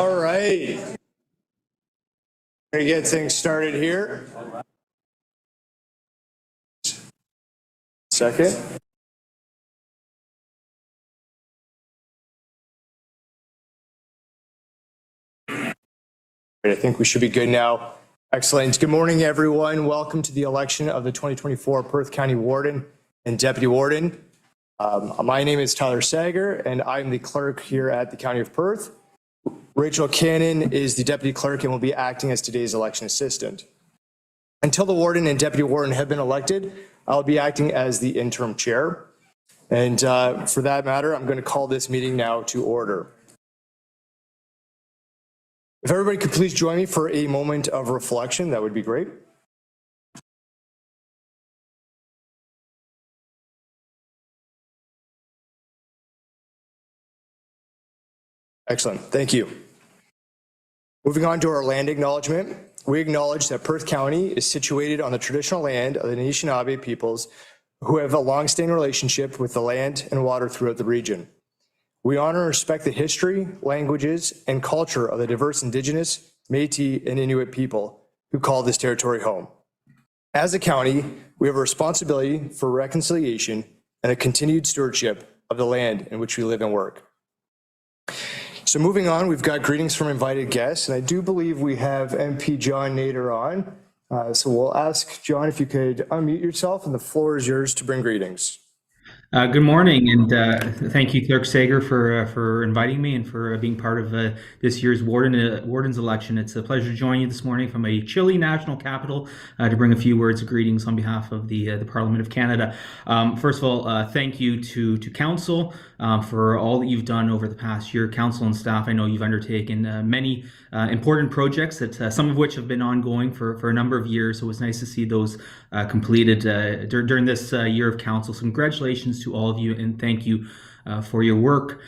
All right. Gonna get things started here. Second. I think we should be good now. Excellent. Good morning, everyone. Welcome to the election of the 2024 Perth County Warden and Deputy Warden. My name is Tyler Sager, and I'm the clerk here at the County of Perth. Rachel Cannon is the deputy clerk and will be acting as today's election assistant. Until the warden and deputy warden have been elected, I'll be acting as the interim chair. And for that matter, I'm going to call this meeting now to order. If everybody could please join me for a moment of reflection, that would be great. Excellent. Thank you. Moving on to our land acknowledgement, we acknowledge that Perth County is situated on the traditional land of the Anishinaabe peoples who have a long-standing relationship with the land and water throughout the region. We honor and respect the history, languages, and culture of the diverse Indigenous, Métis, and Inuit people who call this territory home. As a county, we have a responsibility for reconciliation and a continued stewardship of the land in which we live and work. So moving on, we've got greetings from invited guests, and I do believe we have MP John Nader on. So we'll ask John if you could unmute yourself, and the floor is yours to bring greetings. Good morning, and thank you, Clerk Sager, for inviting me and for being part of this year's Warden's election. It's a pleasure to join you this morning from a chilly national capital to bring a few words of greetings on behalf of the Parliament of Canada. First of all, thank you to Council for all that you've done over the past year. Council and staff, I know you've undertaken many important projects, that some of which have been ongoing for a number of years. So it's nice to see those completed during this year of Council. So congratulations to all of you, and thank you for your work.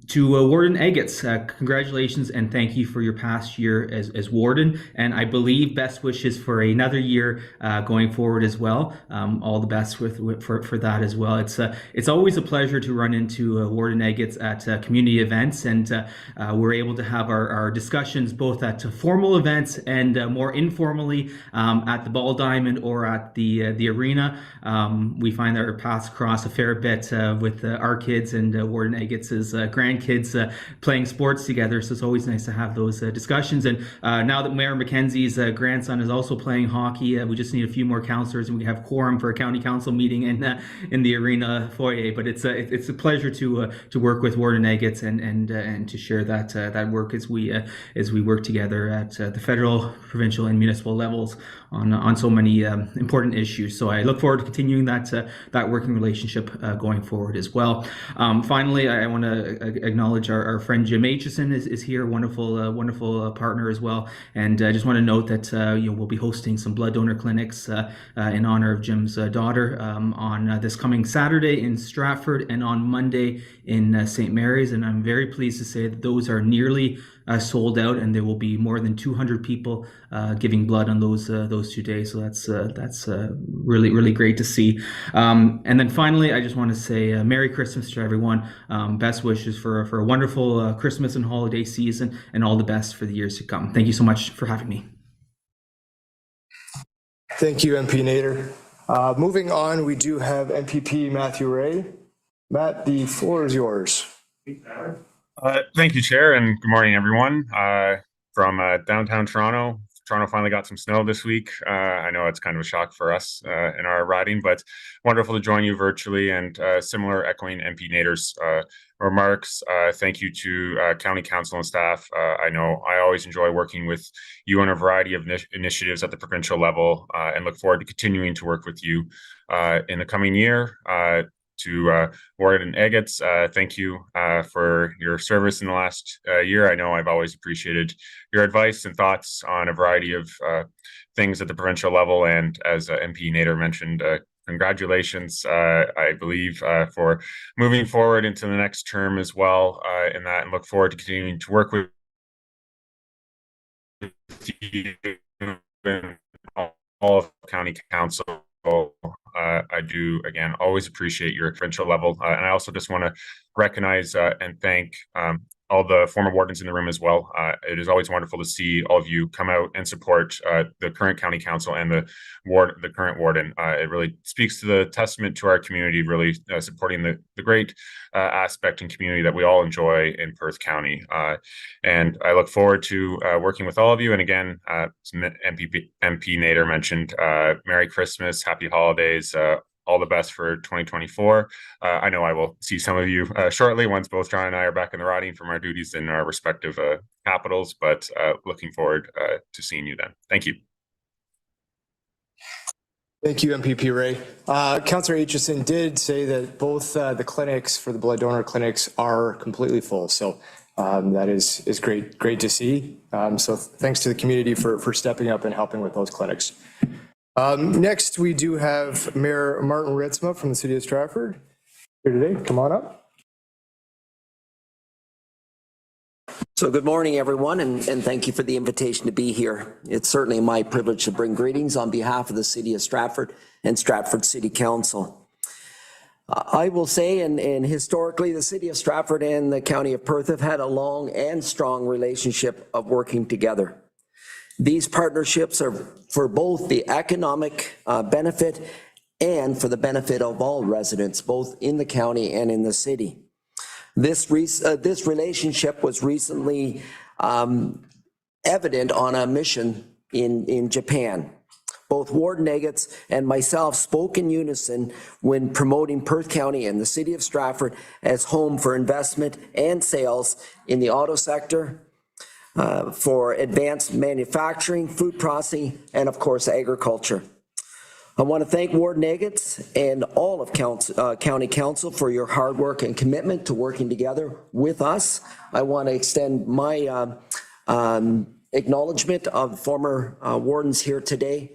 To Warden Eggets, congratulations and thank you for your past year as Warden, and I believe best wishes for another year going forward as well. All the best for that as well. It's always a pleasure to run into Warden Eggets at community events, and we're able to have our discussions both at formal events and more informally at the Ball Diamond or at the arena. We find that our paths cross a fair bit with our kids and Warden Eggets' grandkids playing sports together, so it's always nice to have those discussions. And now that Mayor Mackenzie's grandson is also playing hockey, we just need a few more councillors and we have quorum for a county council meeting in the arena foyer. But it's a pleasure to work with Warden Eggets and to share that work as we work together at the federal, provincial, and municipal levels on so many important issues. So I look forward to continuing that working relationship going forward as well. Finally, I want to acknowledge our friend Jim Aitchison is here, wonderful partner as well. And I just want to note that we'll be hosting some blood donor clinics in honor of Jim's daughter on this coming Saturday in Stratford and on Monday in St. Mary's. And I'm very pleased to say that those are nearly sold out, and there will be more than 200 people giving blood on those 2 days. So that's really great to see. And then finally, I just want to say Merry Christmas to everyone. Best wishes for a wonderful Christmas and holiday season, and all the best for the years to come. Thank you so much for having me. Thank you, MP Nader. Moving on, we do have MPP Matthew Ray. Matt, the floor is yours. Thank you, Chair, and good morning, everyone. From downtown Toronto. Toronto finally got some snow this week. I know it's kind of a shock for us in our riding, but wonderful to join you virtually, and similar echoing MP Nader's remarks. Thank you to County Council and staff. I know I always enjoy working with you on a variety of initiatives at the provincial level, and look forward to continuing to work with you in the coming year. To Warden Eggets, thank you for your service in the last year. I know I've always appreciated your advice and thoughts on a variety of things at the provincial level. And as MP Nader mentioned, congratulations, I believe, for moving forward into the next term as well in that, and look forward to continuing to work with you and all of County Council. I do, again, always appreciate your provincial level. And I also just want to recognize and thank all the former wardens in the room as well. It is always wonderful to see all of you come out and support the current county council and the current warden. It really speaks to the testament to our community, really supporting the great aspect and community that we all enjoy in Perth County. And I look forward to working with all of you. And again, MP Nader mentioned Merry Christmas, Happy Holidays, all the best for 2024. I know I will see some of you shortly once both John and I are back in the riding from our duties in our respective capitals, but looking forward to seeing you then. Thank you. Thank you, MPP Ray. Councillor Aitchison did say that both the clinics for the blood donor clinics are completely full. So that is great to see. So thanks to the community for stepping up and helping with those clinics. Next, we do have Mayor Martin Ritzma from the City of Stratford here today. Come on up. So good morning, everyone, and thank you for the invitation to be here. It's certainly my privilege to bring greetings on behalf of the City of Stratford and Stratford City Council. I will say, and historically, the City of Stratford and the County of Perth have had a long and strong relationship of working together. These partnerships are for both the economic benefit and for the benefit of all residents, both in the county and in the city. This relationship was recently evident on a mission in Japan. Both Warden Eggets and myself spoke in unison when promoting Perth County and the City of Stratford as home for investment and sales in the auto sector, for advanced manufacturing, food processing, and of course, agriculture. I want to thank Warden Eggets and all of County Council for your hard work and commitment to working together with us. I want to extend my acknowledgement of former wardens here today.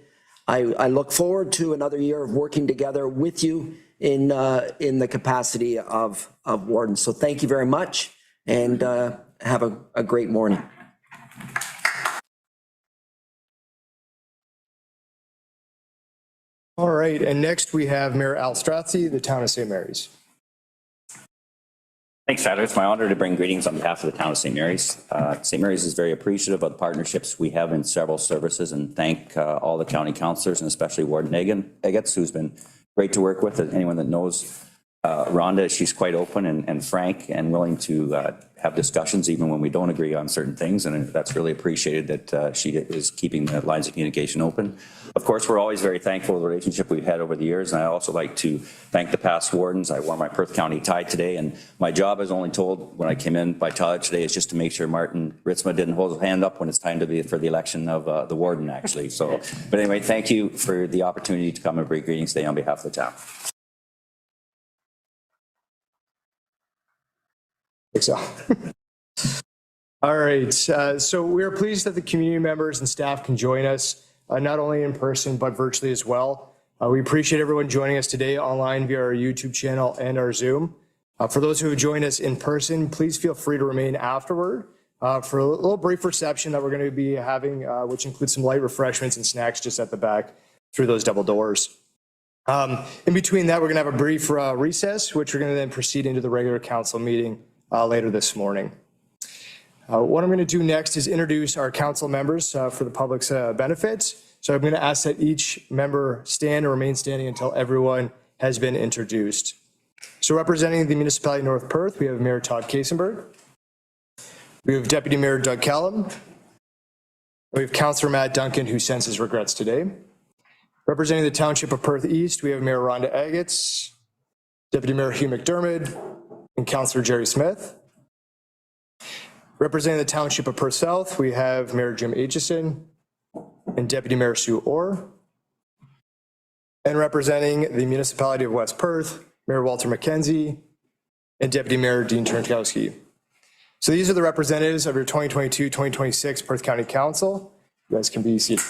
I look forward to another year of working together with you in the capacity of warden. So thank you very much, and have a great morning. All right, and next we have Mayor Al Strazzi, the town of St. Mary's. Thanks, Tyler. It's my honor to bring greetings on behalf of the town of St. Mary's. St. Mary's is very appreciative of the partnerships we have in several services, and thank all the county councillors and especially Warden Eggets, who's been great to work with. Anyone that knows Rhonda, she's quite open and frank and willing to have discussions even when we don't agree on certain things, and that's really appreciated that she is keeping the lines of communication open. Of course, we're always very thankful for the relationship we've had over the years, and I also like to thank the past wardens. I wore my Perth County tie today, and my job, as only told when I came in by Tyler today, is just to make sure Martin Ritzma didn't hold his hand up when it's time to be for the election of the warden, actually. So, but anyway, thank you for the opportunity to come and bring greetings today on behalf of the town. So. All right, so we are pleased that the community members and staff can join us, not only in person, but virtually as well. We appreciate everyone joining us today online via our YouTube channel and our Zoom. For those who have joined us in person, please feel free to remain afterward for a little brief reception that we're going to be having, which includes some light refreshments and snacks just at the back through those double doors. In between that, we're going to have a brief recess, which we're going to then proceed into the regular council meeting later this morning. What I'm going to do next is introduce our council members for the public's benefits. So I'm going to ask that each member stand or remain standing until everyone has been introduced. So representing the municipality of North Perth, we have Mayor Todd Kasenberg. We have Deputy Mayor Doug Callum. We have Councillor Matt Duncan, who sends his regrets today. Representing the Township of Perth East, we have Mayor Rhonda Eggets, Deputy Mayor Hugh McDermott, and Councillor Jerry Smith. Representing the Township of Perth South, we have Mayor Jim Aitchison and Deputy Mayor Sue Orr. And representing the municipality of West Perth, Mayor Walter McKenzie and Deputy Mayor Dean Turnkowski. So these are the representatives of your 2022-2026 Perth County Council. You guys can be seated.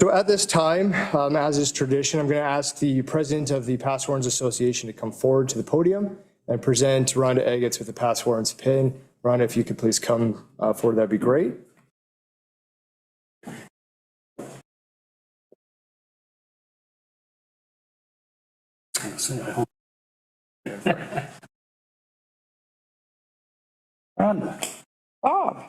So at this time, as is tradition, I'm going to ask the president of the Past Wardens Association to come forward to the podium and present Rhonda Eggets with the Past Wardens pin. Rhonda, if you could please come forward, that'd be great. say I hope. Rhonda. Oh,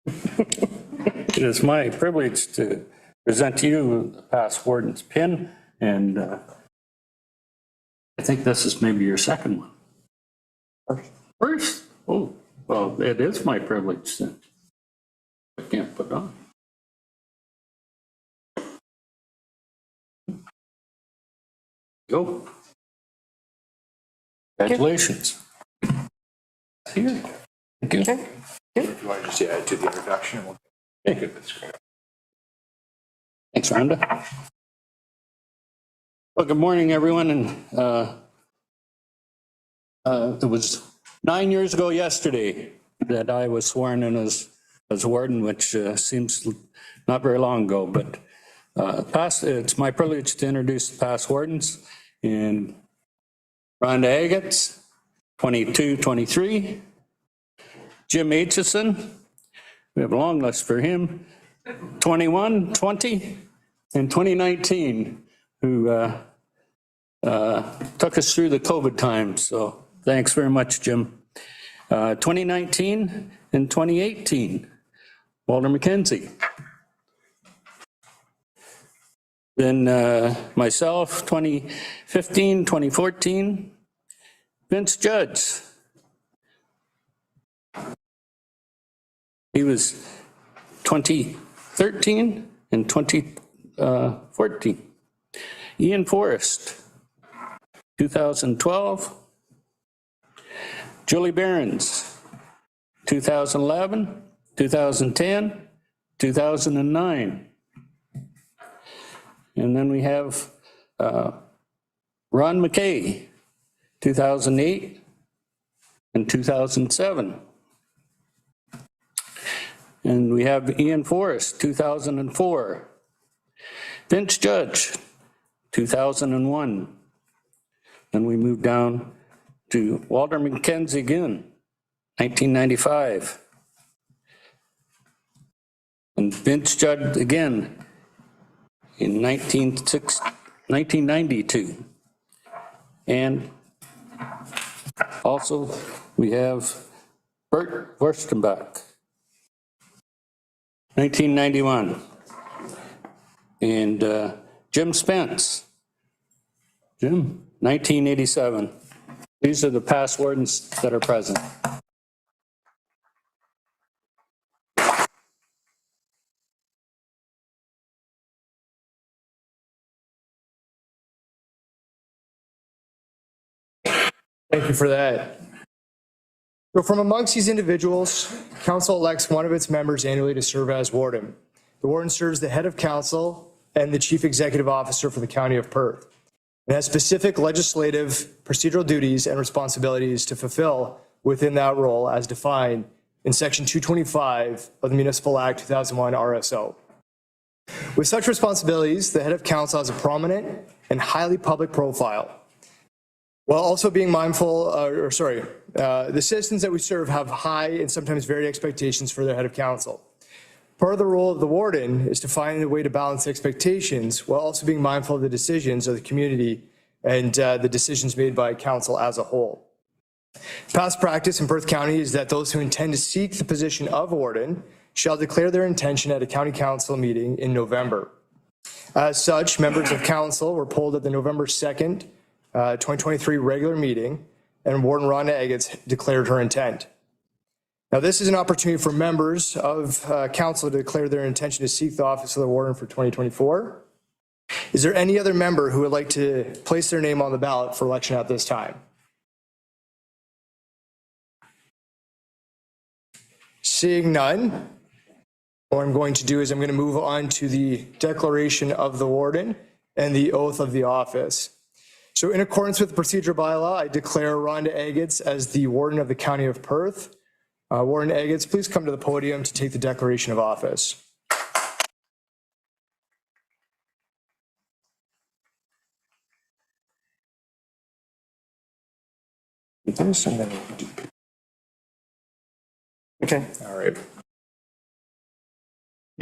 It is my privilege to present to you the past warden's pin, and I think this is maybe your second one. First? Oh, well, it is my privilege then. I can't put it on. Go. Congratulations. Here. Thank you. okay. If you want to just add to the introduction, we'll Okay. Thanks, Rhonda. Well, good morning, everyone. And it was 9 years ago yesterday that I was sworn in as warden, which seems not very long ago. But it's my privilege to introduce the past wardens. And Rhonda Agats, 22-23. Jim Aitchison, we have a long list for him, 21, 20, and 2019, who took us through the COVID times. So thanks very much, Jim. 2019 and 2018, Walter McKenzie. Then myself, 2015, 2014, Vince Judge. He was 2013 and 2014. Ian Forrest, 2012. Julie Behrens, 2011, 2010, 2009. And then we have Ron McKay, 2008 and 2007. And we have Ian Forrest, 2004. Vince Judge, 2001. Then we moved down to Walter McKenzie again, 1995. And Vince Judge again in 1992. And also we have Bert Wurstenbach, 1991. And Jim Spence, Jim, 1987. These are the past wardens that are present. Thank you for that. So from amongst these individuals, council elects one of its members annually to serve as warden. The warden serves the head of council and the chief executive officer for the county of Perth. It has specific legislative procedural duties and responsibilities to fulfill within that role as defined in section 225 of the Municipal Act 2001 RSO. With such responsibilities, the head of council has a prominent and highly public profile, while also being mindful, the citizens that we serve have high and sometimes varied expectations for their head of council. Part of the role of the warden is to find a way to balance expectations while also being mindful of the decisions of the community and the decisions made by council as a whole. Past practice in Perth County is that those who intend to seek the position of warden shall declare their intention at a county council meeting in November. As such, members of council were polled at the November 2nd, 2023 regular meeting, and Warden Rhonda Agats declared her intent. Now, this is an opportunity for members of council to declare their intention to seek the office of the warden for 2024. Is there any other member who would like to place their name on the ballot for election at this time? Seeing none, what I'm going to do is I'm going to move on to the declaration of the warden and the oath of the office. So in accordance with the procedure bylaw, I declare Rhonda Agats as the warden of the county of Perth. Warden Agats, please come to the podium to take the declaration of office. Okay, all right.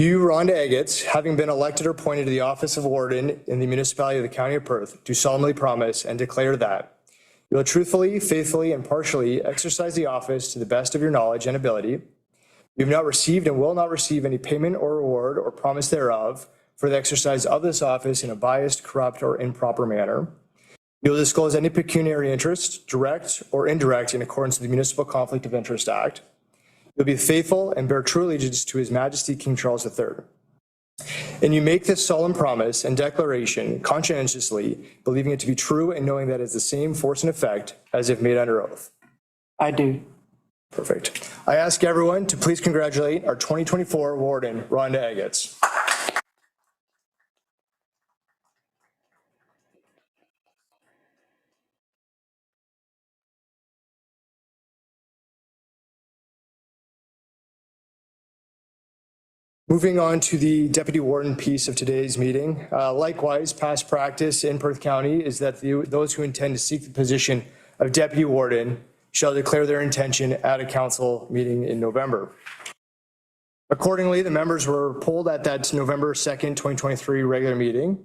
You, Rhonda Eggets, having been elected or appointed to the office of Warden in the municipality of the County of Perth, do solemnly promise and declare that you will truthfully, faithfully, and partially exercise the office to the best of your knowledge and ability. You have not received and will not receive any payment or reward or promise thereof for the exercise of this office in a biased, corrupt, or improper manner. You will disclose any pecuniary interest, direct or indirect, in accordance with the Municipal Conflict of Interest Act. You'll be faithful and bear true allegiance to His Majesty King Charles III. And you make this solemn promise and declaration conscientiously, believing it to be true and knowing that it is the same force and effect as if made under oath. I do. Perfect. I ask everyone to please congratulate our 2024 Warden, Rhonda Eggets. Moving on to the Deputy Warden piece of today's meeting. Likewise, past practice in Perth County is that those who intend to seek the position of Deputy Warden shall declare their intention at a council meeting in November. Accordingly, the members were polled at that November 2nd, 2023 regular meeting.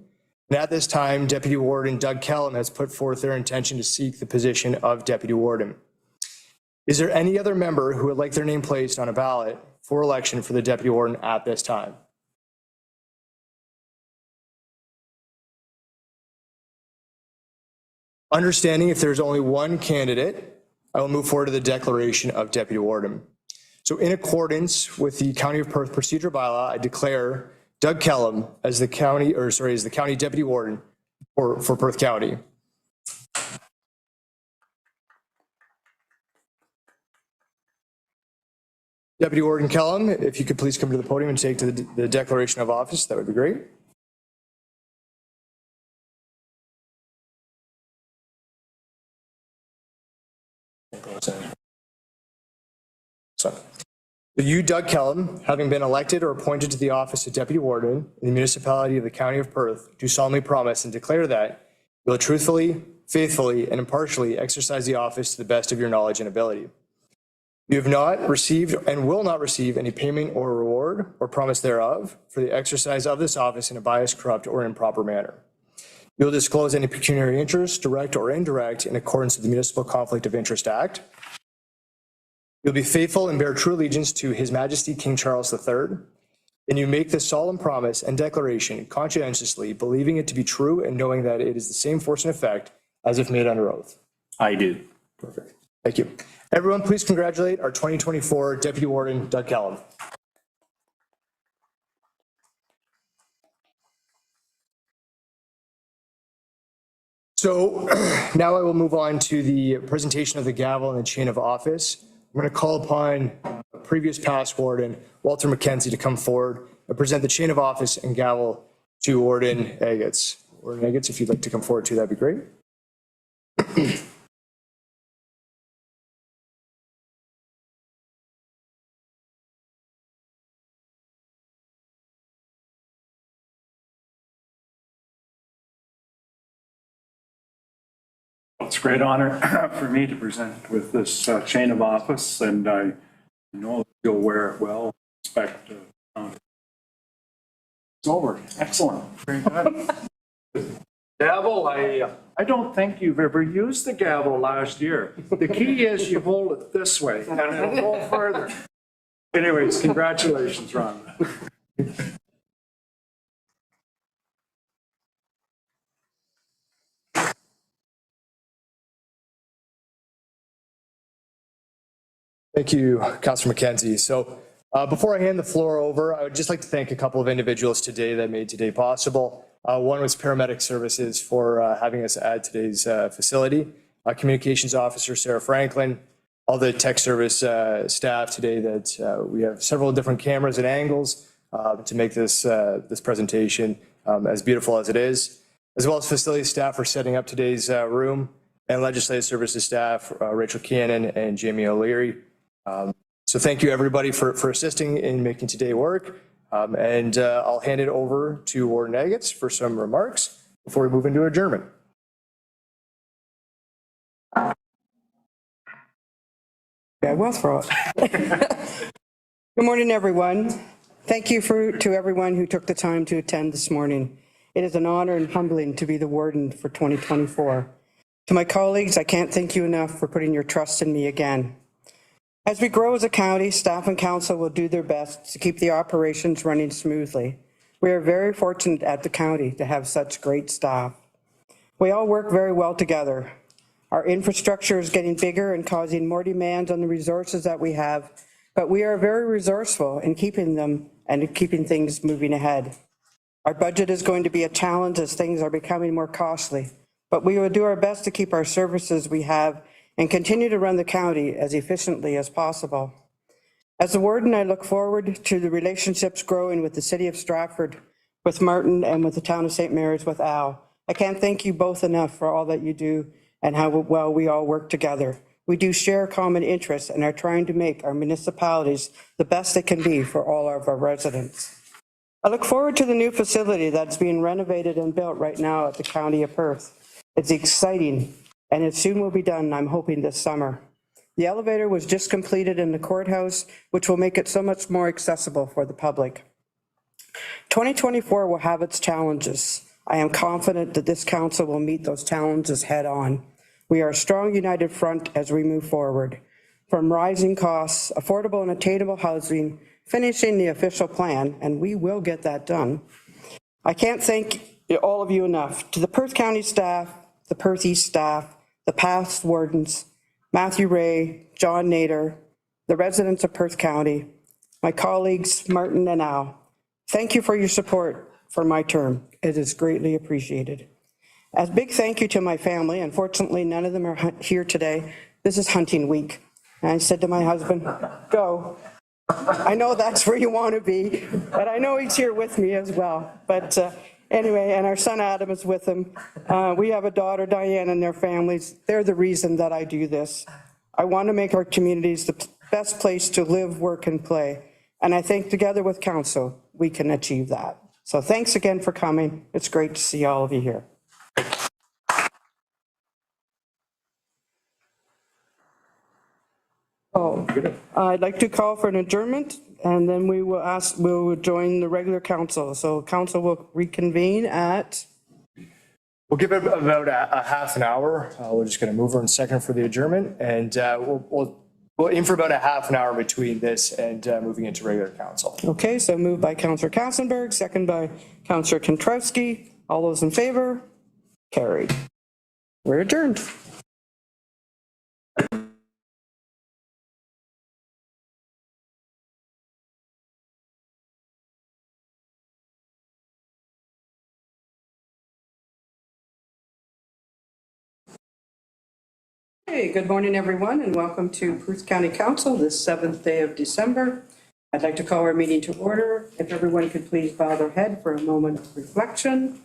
And at this time, Deputy Warden Doug Kellum has put forth their intention to seek the position of Deputy Warden. Is there any other member who would like their name placed on a ballot for election for the Deputy Warden at this time? Understanding if there's only one candidate, I will move forward to the declaration of Deputy Warden. So in accordance with the County of Perth procedure bylaw, I declare Doug Kellum as the county Deputy Warden for Perth County. Deputy Warden Kellum, if you could please come to the podium and take to the declaration of office, that would be great. So you, Doug Kellum, having been elected or appointed to the office of Deputy Warden in the municipality of the County of Perth, do solemnly promise and declare that you will truthfully, faithfully, and impartially exercise the office to the best of your knowledge and ability. You have not received and will not receive any payment or reward or promise thereof for the exercise of this office in a biased, corrupt, or improper manner. You will disclose any pecuniary interest, direct or indirect, in accordance with the Municipal Conflict of Interest Act. You'll be faithful and bear true allegiance to His Majesty King Charles III. And you make this solemn promise and declaration conscientiously, believing it to be true and knowing that it is the same force and effect as if made under oath. I do. Perfect. Thank you. Everyone, please congratulate our 2024 Deputy Warden, Doug Kellum. So now I will move on to the presentation of the gavel and the chain of office. I'm going to call upon previous past Warden, Walter McKenzie, to come forward and present the chain of office and gavel to Warden Eggets. Warden Eggets, if you'd like to come forward too, that'd be great. It's a great honor for me to present with this chain of office, and I know that you'll wear it well. Respect. It's over. Excellent. Very good. Gavel, I don't think you've ever used the gavel last year. The key is you hold it this way, and it'll go further. Anyways, congratulations, Ron. Thank you, Councilor McKenzie. So before I hand the floor over, I would just like to thank a couple of individuals today that made today possible. One was Paramedic Services for having us at today's facility. Communications Officer Sarah Franklin, all the tech service staff today that we have several different cameras and angles to make this presentation as beautiful as it is, as well as facility staff for setting up today's room, and Legislative Services staff, Rachel Cannon and Jamie O'Leary. So thank you everybody for assisting in making today work. And I'll hand it over to Warden Eggets for some remarks before we move into adjournment. Yeah, well throw it. Good morning, everyone. Thank you to everyone who took the time to attend this morning. It is an honor and humbling to be the warden for 2024. To my colleagues, I can't thank you enough for putting your trust in me again. As we grow as a county, staff and council will do their best to keep the operations running smoothly. We are very fortunate at the county to have such great staff. We all work very well together. Our infrastructure is getting bigger and causing more demands on the resources that we have, but we are very resourceful in keeping them and keeping things moving ahead. Our budget is going to be a challenge as things are becoming more costly, but we will do our best to keep our services we have and continue to run the county as efficiently as possible. As the warden, I look forward to the relationships growing with the city of Stratford, with Martin, and with the town of St. Mary's with Al. I can't thank you both enough for all that you do and how well we all work together. We do share common interests and are trying to make our municipalities the best they can be for all of our residents. I look forward to the new facility that's being renovated and built right now at the County of Perth. It's exciting, and it soon will be done, I'm hoping this summer. The elevator was just completed in the courthouse, which will make it so much more accessible for the public. 2024 will have its challenges. I am confident that this council will meet those challenges head on. We are a strong, united front as we move forward. From rising costs, affordable and attainable housing, finishing the official plan, and we will get that done. I can't thank all of you enough. To the Perth County staff, the Perth East staff, the past wardens, Matthew Ray, John Nader, the residents of Perth County, my colleagues, Martin and Al, thank you for your support for my term. It is greatly appreciated. A big thank you to my family. Unfortunately, none of them are here today. This is hunting week. And I said to my husband, go. I know that's where you want to be, but I know he's here with me as well. But anyway, and our son Adam is with him. We have a daughter, Diane, and their families. They're the reason that I do this. I want to make our communities the best place to live, work, and play. And I think together with council, we can achieve that. So thanks again for coming. It's great to see all of you here. Oh, I'd like to call for an adjournment, and then we'll join the regular council. So council will reconvene at. We'll give it about a half an hour. We're just going to move her in second for the adjournment, and we'll aim for about a half an hour between this and moving into regular council. Okay, so moved by Councillor Kassenberg, second by Councillor Kontrowski. All those in favor? Carried. We're adjourned. Hey, good morning, everyone, and welcome to Perth County Council, this 7th day of December. I'd like to call our meeting to order. If everyone could please bow their head for a moment of reflection.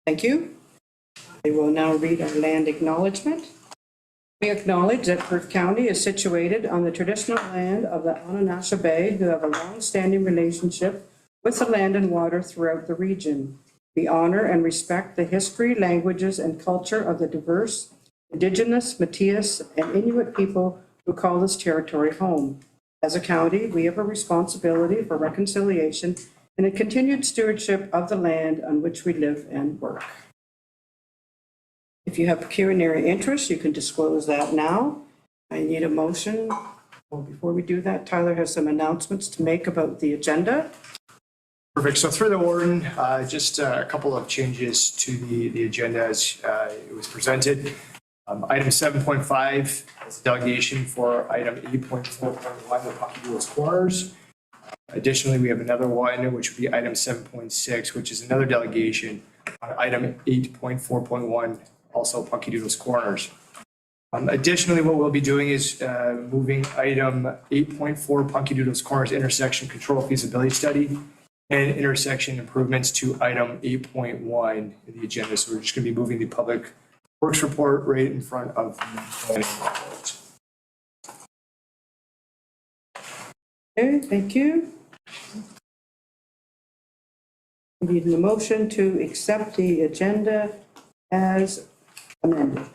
Thank you. I will now read our land acknowledgement. We acknowledge that Perth County is situated on the traditional land of the Aninashabay, who have a long-standing relationship with the land and water throughout the region. We honor and respect the history, languages, and culture of the diverse Indigenous, Métis, and Inuit people who call this territory home. As a county, we have a responsibility for reconciliation and a continued stewardship of the land on which we live and work. If you have pecuniary interest, you can disclose that now. I need a motion. Well, before we do that, Tyler has some announcements to make about the agenda. Perfect. So through the warden, just a couple of changes to the agenda as it was presented. Item 7.5 is a delegation for item 8.4.1, the Punky Corners. Additionally, we have another one, which would be item 7.6, which is another delegation on item 8.4.1, also Punky Doodles Corners. Additionally, what we'll be doing is moving item 8.4 Punky Doodles Corners intersection control feasibility study and intersection improvements to item 8.1 in the agenda. So we're just going to be moving the public works report right in front of the planning report. Okay, thank you. We need a motion to accept the agenda as amended.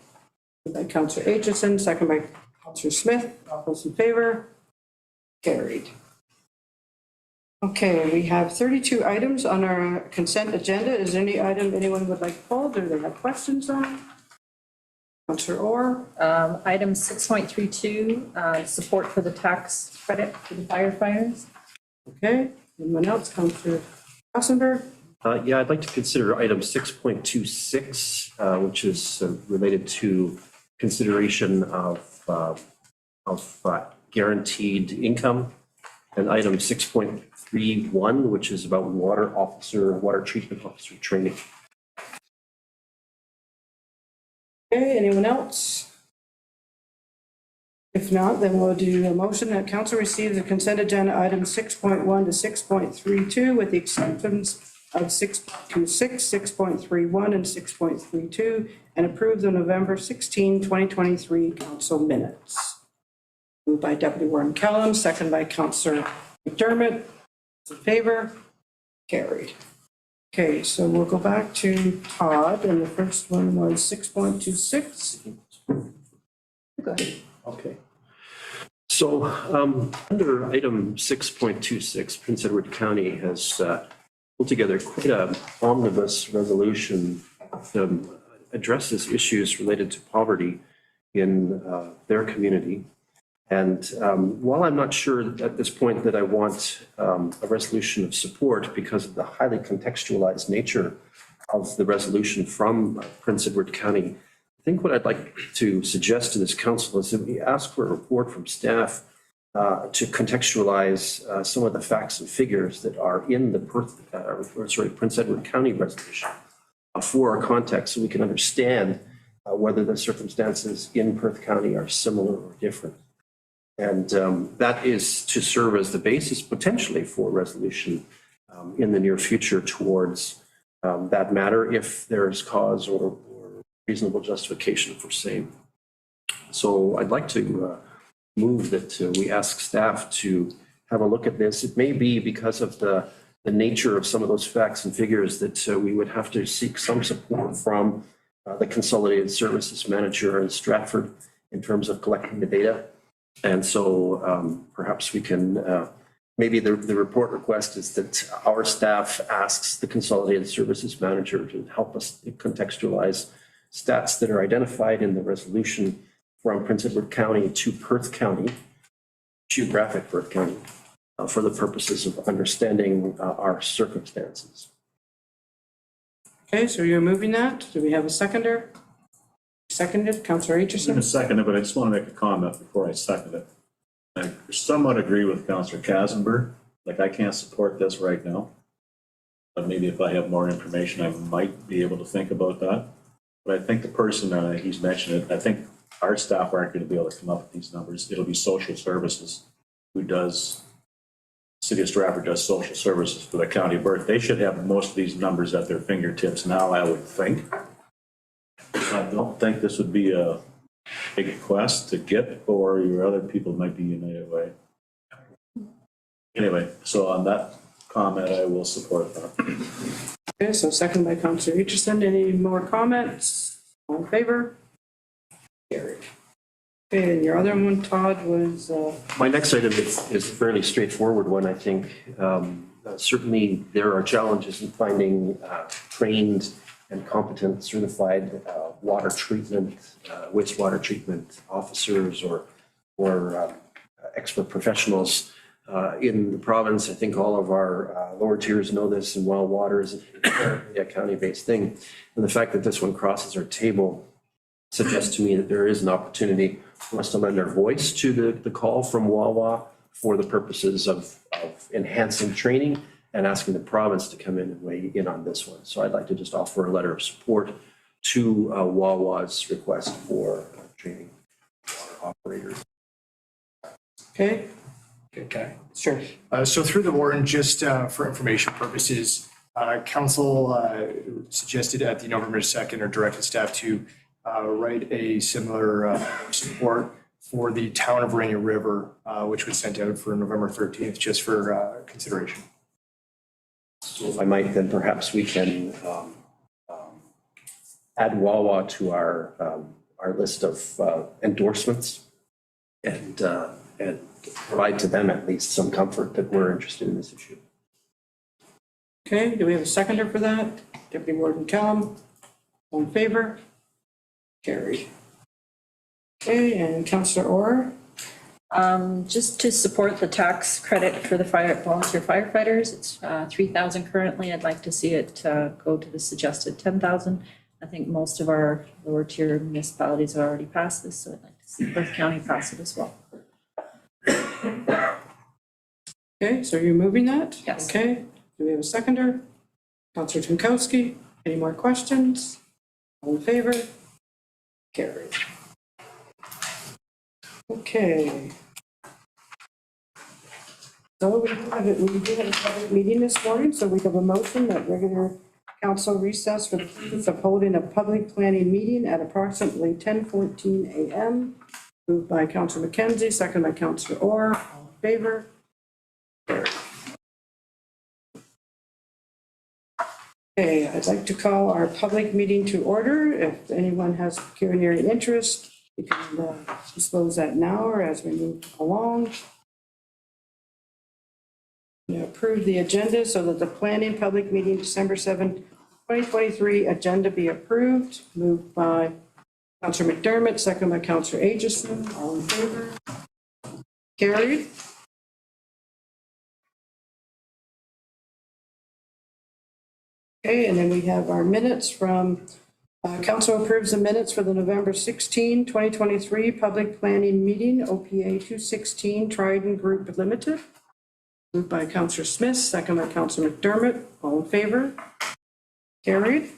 Moved by Councillor Aitchison, second by Councillor Smith. All those in favor? Carried. Okay, we have 32 items on our consent agenda. Is there any item anyone would like pulled or they have questions on? Councillor Orr? Item 6.32, support for the tax credit for the firefighters. Okay, anyone else? Councillor Rosenberg? Yeah, I'd like to consider item 6.26, which is related to consideration of guaranteed income, and item 6.31, which is about water treatment officer training. Okay, anyone else? If not, then we'll do a motion that council receive the consent agenda items 6.1 to 6.32 with the exceptions of 6.26, 6.31, and 6.32, and approve the November 16, 2023 council minutes. Moved by Deputy Warden Kellum, second by Councillor McDermott. In favor? Carried. Okay, so we'll go back to Todd, and the first one was 6.26. Go ahead. Okay. So under item 6.26, Prince Edward County has pulled together quite an omnibus resolution that addresses issues related to poverty in their community. And while I'm not sure at this point that I want a resolution of support because of the highly contextualized nature of the resolution from Prince Edward County, I think what I'd like to suggest to this council is that we ask for a report from staff to contextualize some of the facts and figures that are in the Prince Edward County resolution for our context, so we can understand whether the circumstances in Perth County are similar or different. And that is to serve as the basis potentially for resolution in the near future towards that matter if there is cause or reasonable justification for same. So I'd like to move that we ask staff to have a look at this. It may be because of the nature of some of those facts and figures that we would have to seek some support from the Consolidated Services Manager in Stratford in terms of collecting the data. And so perhaps we can, maybe the report request is that our staff asks the Consolidated Services Manager to help us contextualize stats that are identified in the resolution from Prince Edward County to Perth County, geographic Perth County, for the purposes of understanding our circumstances. Okay, so you're moving that. Do we have a seconder? Seconded, Councillor I'm going to Aitchison. second it, but I just want to make a comment before I second it. I somewhat agree with Councillor Kazenberg. Like, I can't support this right now. But maybe if I have more information, I might be able to think about that. But I think the person, he's mentioned it, I think our staff aren't going to be able to come up with these numbers. It'll be social services who does, City of Stratford does social services for the county of Perth. They should have most of these numbers at their fingertips now, I would think. I don't think this would be a big quest to get, or your other people might be United Way. Anyway, so on that comment, I will support that. Okay, so second by Councillor Aitchison. Any more comments? All in favor? Carried. Okay, and your other one, Todd, was My next item is a fairly straightforward one, I think. Certainly there are challenges in finding trained and competent certified water treatment, wastewater treatment officers or expert professionals in the province. I think all of our lower tiers know this, and well, water is a county-based thing. And the fact that this one crosses our table suggests to me that there is an opportunity for us to lend our voice to the call from Wawa for the purposes of enhancing training and asking the province to come in and weigh in on this one. So I'd like to just offer a letter of support to Wawa's request for training for operators. okay. Okay. Sure. So through the warden, just for information purposes, council suggested at the November 2nd or directed staff to write a similar support for the town of Rainy River, which was sent out for November 13th, just for consideration. So if I might, then perhaps we can add Wawa to our list of endorsements and provide to them at least some comfort that we're interested in this issue. Okay, do we have a seconder for that? Deputy Warden Callum, all in favor? Carried. Okay, and Councillor Orr? Just to support the tax credit for the volunteer firefighters, it's 3,000 currently. I'd like to see it go to the suggested 10,000. I think most of our lower tier municipalities have already passed this, so I'd like to see Perth County pass it as well. Okay, so you're moving that? Yes. Okay, do we have a seconder? Councillor Tomkowski, any more questions? All in favor? Carried. Okay. So we do have a public meeting this morning, so we have a motion that regular council recess for the purpose of holding a public planning meeting at approximately 10:14 a.m. Moved by Councillor McKenzie, second by Councillor Orr. All in favor? Carried. Okay, I'd like to call our public meeting to order. If anyone has pecuniary interest, you can disclose that now or as we move along. We approve the agenda so that the planning public meeting December 7, 2023 agenda be approved. Moved by Councillor McDermott, second by Councillor Aitchison. All in favor? Carried. Okay, and then we have our minutes from, council approves the minutes for the November 16, 2023 public planning meeting, OPA 216 Trident Group Limited. Moved by Councillor Smith, second by Councillor McDermott. All in favor? Carried.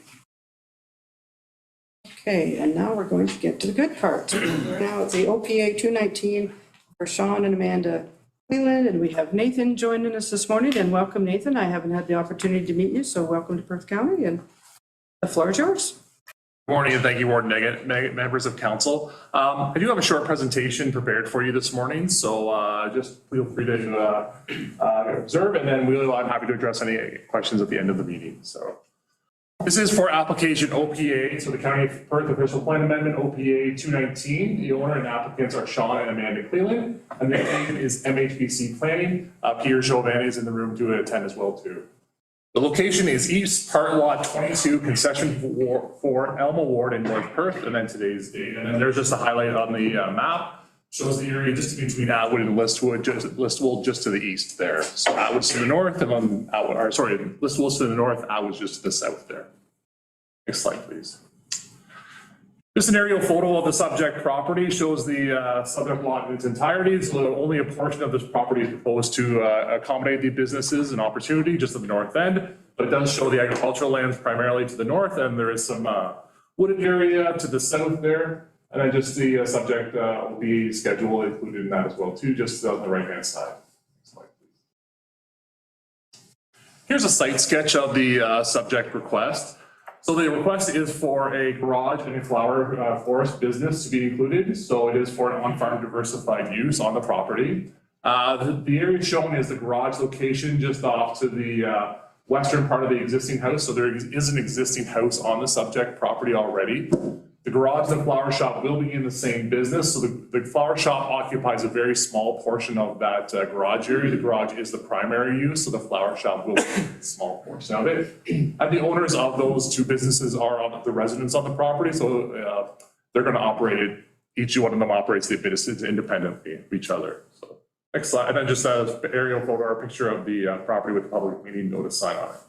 Okay, and now we're going to get to the good part. Now it's the OPA 219 for Sean and Amanda Cleland, and we have Nathan joining us this morning. And welcome, Nathan. I haven't had the opportunity to meet you, so welcome to Perth County, and the floor is yours. Good morning, and thank you, Warden Neggett, members of council. I do have a short presentation prepared for you this morning, so just feel free to observe, and then I'm happy to address any questions at the end of the meeting. So this is for application OPA, so the County of Perth Official Plan Amendment OPA 219. The owner and applicants are Sean and Amanda Cleland, and the agent is MHBC Planning. Peter Chauvin is in the room to attend as well too. The location is East Part Lot 22, Concession 4, Elma Ward in North Perth, and then today's date. And then there's just a highlight on the map, shows the area just between Atwood and Listwood, just to the east there. So Atwood's to the north, and then Listwood's to the north, Atwood's just to the south there. Next slide, please. This an aerial photo of the subject property, shows the subject lot in its entirety. So only a portion of this property is proposed to accommodate the businesses and opportunity just at the north end, but it does show the agricultural lands primarily to the north, and there is some wooded area to the south there, and then just the subject OP schedule included in that as well too, just on the right hand side. Next slide, please. Here's a site sketch of the subject request. So the request is for a garage and a flower forest business to be included. So it is for an on-farm diversified use on the property. The area shown is the garage location just off to the western part of the existing house. So there is an existing house on the subject property already. The garage and the flower shop will be in the same business. So the flower shop occupies a very small portion of that garage area. The garage is the primary use, so the flower shop will be a small portion of it. And the owners of those two businesses are the residents on the property, so they're going to operate it. Each one of them operates the businesses independently of each other. So next slide, and then just an aerial photo or a picture of the property with the public meeting notice sign on it.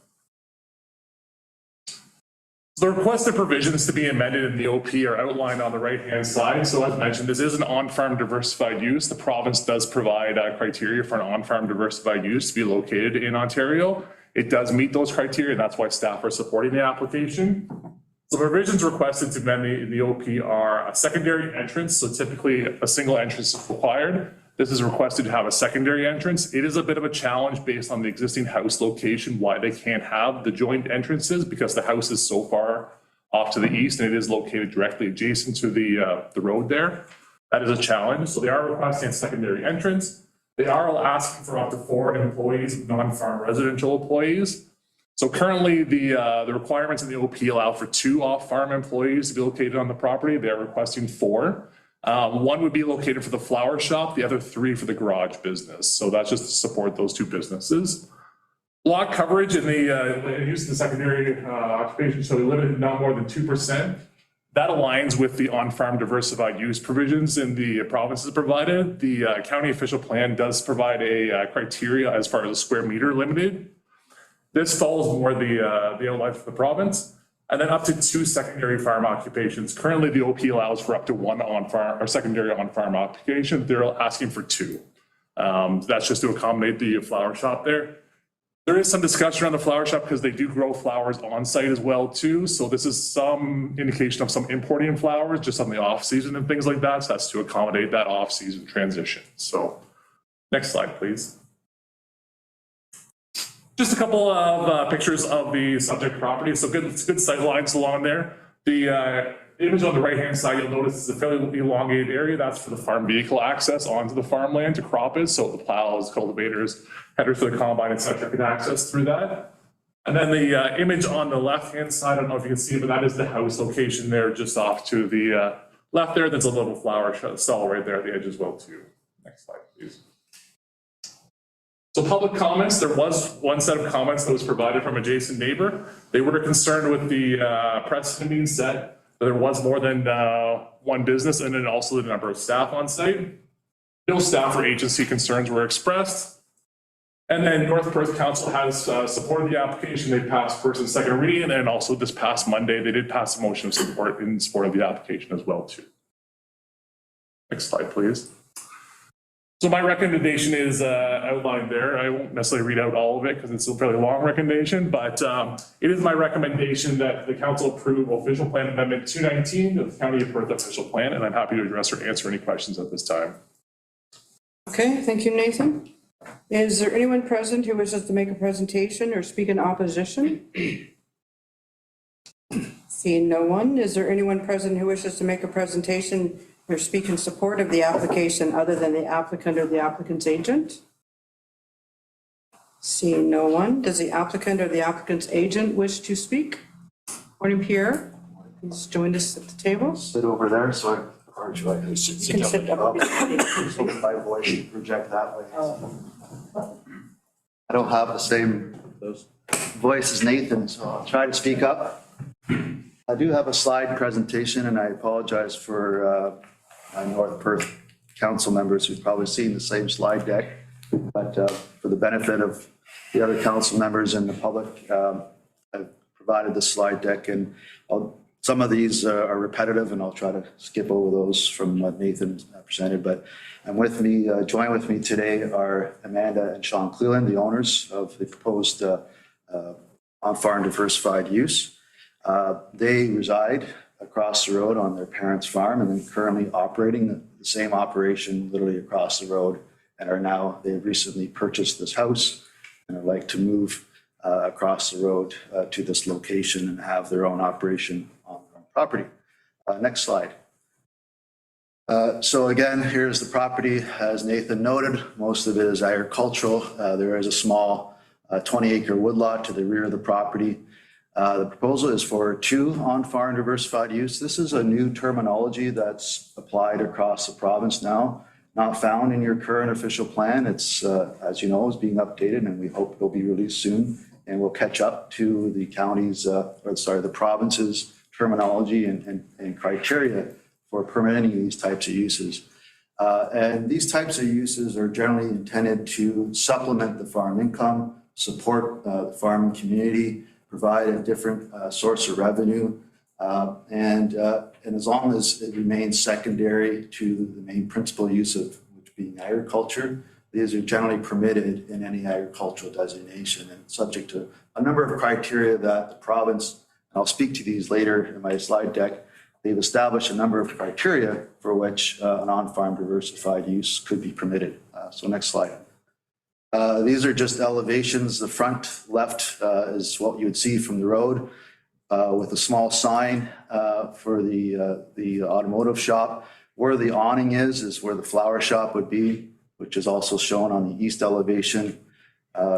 The requested provisions to be amended in the OP are outlined on the right-hand side. So as mentioned, this is an on-farm diversified use. The province does provide criteria for an on-farm diversified use to be located in Ontario. It does meet those criteria, and that's why staff are supporting the application. So provisions requested to amend the OP are a secondary entrance. So typically a single entrance is required. This is requested to have a secondary entrance. It is a bit of a challenge based on the existing house location, why they can't have the joint entrances, because the house is so far off to the east and it is located directly adjacent to the road there. That is a challenge. So they are requesting a secondary entrance. They are asking for up to 4 employees, non-farm residential employees. So currently, the requirements in the OP allow for 2 off-farm employees to be located on the property. They're requesting 4. One would be located for the flower shop, the other 3 for the garage business. So that's just to support those 2 businesses. Lot coverage in the use of the secondary occupation shall be limited not more than 2%. That aligns with the on-farm diversified use provisions in the provinces provided. The county official plan does provide a criteria as far as a square meter limited. This follows more the outline for the province. And then up to 2 secondary farm occupations. Currently, the OP allows for up to 1 on-farm or secondary on-farm occupation. They're asking for 2. That's just to accommodate the flower shop there. There is some discussion around the flower shop because they do grow flowers on site as well too. So this is some indication of some importing flowers just on the off season and things like that. So that's to accommodate that off season transition. So next slide, please. Just a couple of pictures of the subject property. So good sight lines along there. The image on the right-hand side, you'll notice is a fairly elongated area. That's for the farm vehicle access onto the farmland to crop it. So the plows, cultivators, headers for the combine, et cetera, can access through that. And then the image on the left-hand side, I don't know if you can see it, but that is the house location there just off to the left there. There's a little flower stall right there at the edge as well too. Next slide, please. So public comments, there was one set of comments that was provided from adjacent neighbor. They were concerned with the precedent being set. There was more than 1 business and then also the number of staff on site. No staff or agency concerns were expressed. And then North Perth Council has supported the application. They passed first and second reading, and then also this past Monday, they did pass a motion of support in support of the application as well too. Next slide, please. So my recommendation is outlined there. I won't necessarily read out all of it because it's a fairly long recommendation, but it is my recommendation that the council approve official plan amendment 219 of the County of Perth official plan, and I'm happy to address or answer any questions at this time. Okay, thank you, Nathan. Is there anyone present who wishes to make a presentation or speak in opposition? Seeing no one, is there anyone present who wishes to make a presentation or speak in support of the application other than the applicant or the applicant's agent? Seeing no one, does the applicant or the applicant's agent wish to speak? Morning, Pierre. Please join us at the table. Sit over there, so I, or should I sit You can sit up. so my voice project that way. I don't have the same voice as Nathan, so I'll try to speak up. I do have a slide presentation, and I apologize for my North Perth council members who've probably seen the same slide deck, but for the benefit of the other council members and the public, I've provided the slide deck, and some of these are repetitive, and I'll try to skip over those from what Nathan presented. But join with me today are Amanda and Sean Cleland, the owners of the proposed on-farm diversified use. They reside across the road on their parents' farm and then currently operating the same operation literally across the road, and they've recently purchased this house and would like to move across the road to this location and have their own operation on their own property. Next slide. So again, here's the property. As Nathan noted, most of it is agricultural. There is a small 20-acre woodlot to the rear of the property. The proposal is for 2 on-farm diversified use. This is a new terminology that's applied across the province now, not found in your current official plan. It's, as you know, is being updated, and we hope it'll be released soon, and will catch up to the the province's terminology and criteria for permitting these types of uses. And these types of uses are generally intended to supplement the farm income, support the farming community, provide a different source of revenue, and as long as it remains secondary to the main principal use of which being agriculture, these are generally permitted in any agricultural designation and subject to a number of criteria that the province, and I'll speak to these later in my slide deck, they've established a number of criteria for which an on-farm diversified use could be permitted. So next slide. These are just elevations. The front left is what you would see from the road with a small sign for the automotive shop. Where the awning is where the flower shop would be, which is also shown on the east elevation.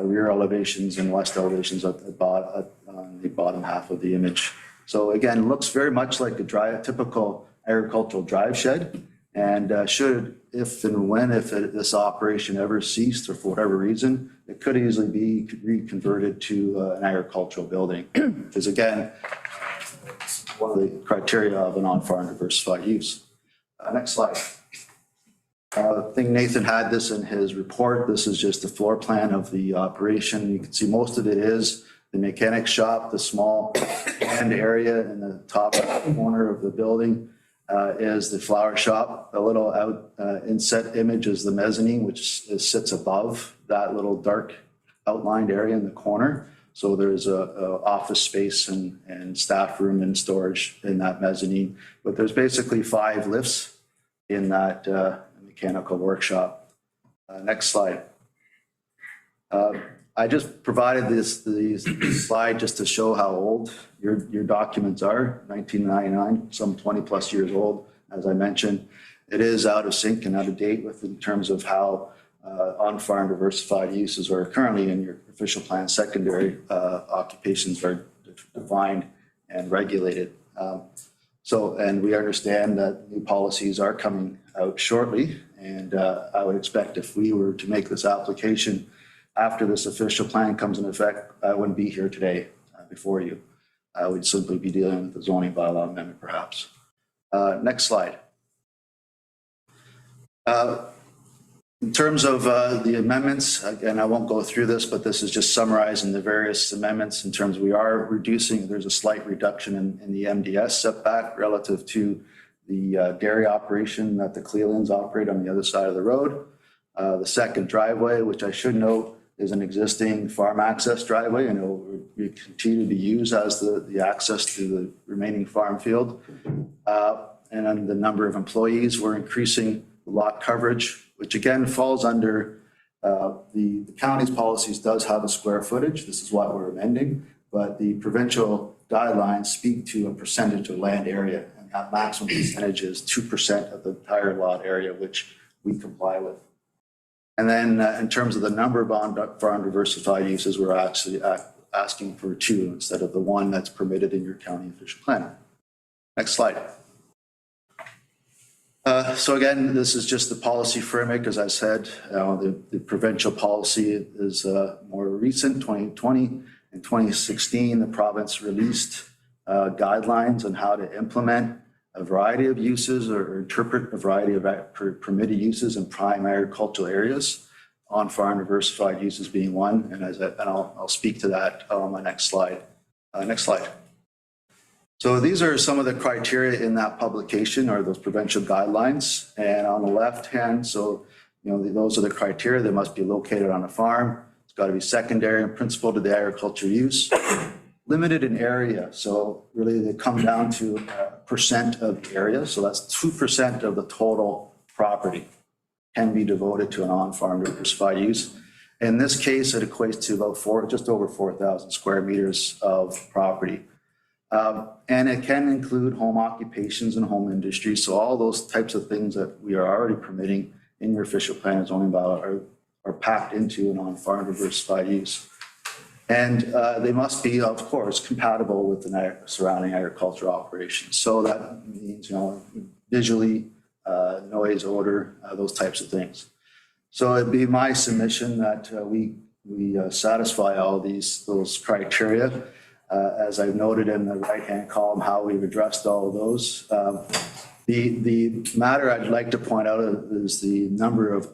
rear elevations and west elevations on the bottom half of the image. So again, it looks very much like a typical agricultural drive shed, and should, if and when, this operation ever ceased or for whatever reason, it could easily be reconverted to an agricultural building. Because again, it's one of the criteria of an on-farm diversified use. Next slide. I think Nathan had this in his report. This is just the floor plan of the operation. You can see most of it is the mechanic shop, the small end area in the top corner of the building is the flower shop. The little inset image is the mezzanine, which sits above that little dark outlined area in the corner. So there's a office space and staff room and storage in that mezzanine. But there's basically 5 lifts in that mechanical workshop. Next slide. I just provided this slide just to show how old your documents are. 1999, some 20 plus years old, as I mentioned. It is out of sync and out of date with in terms of how on-farm diversified uses are currently in your official plan. Secondary occupations are defined and regulated. And we understand that new policies are coming out shortly. And I would expect if we were to make this application after this official plan comes into effect, I wouldn't be here today before you. I would simply be dealing with the zoning bylaw amendment, perhaps. Next slide. In terms of the amendments, again, I won't go through this, but this is just summarizing the various amendments in terms of we are reducing, there's a slight reduction in the MDS setback relative to the dairy operation that the Clelands operate on the other side of the road. The second driveway, which I should note, is an existing farm access driveway, and it will be continued to use as the access to the remaining farm field. And on the number of employees, we're increasing the lot coverage, which again falls under the county's policies does have a square footage. This is what we're amending, but the provincial guidelines speak to a percentage of land area, and that maximum percentage is 2% of the entire lot area, which we comply with. And then in terms of the number of farm diversified uses, we're actually asking for 2 instead of the 1 that's permitted in your county official plan. Next slide. So again, this is just the policy framework. As I said, the provincial policy is more recent, 2020. In 2016, the province released guidelines on how to implement a variety of uses or interpret a variety of permitted uses in prime agricultural areas, on-farm diversified uses being one. And I'll speak to that on my next slide. Next slide. So these are some of the criteria in that publication, or those provincial guidelines. And on the left hand, so those are the criteria. They must be located on a farm. It's got to be secondary and principal to the agricultural use. Limited in area, so really they come down to percent of the area. So that's 2% of the total property can be devoted to an on-farm diversified use. In this case, it equates to about just over 4,000 square meters of property. And it can include home occupations and home industry. So all those types of things that we are already permitting in your official plan and zoning bylaw are packed into an on-farm diversified use. And they must be, of course, compatible with the surrounding agricultural operations. So that means, visually, noise, odor, those types of things. So it'd be my submission that we satisfy all those criteria. As I've noted in the right-hand column, how we've addressed all of those. The matter I'd like to point out is the number of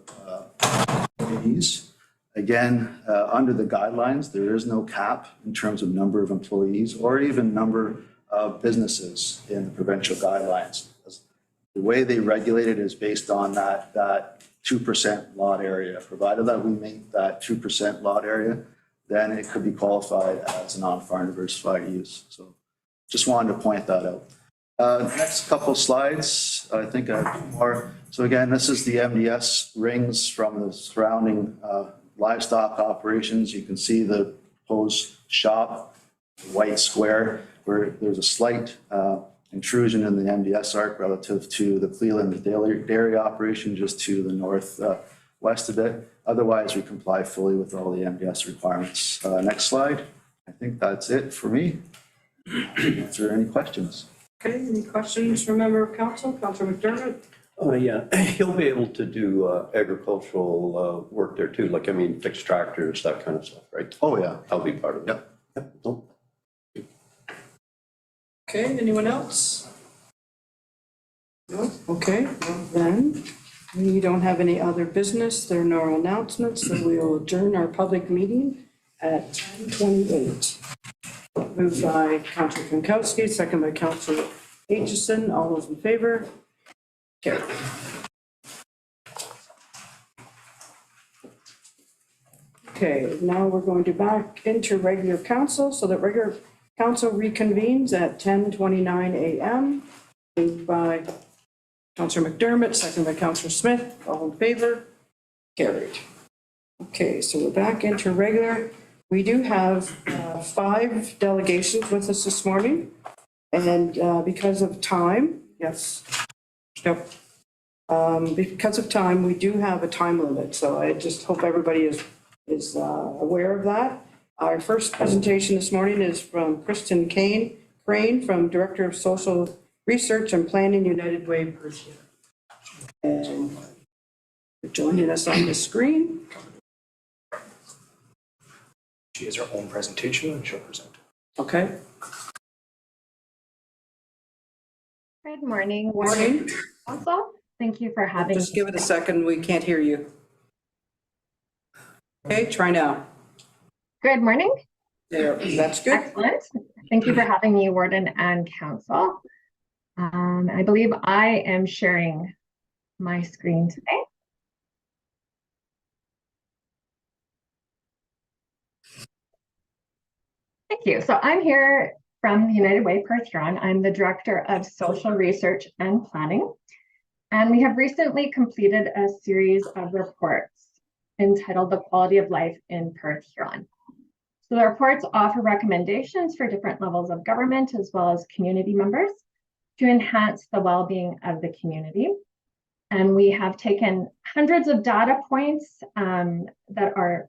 employees. Again, under the guidelines, there is no cap in terms of number of employees or even number of businesses in the provincial guidelines. The way they regulate it is based on that 2% lot area. Provided that we make that 2% lot area, then it could be qualified as an on-farm diversified use. So just wanted to point that out. Next couple slides, I think I have 2 more. So again, this is the MDS rings from the surrounding livestock operations. You can see the proposed shop, white square, where there's a slight intrusion in the MDS arc relative to the Cleland dairy operation just to the northwest west of it. Otherwise, we comply fully with all the MDS requirements. Next slide. I think that's it for me. Is there any questions? Okay, any questions from member of council? Councillor McDermott? Yeah, he'll be able to do agricultural work there too, like, I mean, fix tractors, that kind of stuff, right? Oh, yeah. That'll be part of it. Yep. Yep. Oh. Okay, anyone else? No? Okay, well then, we don't have any other business. There are no announcements, so we will adjourn our public meeting at 10:28. Moved by Councillor Pinkowski, second by Councillor Aitchison. All those in favor? Carried. Okay, now we're going to back into regular council so that regular council reconvenes at 10:29 a.m. Moved by Councillor McDermott, second by Councillor Smith. All in favor? Carried. Okay, so we're back into regular. We do have 5 delegations with us this morning. And because of time, yes. Yep. Because of time, we do have a time limit. So I just hope everybody is aware of that. Our first presentation this morning is from Kristen Crane from Director of Social Research and Planning, United Way, Perth. And you're joining us on the screen. She has her own presentation and she'll present. Okay. Good morning. Morning. Also, thank you for having Just give it a second. We can't hear you. Okay, try now. Good morning. There, that's good. Excellent. Thank you for having me, Warden and Council. I believe I am sharing my screen today. Thank you. So I'm here from United Way, Perth Huron. I'm the Director of Social Research and Planning. And we have recently completed a series of reports entitled The Quality of Life in Perth Huron. So the reports offer recommendations for different levels of government as well as community members to enhance the well-being of the community. And we have taken hundreds of data points that are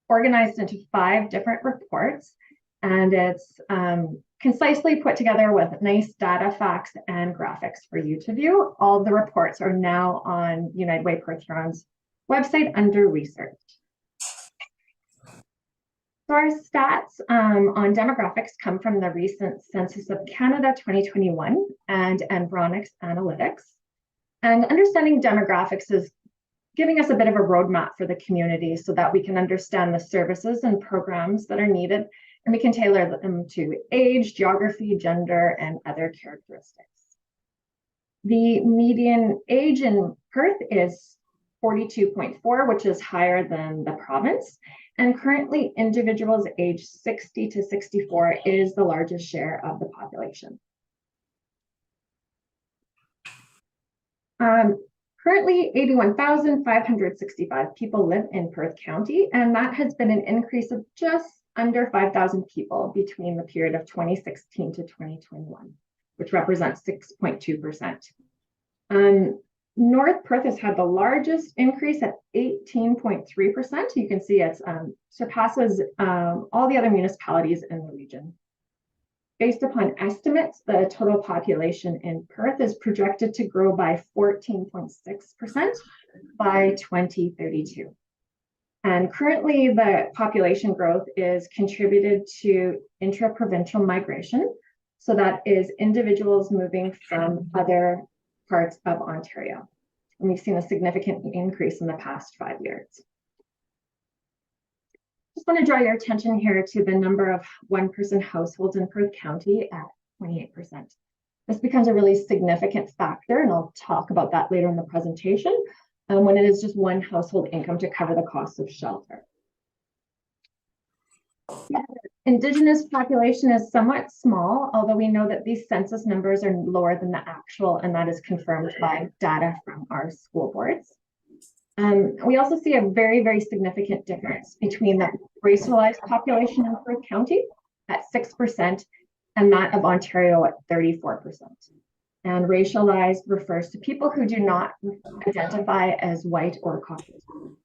organized into 5 different reports. And it's concisely put together with nice data, facts, and graphics for you to view. All of the reports are now on United Way Perth Huron's website under research. So our stats on demographics come from the recent Census of Canada 2021 and Environics Analytics. And understanding demographics is giving us a bit of a roadmap for the community so that we can understand the services and programs that are needed, and we can tailor them to age, geography, gender, and other characteristics. The median age in Perth is 42.4, which is higher than the province. And currently, individuals aged 60 to 64 is the largest share of the population. Currently, 81,565 people live in Perth County, and that has been an increase of just under 5,000 people between the period of 2016 to 2021, which represents 6.2%. North Perth has had the largest increase at 18.3%. You can see it surpasses all the other municipalities in the region. Based upon estimates, the total population in Perth is projected to grow by 14.6% by 2032. And currently, the population growth is contributed to intra-provincial migration. So that is individuals moving from other parts of Ontario. And we've seen a significant increase in the past 5 years. Just want to draw your attention here to the number of one-person households in Perth County at 28%. This becomes a really significant factor, and I'll talk about that later in the presentation, when it is just one household income to cover the cost of shelter. Indigenous population is somewhat small, although we know that these census numbers are lower than the actual, and that is confirmed by data from our school boards. We also see a very, very significant difference between the racialized population in Perth County at 6% and that of Ontario at 34%. And racialized refers to people who do not identify as white or Caucasian.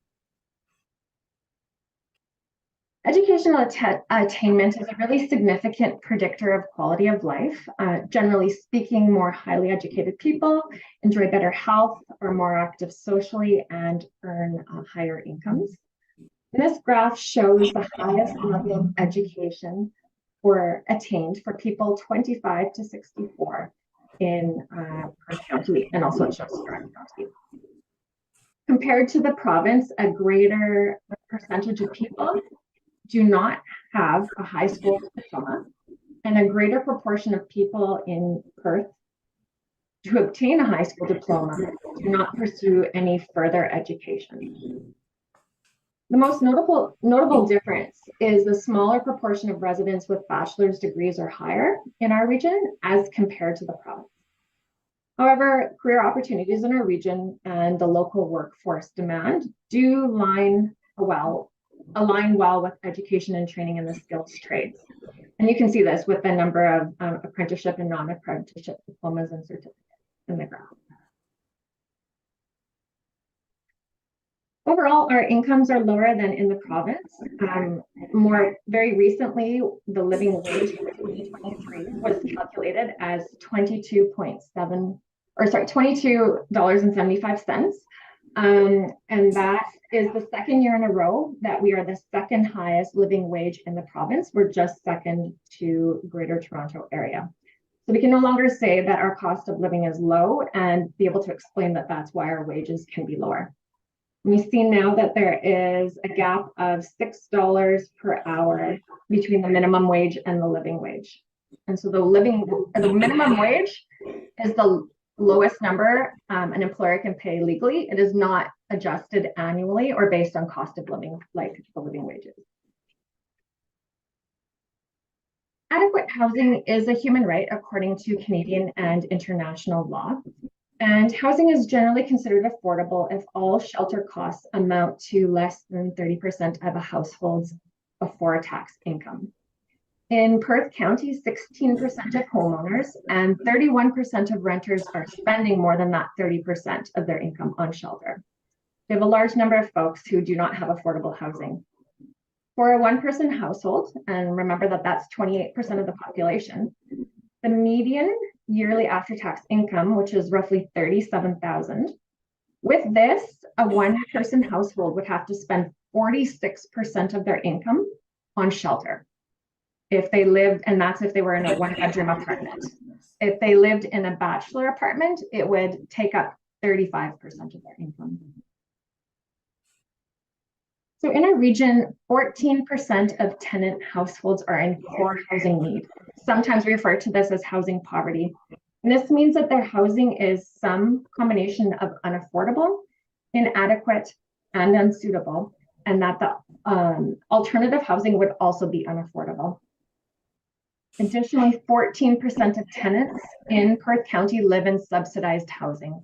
Educational attainment is a really significant predictor of quality of life. Generally speaking, more highly educated people enjoy better health, are more active socially, and earn higher incomes. This graph shows the highest level of education attained for people 25 to 64 in Perth County, and also it shows Strachan County. Compared to the province, a greater percentage of people do not have a high school diploma, and a greater proportion of people in Perth to obtain a high school diploma do not pursue any further education. The most notable difference is the smaller proportion of residents with bachelor's degrees or higher in our region as compared to the province. However, career opportunities in our region and the local workforce demand do align well with education and training in the skills trades. And you can see this with the number of apprenticeship and non-apprenticeship diplomas and certificates in the graph. Overall, our incomes are lower than in the province. Very recently, the living wage for 2023 was calculated as $22.75. And that is the second year in a row that we are the second highest living wage in the province. We're just second to Greater Toronto Area. So we can no longer say that our cost of living is low and be able to explain that that's why our wages can be lower. We see now that there is a gap of $6 per hour between the minimum wage and the living wage. And so the minimum wage is the lowest number an employer can pay legally. It is not adjusted annually or based on cost of living like the living wages. Adequate housing is a human right according to Canadian and international law. And housing is generally considered affordable if all shelter costs amount to less than 30% of a household's before tax income. In Perth County, 16% of homeowners and 31% of renters are spending more than that 30% of their income on shelter. We have a large number of folks who do not have affordable housing. For a one-person household, and remember that that's 28% of the population, the median yearly after-tax income, which is roughly $37,000. With this, a one-person household would have to spend 46% of their income on shelter. If they lived, and that's if they were in a one-bedroom apartment. If they lived in a bachelor apartment, it would take up 35% of their income. So in our region, 14% of tenant households are in core housing need. Sometimes we refer to this as housing poverty. And this means that their housing is some combination of unaffordable, inadequate, and unsuitable, and that the alternative housing would also be unaffordable. Additionally, 14% of tenants in Perth County live in subsidized housing.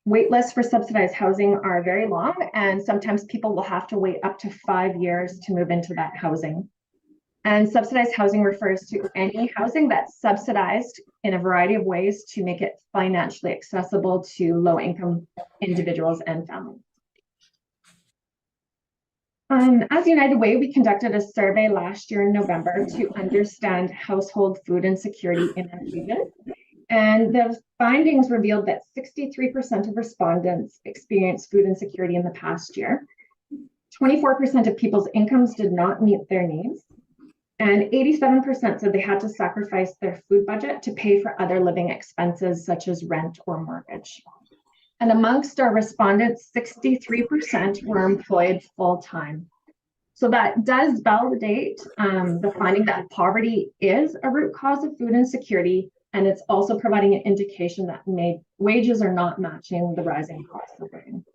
Wait lists for subsidized housing are very long, and sometimes people will have to wait up to 5 years to move into that housing. And subsidized housing refers to any housing that's subsidized in a variety of ways to make it financially accessible to low-income individuals and families. As United Way, we conducted a survey last year in November to understand household food insecurity in our region. And the findings revealed that 63% of respondents experienced food insecurity in the past year. 24% of people's incomes did not meet their needs. And 87% said they had to sacrifice their food budget to pay for other living expenses such as rent or mortgage. And amongst our respondents, 63% were employed full-time. So that does validate the finding that poverty is a root cause of food insecurity. And it's also providing an indication that wages are not matching the rising costs of living.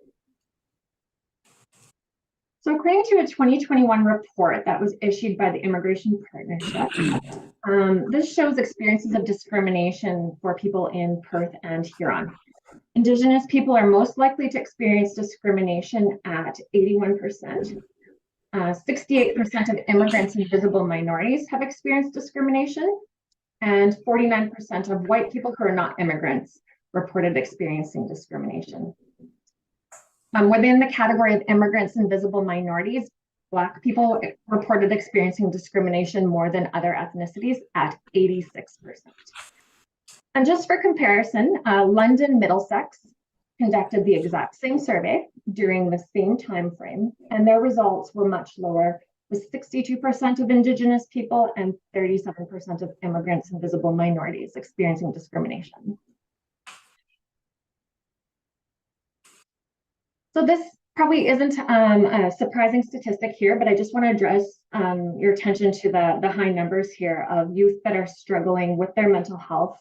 So according to a 2021 report that was issued by the Immigration Partnership, this shows experiences of discrimination for people in Perth and Huron. Indigenous people are most likely to experience discrimination at 81%. 68% of immigrants and visible minorities have experienced discrimination. And 49% of white people who are not immigrants reported experiencing discrimination. Within the category of immigrants and visible minorities, Black people reported experiencing discrimination more than other ethnicities at 86%. And just for comparison, London Middlesex conducted the exact same survey during the same time frame, and their results were much lower, with 62% of Indigenous people and 37% of immigrants and visible minorities experiencing discrimination. So this probably isn't a surprising statistic here, but I just want to address your attention to the high numbers here of youth that are struggling with their mental health,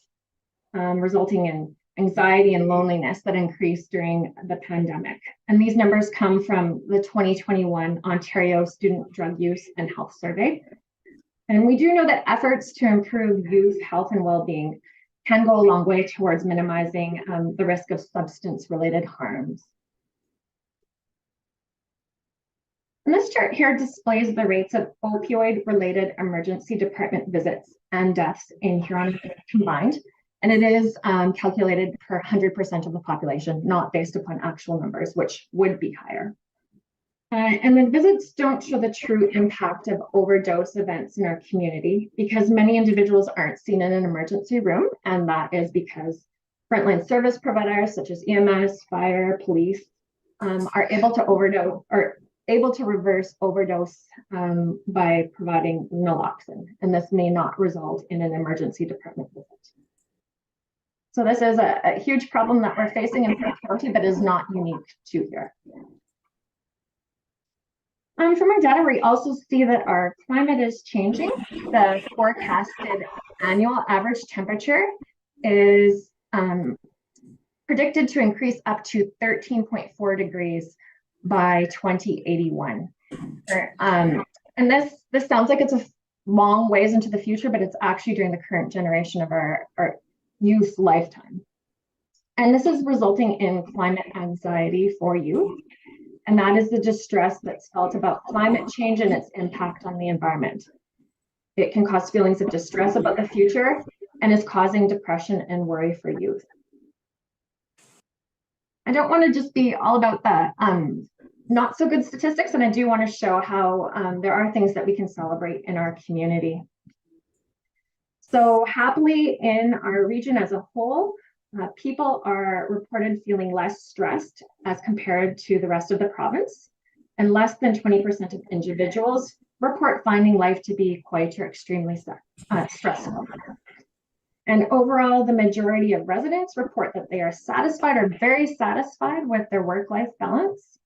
resulting in anxiety and loneliness that increased during the pandemic. And these numbers come from the 2021 Ontario Student Drug Use and Health Survey. And we do know that efforts to improve youth health and well-being can go a long way towards minimizing the risk of substance-related harms. And this chart here displays the rates of opioid-related emergency department visits and deaths in Huron combined. And it is calculated per 100% of the population, not based upon actual numbers, which would be higher. And the visits don't show the true impact of overdose events in our community because many individuals aren't seen in an emergency room. And that is because frontline service providers such as EMS, fire, police are able to reverse overdose by providing naloxone. And this may not result in an emergency department visit. So this is a huge problem that we're facing in Perth County, but is not unique to here. From our data, we also see that our climate is changing. The forecasted annual average temperature is predicted to increase up to 13.4 degrees by 2081. And this sounds like it's a long ways into the future, but it's actually during the current generation of our youth lifetime. And this is resulting in climate anxiety for youth. And that is the distress that's felt about climate change and its impact on the environment. It can cause feelings of distress about the future and is causing depression and worry for youth. I don't want to just be all about the not so good statistics, and I do want to show how there are things that we can celebrate in our community. So happily in our region as a whole, people are reported feeling less stressed as compared to the rest of the province, and less than 20% of individuals report finding life to be quite or extremely stressful. And overall, the majority of residents report that they are satisfied or very satisfied with their work-life balance.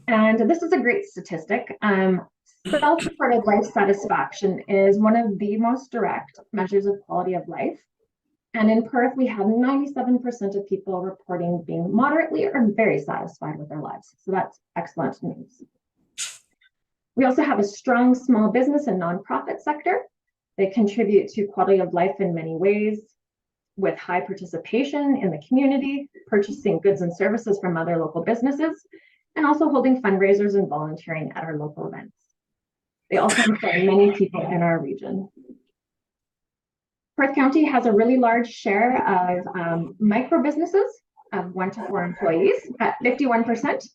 And this is a great statistic. Self-reported life satisfaction is one of the most direct measures of quality of life. And in Perth, we have 97% of people reporting being moderately or very satisfied with their lives. So that's excellent news. We also have a strong small business and nonprofit sector. They contribute to quality of life in many ways, with high participation in the community, purchasing goods and services from other local businesses, and also holding fundraisers and volunteering at our local events. They also employ many people in our region. Perth County has a really large share of micro businesses of 1 to 4 employees at 51%,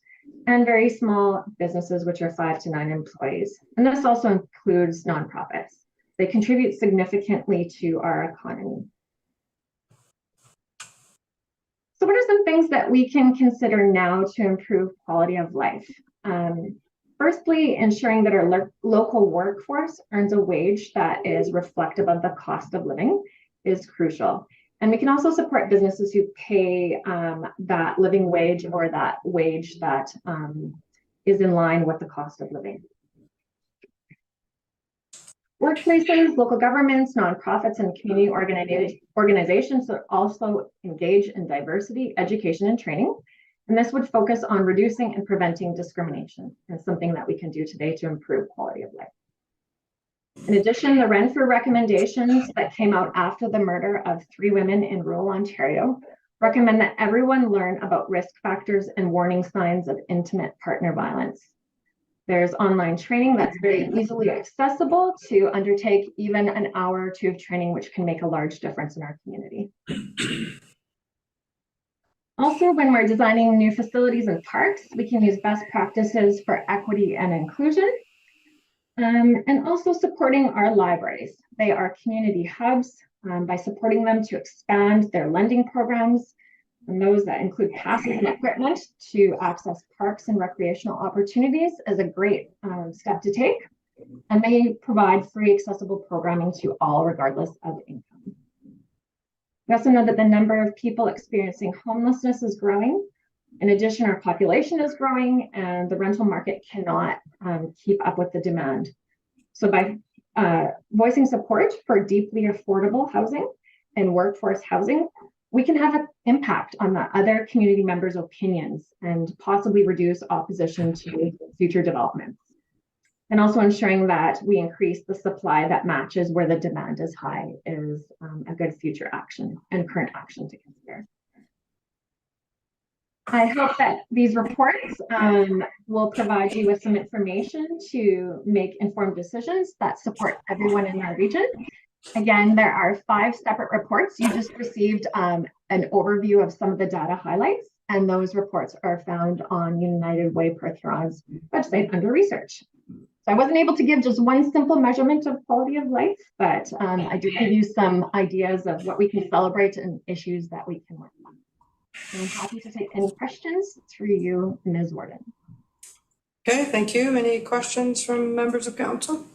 and very small businesses, which are 5 to 9 employees. And this also includes nonprofits. They contribute significantly to our economy. So what are some things that we can consider now to improve quality of life? Firstly, ensuring that our local workforce earns a wage that is reflective of the cost of living is crucial. And we can also support businesses who pay that living wage or that wage that is in line with the cost of living. Workplaces, local governments, nonprofits, and community organizations should also engage in diversity, education, and training. And this would focus on reducing and preventing discrimination, and something that we can do today to improve quality of life. In addition, the Renfrew recommendations that came out after the murder of 3 women in rural Ontario recommend that everyone learn about risk factors and warning signs of intimate partner violence. There's online training that's very easily accessible to undertake, even an hour or 2 of training, which can make a large difference in our community. Also, when we're designing new facilities and parks, we can use best practices for equity and inclusion. And also supporting our libraries. They are community hubs. By supporting them to expand their lending programs, and those that include passes and equipment to access parks and recreational opportunities is a great step to take. And they provide free accessible programming to all regardless of income. We also know that the number of people experiencing homelessness is growing. In addition, our population is growing and the rental market cannot keep up with the demand. So by voicing support for deeply affordable housing and workforce housing, we can have an impact on the other community members' opinions and possibly reduce opposition to future developments. And also ensuring that we increase the supply that matches where the demand is high is a good future action and current action to consider. I hope that these reports will provide you with some information to make informed decisions that support everyone in our region. Again, there are 5 separate reports. You just received an overview of some of the data highlights, and those reports are found on United Way Perth Huron's website under research. So I wasn't able to give just one simple measurement of quality of life, but I did give you some ideas of what we can celebrate and issues that we can work on. I'm happy to take any questions through you, Ms. Warden. Okay, thank you. Any questions from members of council?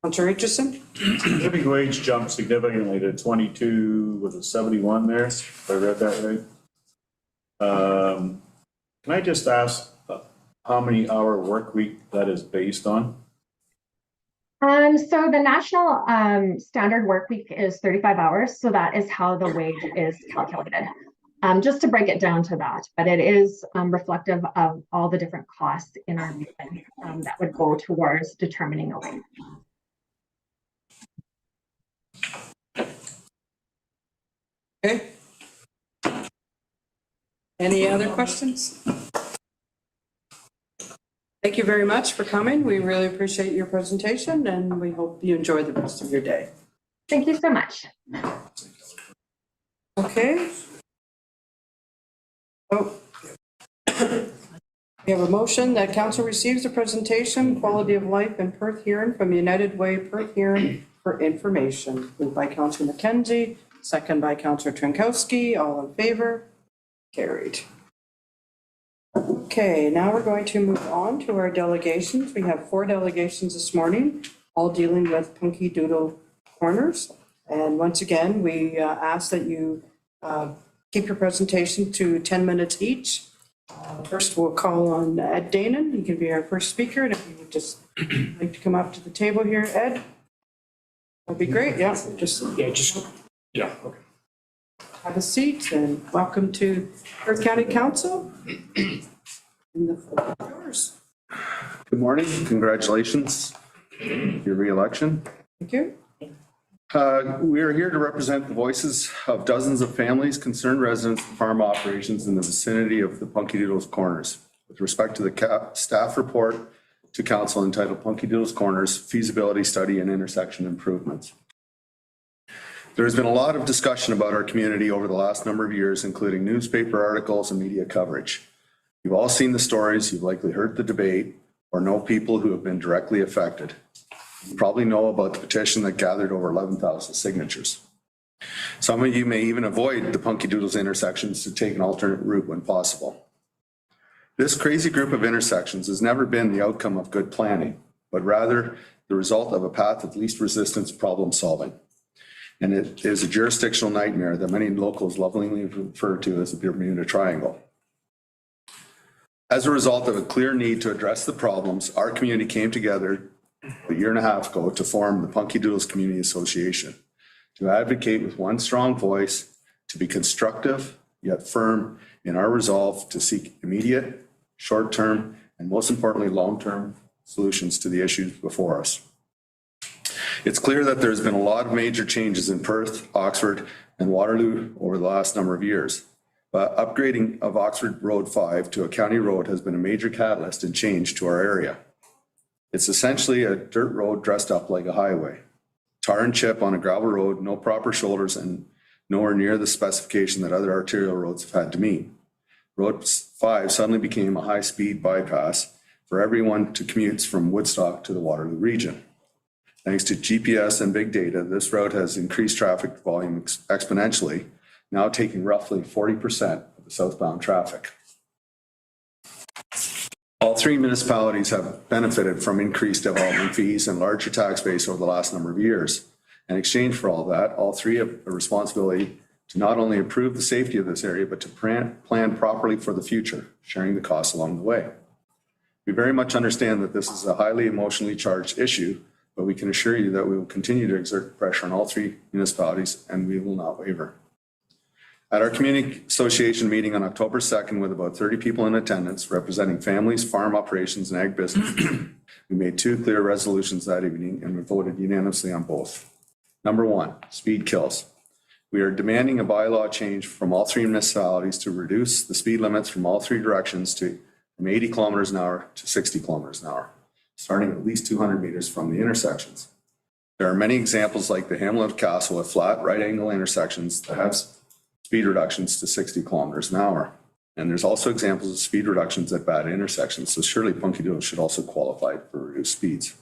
Councillor Richardson? Living wage jumped significantly to 22, was it 71 there, if I read that right? Can I just ask how many hour work week that is based on? So the national standard work week is 35 hours. So that is how the wage is calculated. Just to break it down to that, but it is reflective of all the different costs in our region that would go towards determining a wage. Okay. Any other questions? Thank you very much for coming. We really appreciate your presentation and we hope you enjoy the rest of your day. Thank you so much. Okay. Oh. We have a motion that council receives a presentation, Quality of Life in Perth Huron from United Way Perth Huron for information. Moved by Councillor McKenzie, second by Councillor Trankowski. All in favor? Carried. Okay, now we're going to move on to our delegations. We have 4 delegations this morning, all dealing with Punky Doodle Corners. And once again, we ask that you keep your presentation to 10 minutes each. First, we'll call on Ed Danon. He can be our first speaker. And if you would just like to come up to the table here, Ed, that'd be great. Yeah, Yeah, okay. have a seat and welcome to Perth County Council. And the floor is yours. Good morning. Congratulations on your re-election. Thank you. We are here to represent the voices of dozens of families, concerned residents, and farm operations in the vicinity of the Punky Doodles Corners. With respect to the staff report to council entitled Punky Doodles Corners, Feasibility Study and Intersection Improvements. There has been a lot of discussion about our community over the last number of years, including newspaper articles and media coverage. You've all seen the stories, you've likely heard the debate, or know people who have been directly affected. You probably know about the petition that gathered over 11,000 signatures. Some of you may even avoid the Punky Doodles intersections to take an alternate route when possible. This crazy group of intersections has never been the outcome of good planning, but rather the result of a path of least resistance problem solving. And it is a jurisdictional nightmare that many locals lovingly refer to as the Bermuda Triangle. As a result of a clear need to address the problems, our community came together a year and a half ago to form the Punky Doodles Community Association, to advocate with one strong voice, to be constructive yet firm in our resolve to seek immediate, short-term, and most importantly, long-term solutions to the issues before us. It's clear that there's been a lot of major changes in Perth, Oxford, and Waterloo over the last number of years. But upgrading of Oxford Road 5 to a county road has been a major catalyst in change to our area. It's essentially a dirt road dressed up like a highway. Tar and chip on a gravel road, no proper shoulders, and nowhere near the specification that other arterial roads have had to meet. Road 5 suddenly became a high-speed bypass for everyone to commute from Woodstock to the Waterloo region. Thanks to GPS and big data, this route has increased traffic volume exponentially, now taking roughly 40% of the southbound traffic. All three municipalities have benefited from increased development fees and larger tax base over the last number of years. In exchange for all that, all three have a responsibility to not only improve the safety of this area, but to plan properly for the future, sharing the costs along the way. We very much understand that this is a highly emotionally charged issue, but we can assure you that we will continue to exert pressure on all three municipalities and we will not waver. At our community association meeting on October 2nd, with about 30 people in attendance representing families, farm operations, and ag business, we made two clear resolutions that evening and we voted unanimously on both. Number one, speed kills. We are demanding a bylaw change from all three municipalities to reduce the speed limits from all three directions from 80 kilometers an hour to 60 kilometers an hour, starting at least 200 meters from the intersections. There are many examples like the Hamlet of Castle with flat right angle intersections that have speed reductions to 60 kilometers an hour. And there's also examples of speed reductions at bad intersections, so surely Punky Doodle should also qualify for reduced speeds.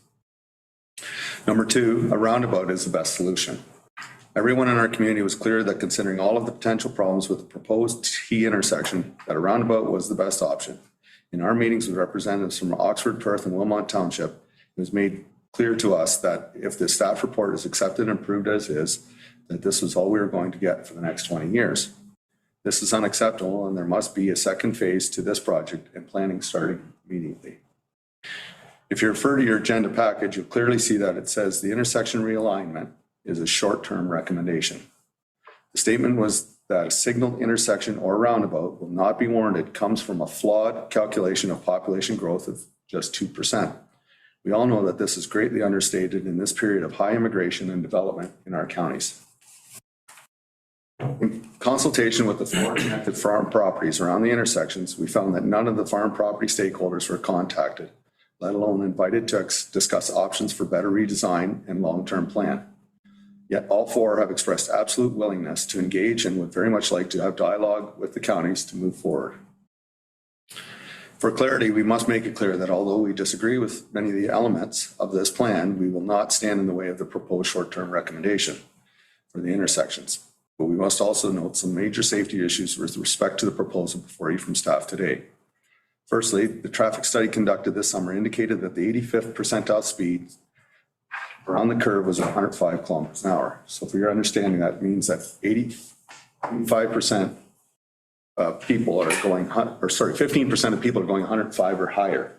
Number two, a roundabout is the best solution. Everyone in our community was clear that considering all of the potential problems with the proposed T intersection, that a roundabout was the best option. In our meetings with representatives from Oxford, Perth, and Wilmot Township, it was made clear to us that if the staff report is accepted and approved as is, that this was all we were going to get for the next 20 years. This is unacceptable, and there must be a second phase to this project and planning starting immediately. If you refer to your agenda package, you'll clearly see that it says the intersection realignment is a short-term recommendation. The statement was that a signaled intersection or roundabout will not be warranted comes from a flawed calculation of population growth of just 2%. We all know that this is greatly understated in this period of high immigration and development in our counties. In consultation with the four connected farm properties around the intersections, we found that none of the farm property stakeholders were contacted, let alone invited to discuss options for better redesign and long-term plan. Yet all four have expressed absolute willingness to engage and would very much like to have dialogue with the counties to move forward. For clarity, we must make it clear that although we disagree with many of the elements of this plan, we will not stand in the way of the proposed short-term recommendation for the intersections. But we must also note some major safety issues with respect to the proposal before you from staff today. Firstly, the traffic study conducted this summer indicated that the 85th percentile speed around the curve was 105 kilometers an hour. So for your understanding, that means that 85% of people are going, 15% of people are going 105 or higher.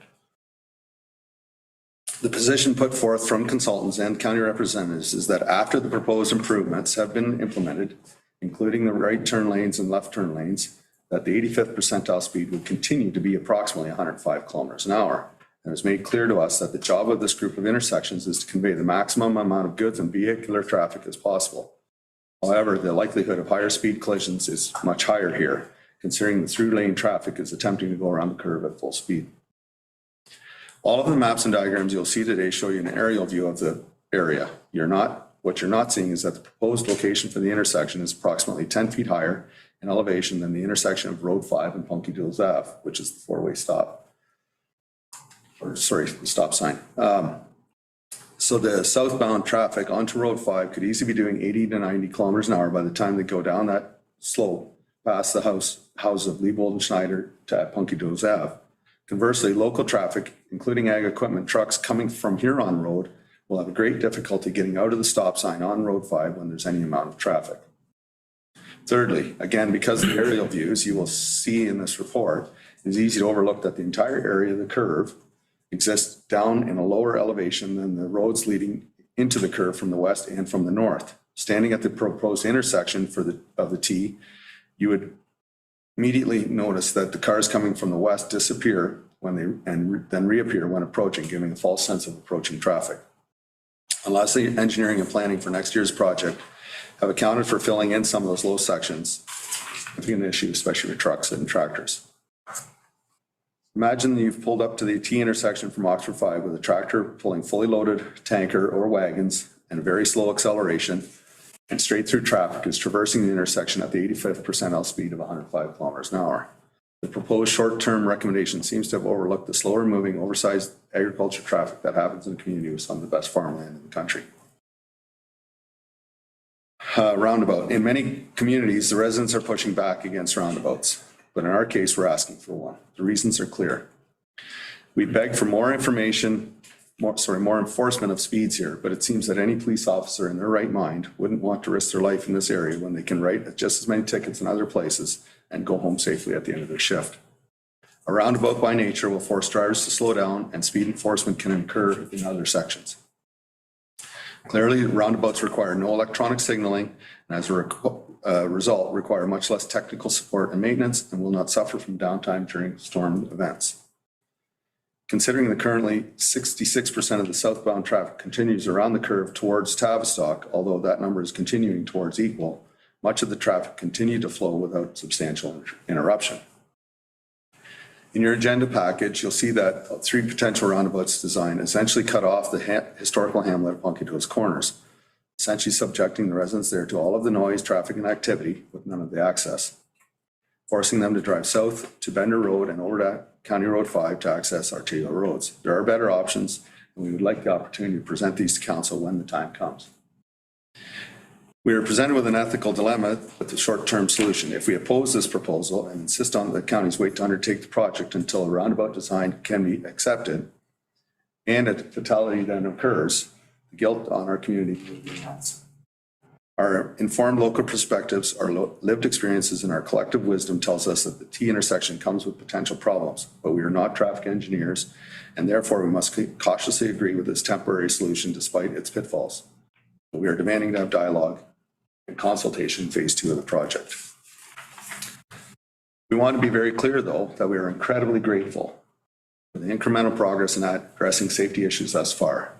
The position put forth from consultants and county representatives is that after the proposed improvements have been implemented, including the right turn lanes and left turn lanes, that the 85th percentile speed would continue to be approximately 105 kilometers an hour. And it was made clear to us that the job of this group of intersections is to convey the maximum amount of goods and vehicular traffic as possible. However, the likelihood of higher speed collisions is much higher here, considering the through lane traffic is attempting to go around the curve at full speed. All of the maps and diagrams you'll see today show you an aerial view of the area. What you're not seeing is that the proposed location for the intersection is approximately 10 feet higher in elevation than the intersection of Road 5 and Punky Doodles Ave, which is the four-way stop. The stop sign. So the southbound traffic onto Road 5 could easily be doing 80 to 90 kilometers an hour by the time they go down that slope past the house of Liebold and Schneider to Punky Doodles Ave. Conversely, local traffic, including ag equipment trucks coming from Huron Road, will have a great difficulty getting out of the stop sign on Road 5 when there's any amount of traffic. Thirdly, again, because of the aerial views you will see in this report, it is easy to overlook that the entire area of the curve exists down in a lower elevation than the roads leading into the curve from the west and from the north. Standing at the proposed intersection of the T, you would immediately notice that the cars coming from the west disappear then reappear when approaching, giving a false sense of approaching traffic. Unless the engineering and planning for next year's project have accounted for filling in some of those low sections, it's an issue, especially with trucks and tractors. Imagine that you've pulled up to the T intersection from Oxford 5 with a tractor pulling fully loaded tanker or wagons and very slow acceleration, and straight through traffic is traversing the intersection at the 85th percentile speed of 105 kilometers an hour. The proposed short-term recommendation seems to have overlooked the slower moving, oversized agriculture traffic that happens in the community with some of the best farmland in the country. Roundabout. In many communities, the residents are pushing back against roundabouts, but in our case, we're asking for one. The reasons are clear. We beg for more information, more enforcement of speeds here, but it seems that any police officer in their right mind wouldn't want to risk their life in this area when they can write just as many tickets in other places and go home safely at the end of their shift. A roundabout by nature will force drivers to slow down, and speed enforcement can occur in other sections. Clearly, roundabouts require no electronic signaling, and as a result, require much less technical support and maintenance, and will not suffer from downtime during storm events. Considering that currently 66% of the southbound traffic continues around the curve towards Tavistock, although that number is continuing towards equal, much of the traffic continued to flow without substantial interruption. In your agenda package, you'll see that 3 potential roundabouts design essentially cut off the historical hamlet of Punky Doodles Corners, essentially subjecting the residents there to all of the noise, traffic, and activity with none of the access, forcing them to drive south to Bender Road and over to County Road 5 to access arterial roads. There are better options, and we would like the opportunity to present these to council when the time comes. We are presented with an ethical dilemma with a short-term solution. If we oppose this proposal and insist on the county's wait to undertake the project until a roundabout design can be accepted and a fatality then occurs, the guilt on our community will be immense. Our informed local perspectives, our lived experiences, and our collective wisdom tells us that the T intersection comes with potential problems, but we are not traffic engineers, and therefore we must cautiously agree with this temporary solution despite its pitfalls. We are demanding to have dialogue and consultation in phase 2 of the project. We want to be very clear, though, that we are incredibly grateful for the incremental progress in addressing safety issues thus far.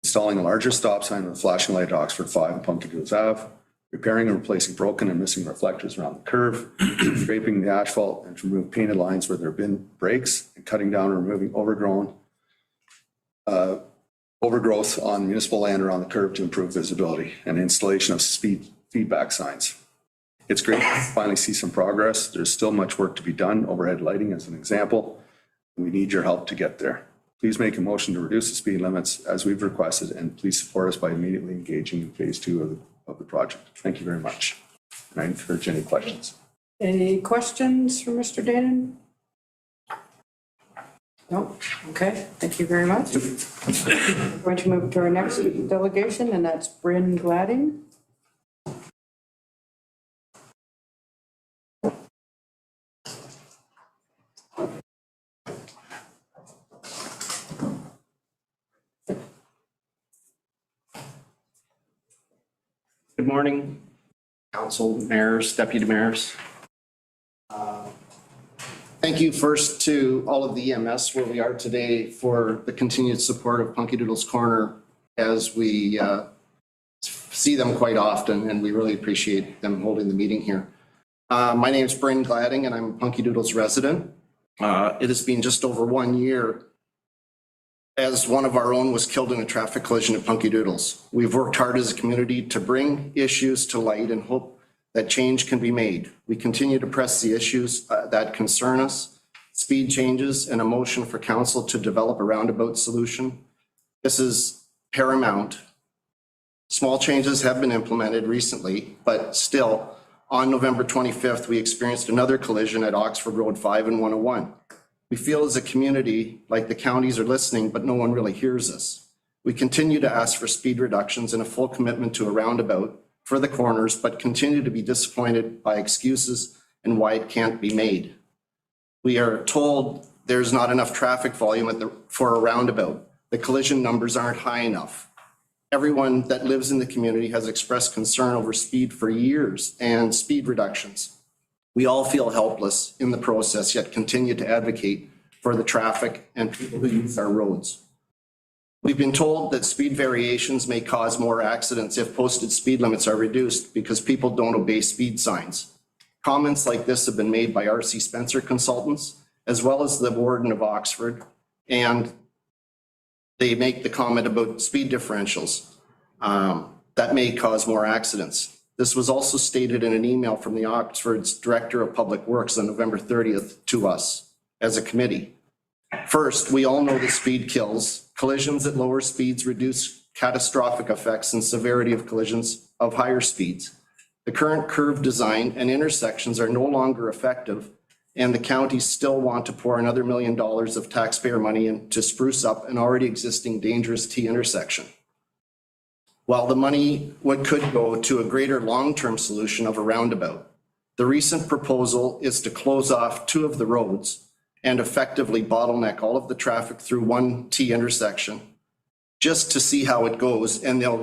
Installing a larger stop sign with a flashing light at Oxford 5 and Punky Doodles Ave, repairing and replacing broken and missing reflectors around the curve, scraping the asphalt and to remove painted lines where there have been breaks, and cutting down and removing overgrowth on municipal land around the curve to improve visibility, and installation of speed feedback signs. It's great to finally see some progress. There's still much work to be done. Overhead lighting as an example. We need your help to get there. Please make a motion to reduce the speed limits as we've requested, and please support us by immediately engaging in phase 2 of the project. Thank you very much. And I encourage any questions. Any questions for Mr. Danon? No? Okay, thank you very much. We're going to move to our next delegation, and that's Bryn Gladding. Good morning, council, mayors, deputy mayors. Thank you first to all of the EMS where we are today for the continued support of Punky Doodles Corner as we see them quite often, and we really appreciate them holding the meeting here. My name is Bryn Gladding, and I'm a Punky Doodles resident. It has been just over 1 year as one of our own was killed in a traffic collision at Punky Doodles. We've worked hard as a community to bring issues to light and hope that change can be made. We continue to press the issues that concern us, speed changes, and a motion for council to develop a roundabout solution. This is paramount. Small changes have been implemented recently, but still, on November 25th, we experienced another collision at Oxford Road 5 and 101. We feel as a community like the counties are listening, but no one really hears us. We continue to ask for speed reductions and a full commitment to a roundabout for the corners, but continue to be disappointed by excuses and why it can't be made. We are told there's not enough traffic volume for a roundabout. The collision numbers aren't high enough. Everyone that lives in the community has expressed concern over speed for years and speed reductions. We all feel helpless in the process, yet continue to advocate for the traffic and people who use our roads. We've been told that speed variations may cause more accidents if posted speed limits are reduced because people don't obey speed signs. Comments like this have been made by RC Spencer Consultants, as well as the Warden of Oxford, and they make the comment about speed differentials. that may cause more accidents. This was also stated in an email from the Oxford's Director of Public Works on November 30th to us as a committee. First, we all know that speed kills. Collisions at lower speeds reduce catastrophic effects and severity of collisions of higher speeds. The current curve design and intersections are no longer effective, and the counties still want to pour another $1 million of taxpayer money in to spruce up an already existing dangerous T intersection. While the money could go to a greater long-term solution of a roundabout, the recent proposal is to close off 2 of the roads and effectively bottleneck all of the traffic through one T intersection just to see how it goes, and they'll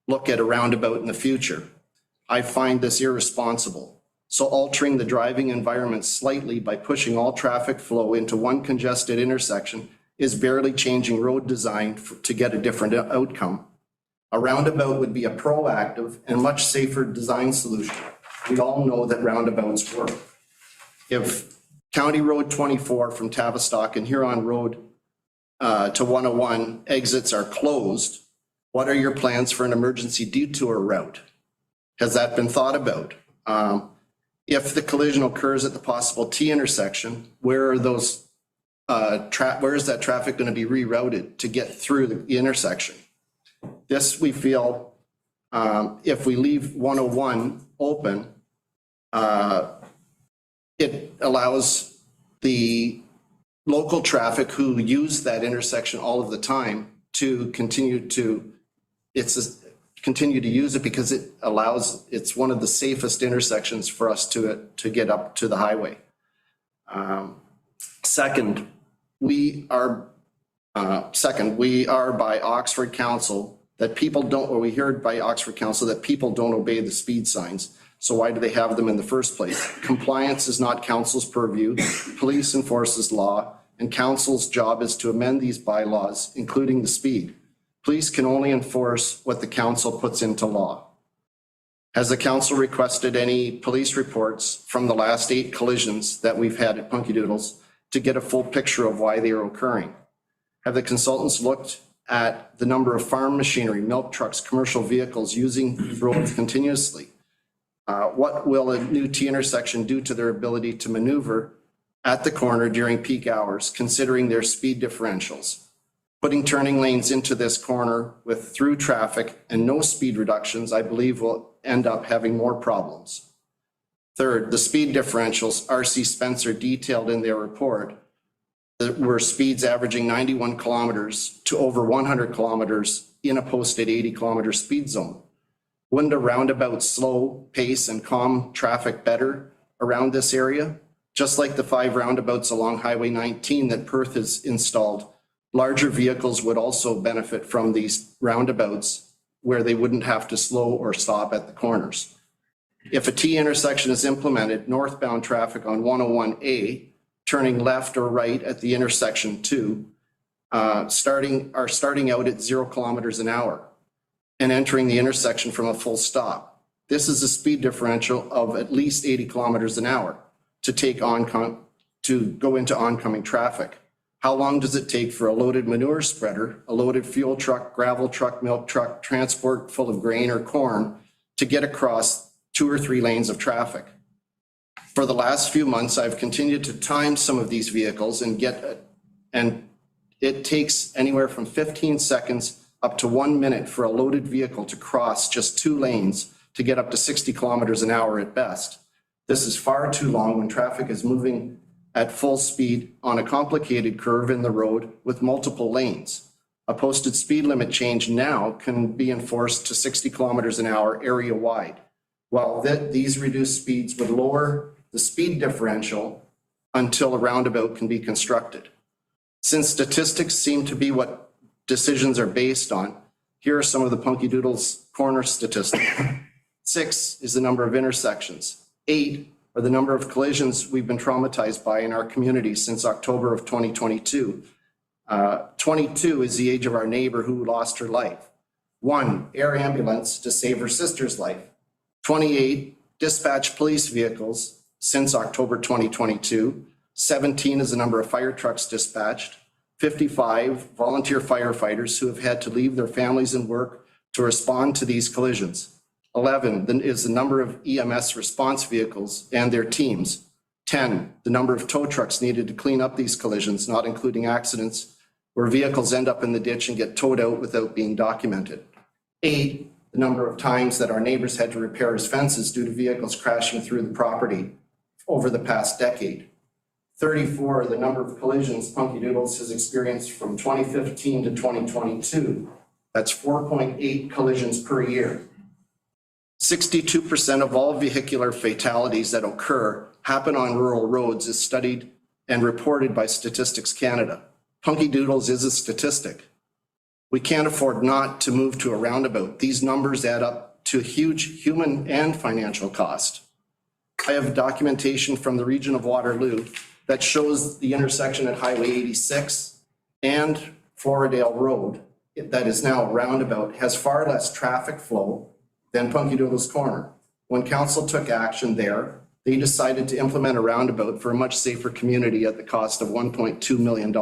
look at a roundabout in the future. I find this irresponsible. So altering the driving environment slightly by pushing all traffic flow into one congested intersection is barely changing road design to get a different outcome. A roundabout would be a proactive and much safer design solution. We all know that roundabouts work. If County Road 24 from Tavistock and Huron Road to 101 exits are closed, what are your plans for an emergency detour route? Has that been thought about? If the collision occurs at the possible T intersection, where are those, where is that traffic going to be rerouted to get through the intersection? This, we feel, if we leave 101 open, it allows the local traffic who use that intersection all of the time to continue to use it because it's one of the safest intersections for us to get up to the highway. Second, we are by Oxford Council that people don't, or we heard by Oxford Council that people don't obey the speed signs. So why do they have them in the first place? Compliance is not council's purview. Police enforces law, and council's job is to amend these bylaws, including the speed. Police can only enforce what the council puts into law. Has the council requested any police reports from the last 8 collisions that we've had at Punky Doodles to get a full picture of why they are occurring? Have the consultants looked at the number of farm machinery, milk trucks, commercial vehicles using these roads continuously? What will a new T intersection do to their ability to maneuver at the corner during peak hours, considering their speed differentials? Putting turning lanes into this corner with through traffic and no speed reductions, I believe will end up having more problems. Third, the speed differentials RC Spencer detailed in their report that were speeds averaging 91 kilometers to over 100 kilometers in a posted 80 kilometer speed zone. Wouldn't a roundabout slow pace and calm traffic better around this area? Just like the 5 roundabouts along Highway 19 that Perth has installed, larger vehicles would also benefit from these roundabouts where they wouldn't have to slow or stop at the corners. If a T intersection is implemented, northbound traffic on 101A, turning left or right at the intersection 2, starting out at 0 kilometers an hour and entering the intersection from a full stop. This is a speed differential of at least 80 kilometers an hour to go into oncoming traffic. How long does it take for a loaded manure spreader, a loaded fuel truck, gravel truck, milk truck, transport full of grain or corn to get across 2 or 3 lanes of traffic? For the last few months, I've continued to time some of these vehicles and it takes anywhere from 15 seconds up to 1 minute for a loaded vehicle to cross just 2 lanes to get up to 60 kilometers an hour at best. This is far too long when traffic is moving at full speed on a complicated curve in the road with multiple lanes. A posted speed limit change now can be enforced to 60 kilometers an hour area wide. While these reduced speeds would lower the speed differential until a roundabout can be constructed. Since statistics seem to be what decisions are based on, here are some of the Punky Doodles corner statistics. 6 is the number of intersections. 8 are the number of collisions we've been traumatized by in our community since October of 2022. 22 is the age of our neighbor who lost her life. 1 air ambulance to save her sister's life. 28 dispatch police vehicles since October 2022. 17 is the number of fire trucks dispatched. 55 volunteer firefighters who have had to leave their families and work to respond to these collisions. 11 is the number of EMS response vehicles and their teams. 10, the number of tow trucks needed to clean up these collisions, not including accidents where vehicles end up in the ditch and get towed out without being documented. 8, the number of times that our neighbors had to repair his fences due to vehicles crashing through the property over the past decade. 34, the number of collisions Punky Doodles has experienced from 2015 to 2022. That's 4.8 collisions per year. 62% of all vehicular fatalities that occur happen on rural roads is studied and reported by Statistics Canada. Punky Doodles is a statistic. We can't afford not to move to a roundabout. These numbers add up to a huge human and financial cost. I have documentation from the region of Waterloo that shows the intersection at Highway 86 and Floridale Road that is now a roundabout has far less traffic flow than Punky Doodles Corner. When council took action there, they decided to implement a roundabout for a much safer community at the cost of $1.2 million.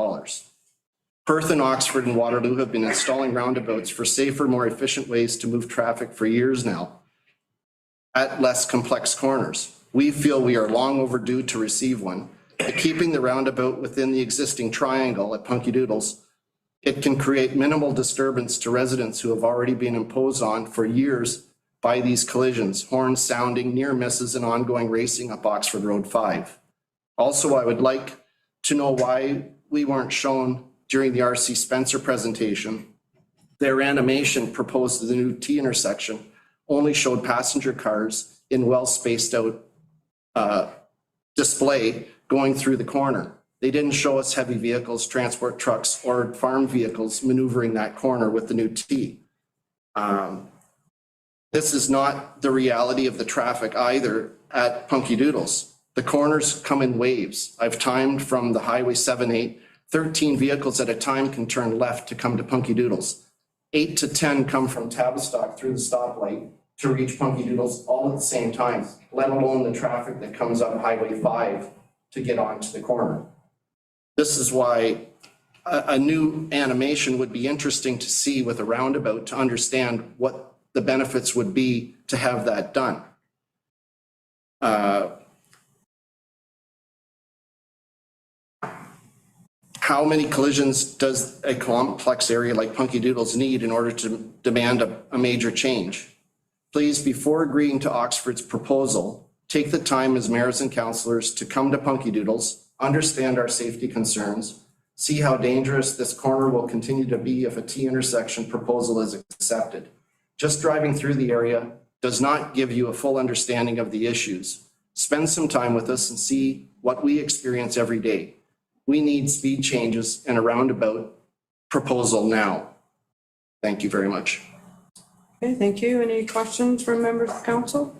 Perth and Oxford and Waterloo have been installing roundabouts for safer, more efficient ways to move traffic for years now at less complex corners. We feel we are long overdue to receive one. By keeping the roundabout within the existing triangle at Punky Doodles, it can create minimal disturbance to residents who have already been imposed on for years by these collisions, horns sounding, near misses, and ongoing racing up Oxford Road 5. Also, I would like to know why we weren't shown during the RC Spencer presentation. Their animation proposed to the new T intersection only showed passenger cars in well-spaced out display going through the corner. They didn't show us heavy vehicles, transport trucks, or farm vehicles maneuvering that corner with the new T. This is not the reality of the traffic either at Punky Doodles. The corners come in waves. I've timed from the Highway 7-8, 13 vehicles at a time can turn left to come to Punky Doodles. 8 to 10 come from Tavistock through the stoplight to reach Punky Doodles all at the same time, let alone the traffic that comes up Highway 5 to get onto the corner. This is why a new animation would be interesting to see with a roundabout to understand what the benefits would be to have that done. How many collisions does a complex area like Punky Doodles need in order to demand a major change? Please, before agreeing to Oxford's proposal, take the time as mayors and councillors to come to Punky Doodles, understand our safety concerns, see how dangerous this corner will continue to be if a T intersection proposal is accepted. Just driving through the area does not give you a full understanding of the issues. Spend some time with us and see what we experience every day. We need speed changes and a roundabout proposal now. Thank you very much. Okay, thank you. Any questions from members of council?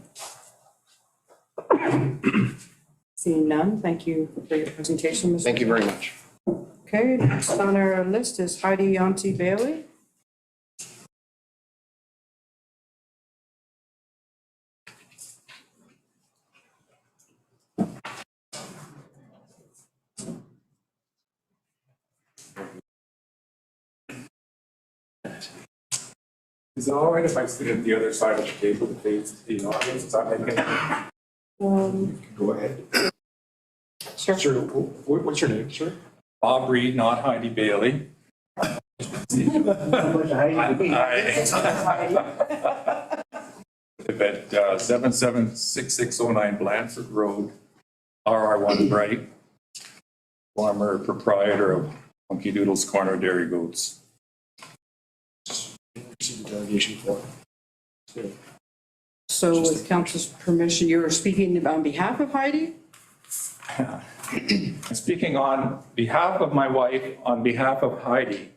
Seeing none, thank you for your presentation, Mr. Thank you very much. Okay, next on our list is Heidi Yancey Bailey. Is it all right if I sit at the other side of the table to face the audience? Is that making? Go ahead. Sure. Sure. What's your name, sir? Bob Reed, not Heidi Bailey. At 776609 Blandford Road, RR1 Bright, former proprietor of Punky Doodles Corner Dairy Goats. Delegation for. So with council's permission, you're speaking on behalf of Heidi? I'm speaking on behalf of my wife, on behalf of Heidi.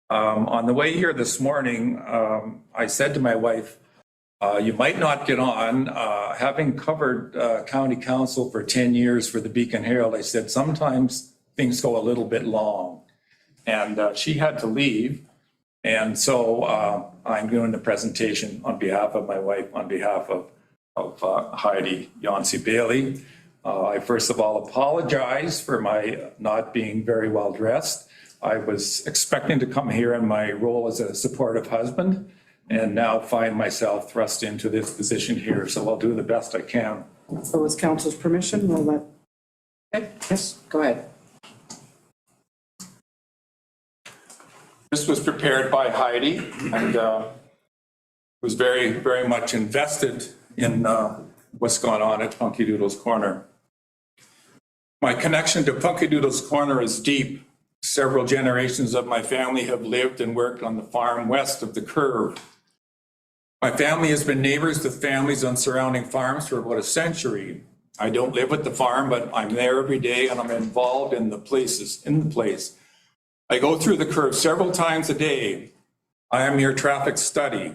On the way here this morning, I said to my wife, you might not get on. Having covered county council for 10 years for the Beacon Herald, I said, sometimes things go a little bit long. And she had to leave. And so I'm doing the presentation on behalf of my wife, on behalf of Heidi Yancey Bailey. I first of all apologize for my not being very well dressed. I was expecting to come here in my role as a supportive husband, and now find myself thrust into this position here. So I'll do the best I can. So with council's permission, we'll let, okay, yes, go ahead. This was prepared by Heidi, and was very, very much invested in what's going on at Punky Doodle's Corner. My connection to Punky Doodle's Corner is deep. Several generations of my family have lived and worked on the farm west of the curve. My family has been neighbors with families on surrounding farms for about a century. I don't live at the farm, but I'm there every day and I'm involved in the place. I go through the curve several times a day. I am your traffic study.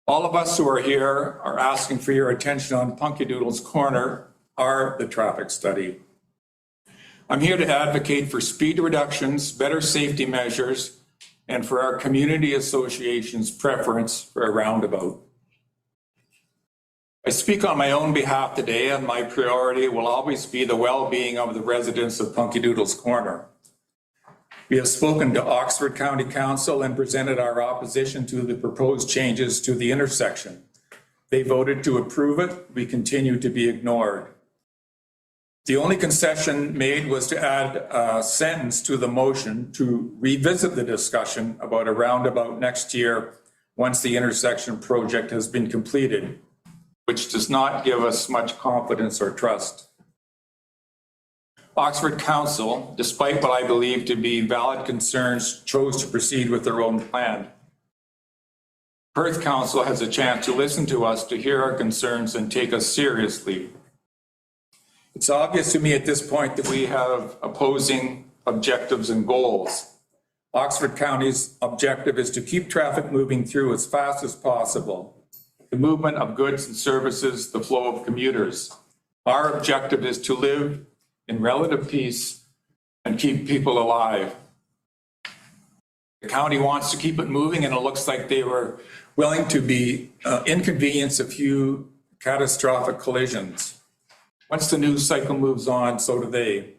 All of us who are here are asking for your attention on Punky Doodle's Corner are the traffic study. I'm here to advocate for speed reductions, better safety measures, and for our community association's preference for a roundabout. I speak on my own behalf today, and my priority will always be the well-being of the residents of Punky Doodle's Corner. We have spoken to Oxford County Council and presented our opposition to the proposed changes to the intersection. They voted to approve it. We continue to be ignored. The only concession made was to add a sentence to the motion to revisit the discussion about a roundabout next year once the intersection project has been completed, which does not give us much confidence or trust. Oxford Council, despite what I believe to be valid concerns, chose to proceed with their own plan. Perth Council has a chance to listen to us, to hear our concerns and take us seriously. It's obvious to me at this point that we have opposing objectives and goals. Oxford County's objective is to keep traffic moving through as fast as possible, the movement of goods and services, the flow of commuters. Our objective is to live in relative peace and keep people alive. The county wants to keep it moving, and it looks like they were willing to be inconvenience a few catastrophic collisions. Once the news cycle moves on, so do they.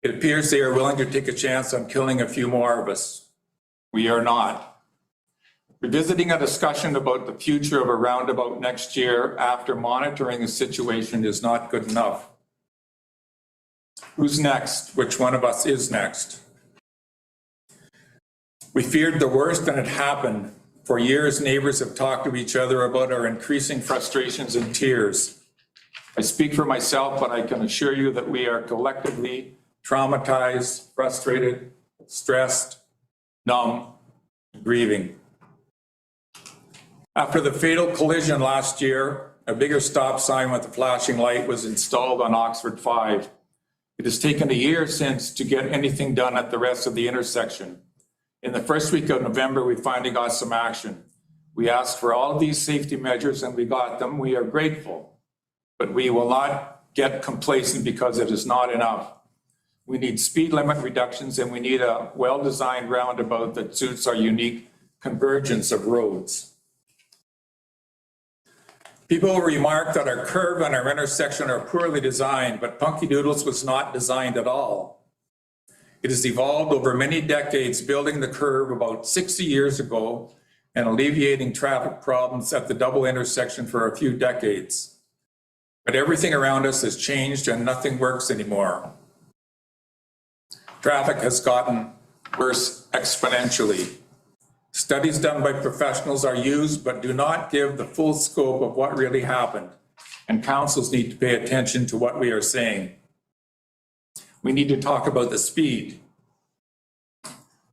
It appears they are willing to take a chance on killing a few more of us. We are not. Revisiting a discussion about the future of a roundabout next year after monitoring the situation is not good enough. Who's next? Which one of us is next? We feared the worst and it happened. For years, neighbors have talked to each other about our increasing frustrations and tears. I speak for myself, but I can assure you that we are collectively traumatized, frustrated, stressed, numb, grieving. After the fatal collision last year, a bigger stop sign with a flashing light was installed on Oxford 5. It has taken a year since to get anything done at the rest of the intersection. In the first week of November, we finally got some action. We asked for all of these safety measures and we got them. We are grateful, but we will not get complacent because it is not enough. We need speed limit reductions and we need a well-designed roundabout that suits our unique convergence of roads. People remark that our curve and our intersection are poorly designed, but Punky Doodles was not designed at all. It has evolved over many decades, building the curve about 60 years ago and alleviating traffic problems at the double intersection for a few decades. But everything around us has changed and nothing works anymore. Traffic has gotten worse exponentially. Studies done by professionals are used but do not give the full scope of what really happened, and councils need to pay attention to what we are saying. We need to talk about the speed.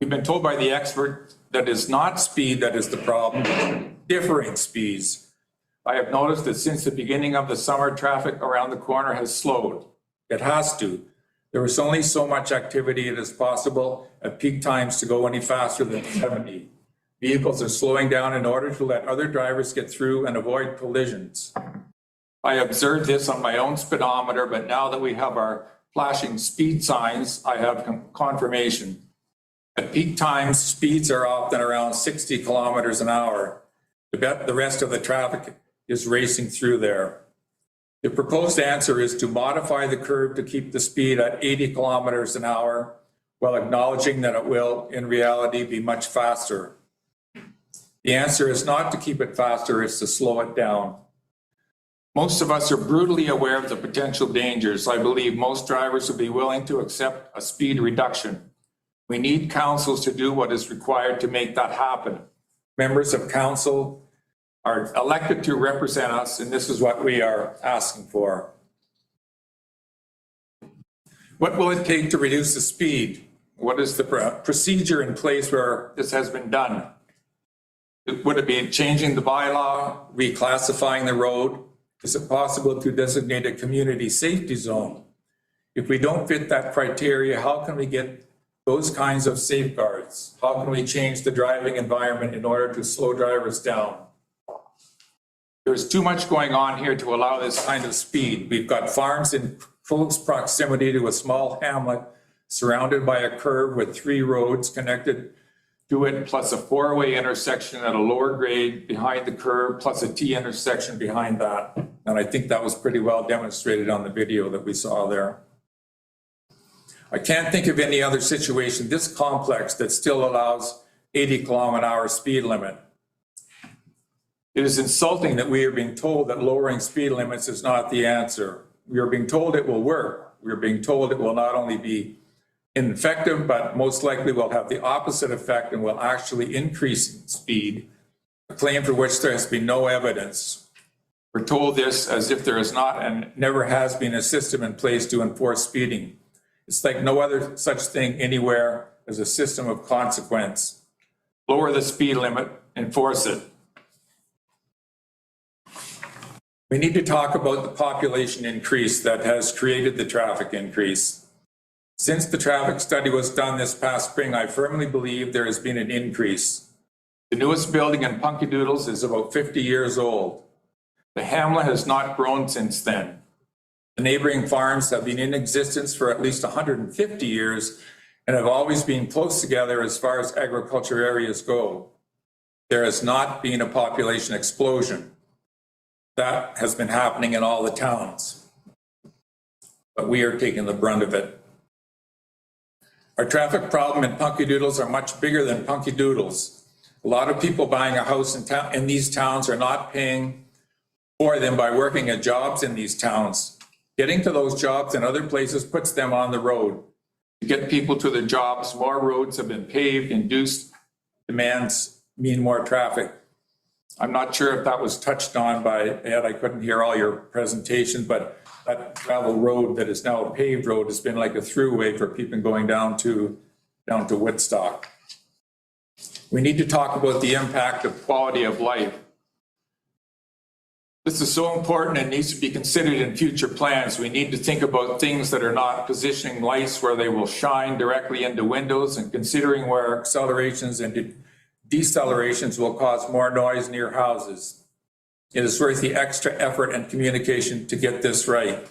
We've been told by the expert that it is not speed that is the problem, differing speeds. I have noticed that since the beginning of the summer, traffic around the corner has slowed. It has to. There is only so much activity it is possible at peak times to go any faster than 70. Vehicles are slowing down in order to let other drivers get through and avoid collisions. I observed this on my own speedometer, but now that we have our flashing speed signs, I have confirmation. At peak times, speeds are often around 60 kilometers an hour. The rest of the traffic is racing through there. The proposed answer is to modify the curve to keep the speed at 80 kilometers an hour while acknowledging that it will, in reality, be much faster. The answer is not to keep it faster, it's to slow it down. Most of us are brutally aware of the potential dangers. I believe most drivers will be willing to accept a speed reduction. We need councils to do what is required to make that happen. Members of council are elected to represent us, and this is what we are asking for. What will it take to reduce the speed? What is the procedure in place where this has been done? Would it be changing the bylaw, reclassifying the road? Is it possible to designate a community safety zone? If we don't fit that criteria, how can we get those kinds of safeguards? How can we change the driving environment in order to slow drivers down? There's too much going on here to allow this kind of speed. We've got farms in close proximity to a small hamlet surrounded by a curve with 3 roads connected to it, plus a 4-way intersection at a lower grade behind the curve, plus a T intersection behind that. And I think that was pretty well demonstrated on the video that we saw there. I can't think of any other situation this complex that still allows 80 km/h speed limit. It is insulting that we are being told that lowering speed limits is not the answer. We are being told it will work. We are being told it will not only be ineffective, but most likely will have the opposite effect and will actually increase speed, a claim for which there has been no evidence. We're told this as if there is not and never has been a system in place to enforce speeding. It's like no other such thing anywhere as a system of consequence. Lower the speed limit, enforce it. We need to talk about the population increase that has created the traffic increase. Since the traffic study was done this past spring, I firmly believe there has been an increase. The newest building in Punky Doodles is about 50 years old. The hamlet has not grown since then. The neighboring farms have been in existence for at least 150 years and have always been close together as far as agriculture areas go. There has not been a population explosion. That has been happening in all the towns, but we are taking the brunt of it. Our traffic problem in Punky Doodles are much bigger than Punky Doodles. A lot of people buying a house in these towns are not paying for them by working at jobs in these towns. Getting to those jobs in other places puts them on the road. To get people to their jobs, more roads have been paved, induced demands mean more traffic. I'm not sure if that was touched on by Ed. I couldn't hear all your presentation, but that gravel road that is now a paved road has been like a throughway for people going down to Woodstock. We need to talk about the impact of quality of life. This is so important and needs to be considered in future plans. We need to think about things that are not positioning lights where they will shine directly into windows and considering where accelerations and decelerations will cause more noise near houses. It is worth the extra effort and communication to get this right.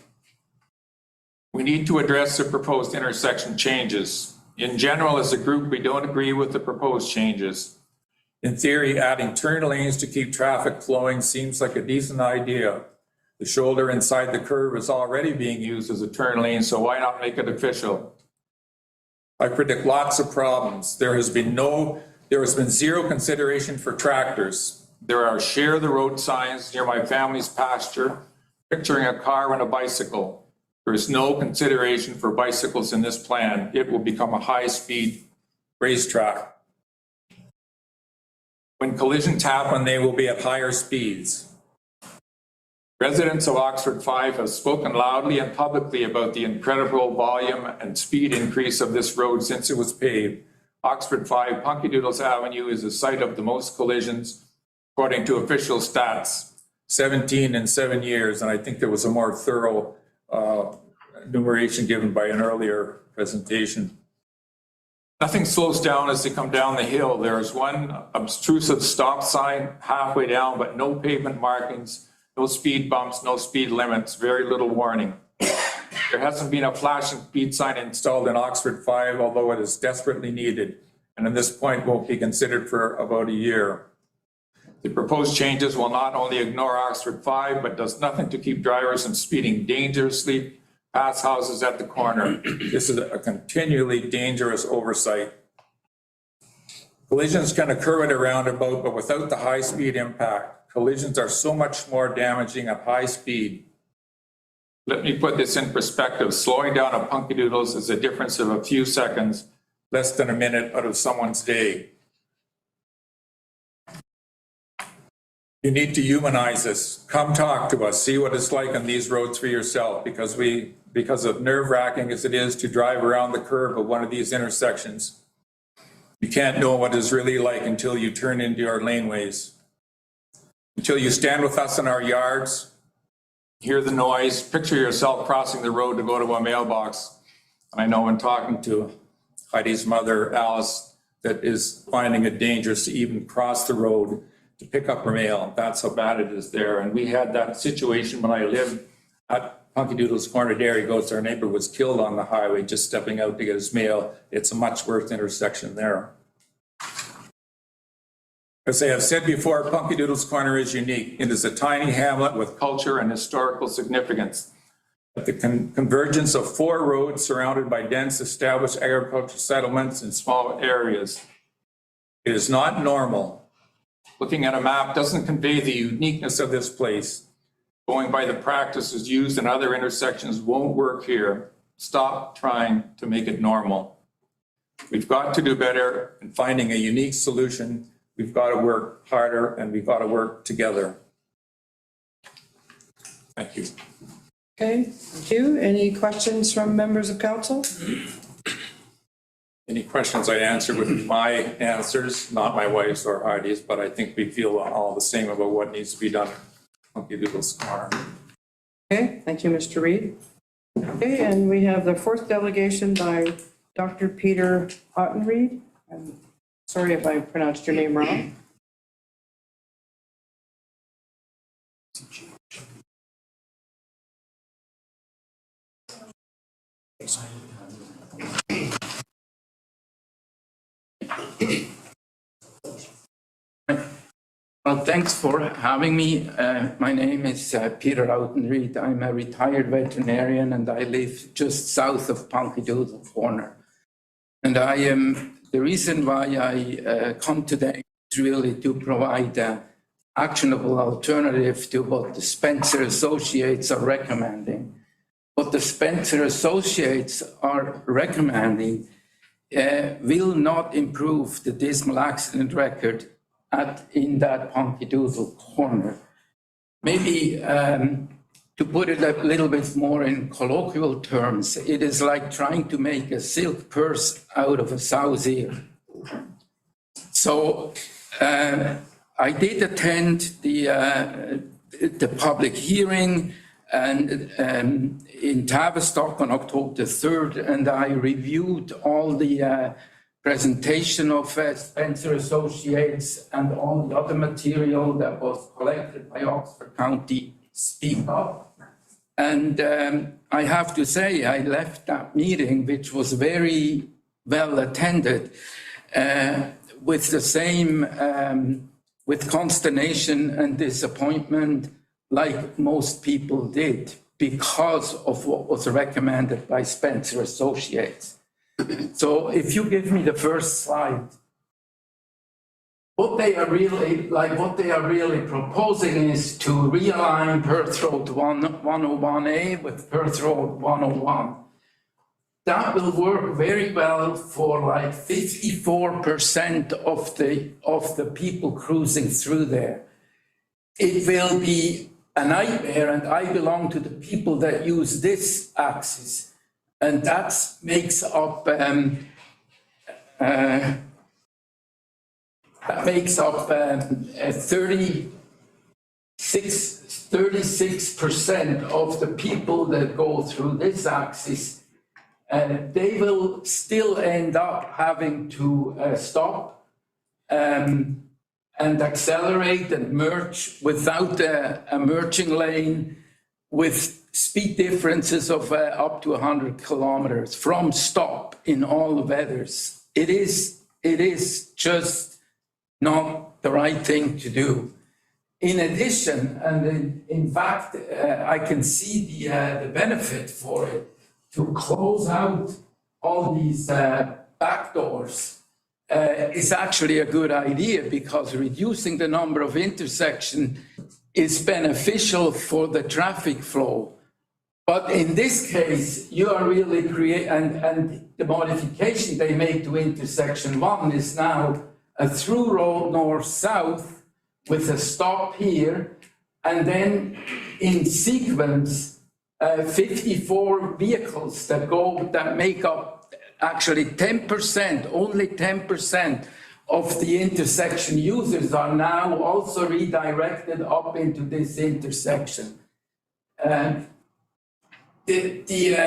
We need to address the proposed intersection changes. In general, as a group, we don't agree with the proposed changes. In theory, adding turn lanes to keep traffic flowing seems like a decent idea. The shoulder inside the curve is already being used as a turn lane, so why not make it official? I predict lots of problems. There has been zero consideration for tractors. There are share the road signs near my family's pasture, picturing a car and a bicycle. There is no consideration for bicycles in this plan. It will become a high-speed racetrack. When collisions happen, they will be at higher speeds. Residents of Oxford 5 have spoken loudly and publicly about the incredible volume and speed increase of this road since it was paved. Oxford 5 Punky Doodles Avenue is the site of the most collisions, according to official stats, 17 in 7 years. And I think there was a more thorough enumeration given by an earlier presentation. Nothing slows down as they come down the hill. There is one obtrusive stop sign halfway down, but no pavement markings, no speed bumps, no speed limits, very little warning. There hasn't been a flashing speed sign installed in Oxford 5, although it is desperately needed, and at this point won't be considered for about a year. The proposed changes will not only ignore Oxford 5, but does nothing to keep drivers from speeding dangerously past houses at the corner. This is a continually dangerous oversight. Collisions can occur at a roundabout, but without the high-speed impact. Collisions are so much more damaging at high speed. Let me put this in perspective. Slowing down a Punky Doodles is a difference of a few seconds, less than a minute out of someone's day. You need to humanize this. Come talk to us. See what it's like on these roads for yourself, because of nerve-wracking as it is to drive around the curve of one of these intersections. You can't know what it's really like until you turn into our laneways. Until you stand with us in our yards, hear the noise, picture yourself crossing the road to go to a mailbox. And I know when talking to Heidi's mother, Alice, that is finding it dangerous to even cross the road to pick up her mail. That's how bad it is there. And we had that situation when I lived at Punky Doodle's Corner Dairy Goats. Our neighbor was killed on the highway just stepping out to get his mail. It's a much worse intersection there. As I have said before, Punky Doodle's Corner is unique. It is a tiny hamlet with culture and historical significance. At the convergence of 4 roads surrounded by dense established agricultural settlements in small areas. It is not normal. Looking at a map doesn't convey the uniqueness of this place. Going by the practices used in other intersections won't work here. Stop trying to make it normal. We've got to do better in finding a unique solution. We've got to work harder and we've got to work together. Thank you. Okay, thank you. Any questions from members of council? Any questions I answered with my answers, not my wife's or Heidi's, but I think we feel all the same about what needs to be done. Punky Doodle's Corner. Okay, thank you, Mr. Reid. Okay, and we have the 4th delegation by Dr. Peter Ottenreed. I'm sorry if I pronounced your name wrong. Well, thanks for having me. My name is Peter Outenried. I'm a retired veterinarian and I live just south of Punky Doodle Corner. And I am, the reason why I come today is really to provide an actionable alternative to what the Spencer Associates are recommending. What the Spencer Associates are recommending will not improve the dismal accident record in that Punky Doodle Corner. Maybe to put it a little bit more in colloquial terms, it is like trying to make a silk purse out of a sow's ear. So I did attend the public hearing and in Tavistock on October 3rd, and I reviewed all the presentation of Spencer Associates and all the other material that was collected by Oxford County Speak Up. And I have to say, I left that meeting, which was very well attended, with the same, with consternation and disappointment, like most people did, because of what was recommended by Spencer Associates. So if you give me the first slide, what they are really proposing is to realign Perth Road 101A with Perth Road 101. That will work very well for like 54% of the people cruising through there. It will be a nightmare, and I belong to the people that use this axis. And that makes up 36% of the people that go through this axis. They will still end up having to stop and accelerate and merge without a merging lane, with speed differences of up to 100 kilometers from stop in all weathers. It is just not the right thing to do. In addition, and in fact, I can see the benefit for it, to close out all these back doors is actually a good idea because reducing the number of intersections is beneficial for the traffic flow. But in this case, you are really and the modification they make to intersection 1 is now a through road north-south with a stop here, and then in sequence, 54 vehicles that make up actually 10%, only 10% of the intersection users are now also redirected up into this intersection. The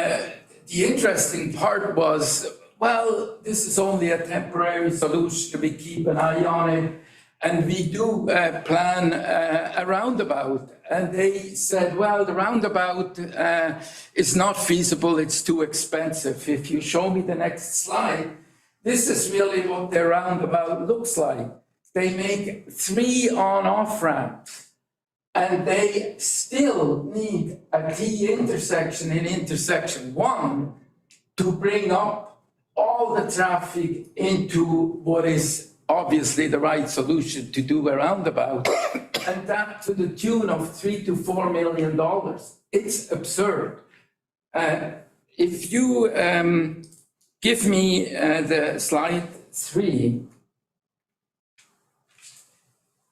interesting part was, well, this is only a temporary solution, we keep an eye on it, and we do plan a roundabout. And they said, well, the roundabout is not feasible, it's too expensive. If you show me the next slide, this is really what their roundabout looks like. They make 3 on-off ramps. And they still need a T intersection in intersection 1 to bring up all the traffic into what is obviously the right solution to do a roundabout, and that to the tune of $3 to $4 million. It's absurd. If you give me the slide 3.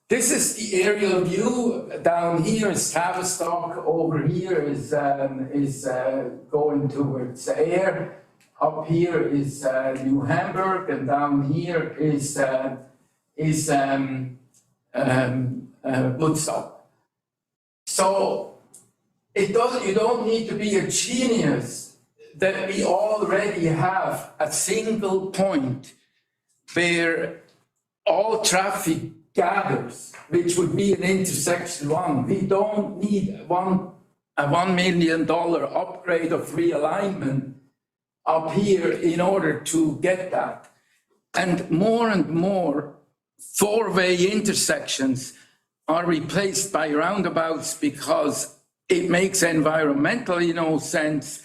This is the aerial view. Down here is Tavistock. Over here is going towards Ayr. Up here is New Hamburg, and down here is Woodstock. So you don't need to be a genius that we already have a single point where all traffic gathers, which would be an intersection 1. We don't need a $1 million upgrade of realignment up here in order to get that. And more 4-way intersections are replaced by roundabouts because it makes environmentally no sense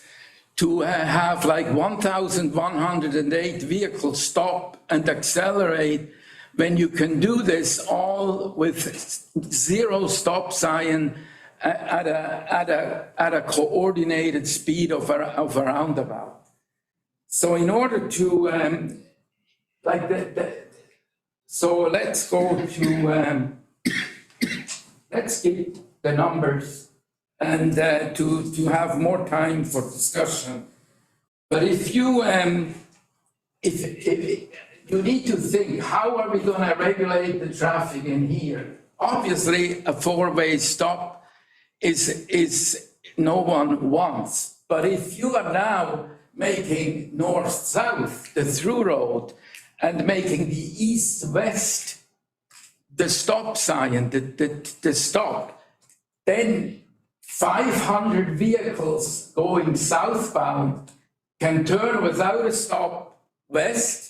to have like 1,108 vehicles stop and accelerate when you can do this all with 0 stop sign at a coordinated speed of a roundabout. So in order to so let's go to let's skip the numbers and to have more time for discussion. But if you you need to think, how are we going to regulate the traffic in here? Obviously, a 4-way stop is no one wants. But if you are now making north-south the through road and making the east-west the stop sign, the stop, then 500 vehicles going southbound can turn without a stop west,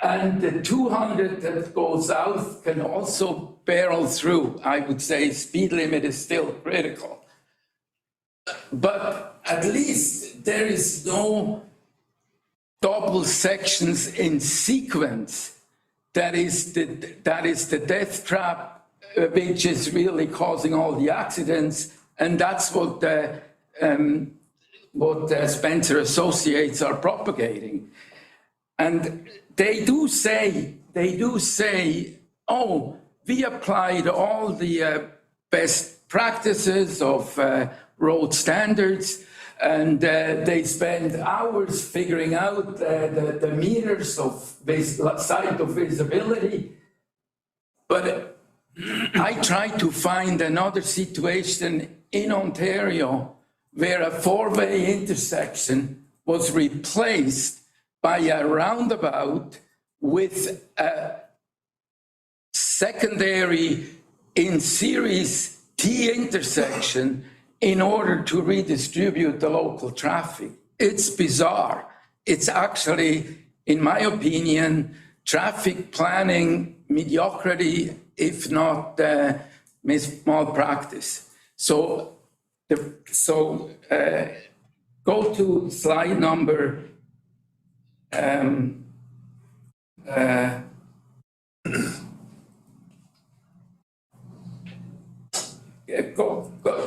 and the 200 that go south can also barrel through. I would say speed limit is still critical. But at least there is no double sections in sequence. That is the death trap, which is really causing all the accidents, and that's what Spencer Associates are propagating. And they do say, oh, we applied all the best practices of road standards, and they spend hours figuring out the meters of site of visibility. But I tried to find another situation in Ontario where a 4-way intersection was replaced by a roundabout with a secondary in series T intersection in order to redistribute the local traffic. It's bizarre. It's actually, in my opinion, traffic planning mediocrity, if not malpractice. So go to slide number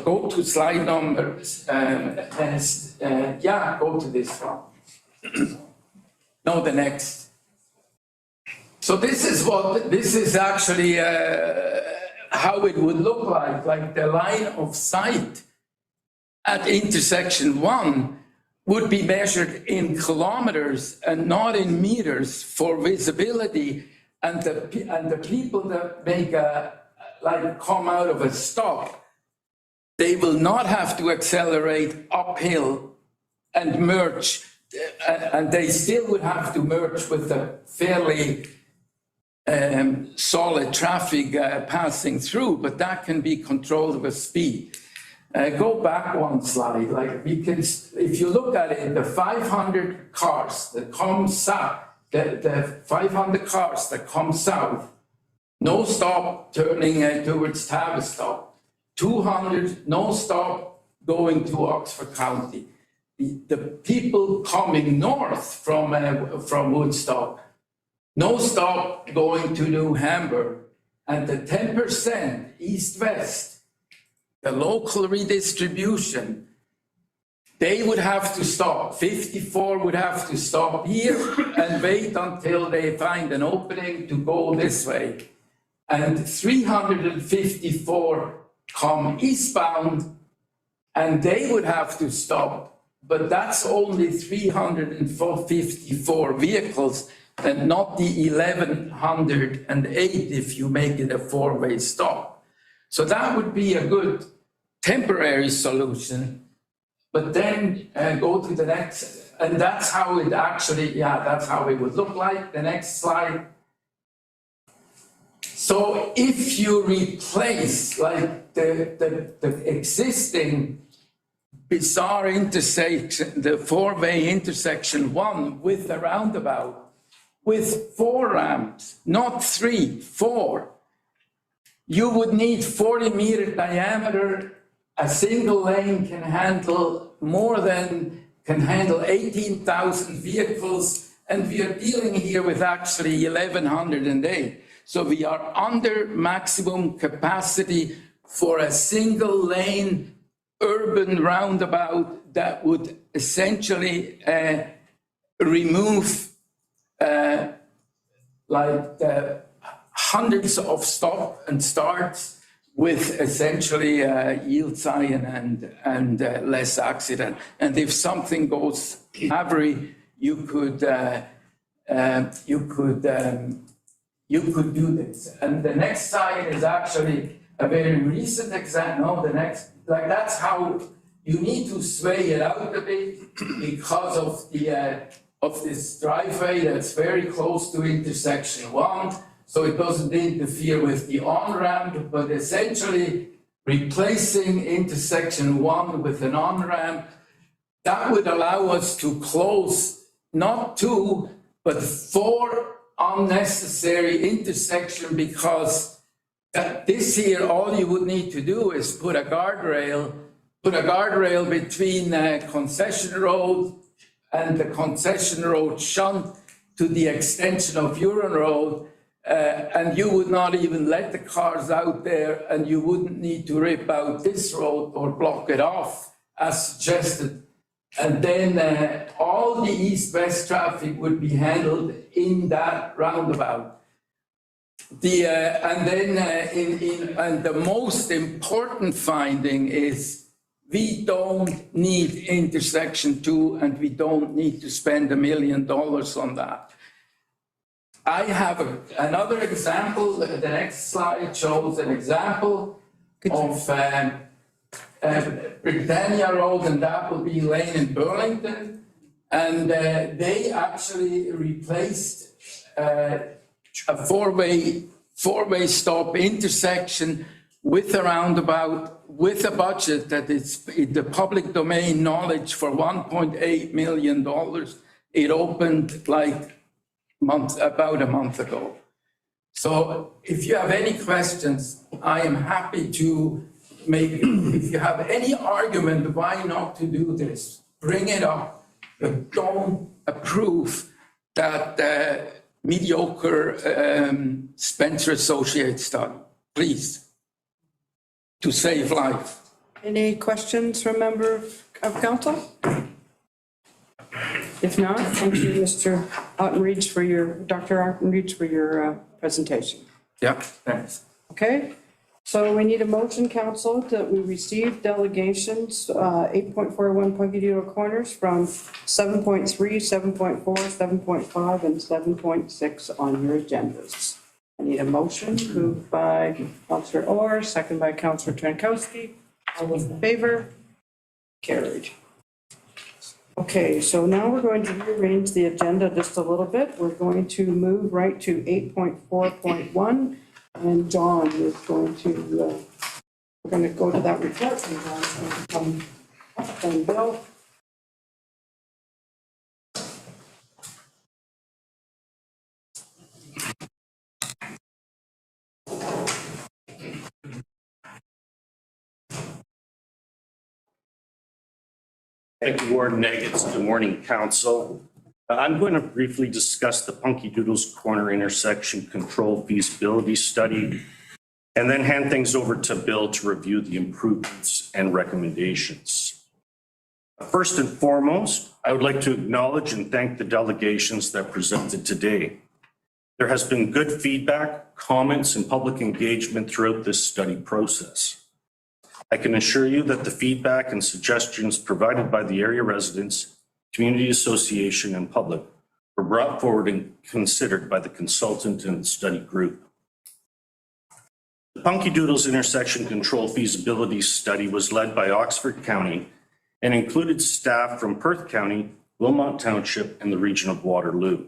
Go to slide number, yeah, go to this one. No, the next. So this is actually how it would look like the line of sight at intersection 1 would be measured in kilometers and not in meters for visibility, and the people that make come out of a stop, they will not have to accelerate uphill and merge, and they still would have to merge with a fairly solid traffic passing through, but that can be controlled with speed. Go back one slide. Like we can, if you look at it, the 500 cars that come south, the 500 cars that come south, no stop turning towards Tavistock. 200 no stop going to Oxford County. The people coming north from Woodstock, no stop going to New Hamburg, and the 10% east-west, the local redistribution, they would have to stop. 54 would have to stop here and wait until they find an opening to go this way. And 354 come eastbound, and they would have to stop. But that's only 354 vehicles, and not the 1,108 if you make it a four-way stop. So that would be a good temporary solution. But then go to the next, and that's how it actually, that's how it would look like. The next slide. So if you replace like the existing bizarre intersection, the four-way intersection 1 with the roundabout, with 4 ramps, not 3, 4, you would need 40-meter diameter. A single lane can handle 18,000 vehicles, and we are dealing here with actually 1,108. So we are under maximum capacity for a single lane urban roundabout that would essentially remove like the hundreds of stop and starts with essentially yield sign and less accident. And if something goes avery, you could do this. And the next slide is actually a very recent example. No, the next, like that's how you need to sway it out a bit because of this driveway that's very close to intersection 1. So it doesn't interfere with the on-ramp, but essentially replacing intersection 1 with an on-ramp, that would allow us to close not 2, but 4 unnecessary intersection, because this here, all you would need to do is put a guardrail between Concession Road and the Concession Road shunt to the extension of Huron Road, and you would not even let the cars out there, and you wouldn't need to rip out this road or block it off as suggested. And then all the east-west traffic would be handled in that roundabout. And the most important finding is we don't need intersection 2, and we don't need to spend $1 million on that. I have another example. The next slide shows an example of Britannia Road and Appleby Lane in Burlington, and they actually replaced a four-way stop intersection with a roundabout, with a budget that is in the public domain knowledge for $1.8 million. It opened like about a month ago. So if you have any questions, I am happy to if you have any argument why not to do this, bring it up, but don't approve that mediocre Spencer Associates study, please, to save life. Any questions from member of council? If not, thank you, Mr. Ottenreach, for your, Dr. Ottenreach, for your presentation. Yeah, thanks. Okay, so we need a motion, council, that we receive delegations, 8.41 Punky Doodle Corners from 7.3, 7.4, 7.5, and 7.6 on your agendas. I need a motion, moved by Councillor Orr, second by Councillor Trankowski. All those in favor? Carried. Okay, so now we're going to rearrange the agenda just a little bit. We're going to move right to 8.4.1, and John is going to, we're going to go to that report, and John's going to come up, and Bill. Thank you, Warden Neggets. Good morning, Council. I'm going to briefly discuss the Punky Doodles Corner intersection control feasibility study, and then hand things over to Bill to review the improvements and recommendations. First and foremost, I would like to acknowledge and thank the delegations that presented today. There has been good feedback, comments, and public engagement throughout this study process. I can assure you that the feedback and suggestions provided by the area residents, community association, and public were brought forward and considered by the consultant and study group. The Punky Doodles intersection control feasibility study was led by Oxford County and included staff from Perth County, Wilmot Township, and the region of Waterloo.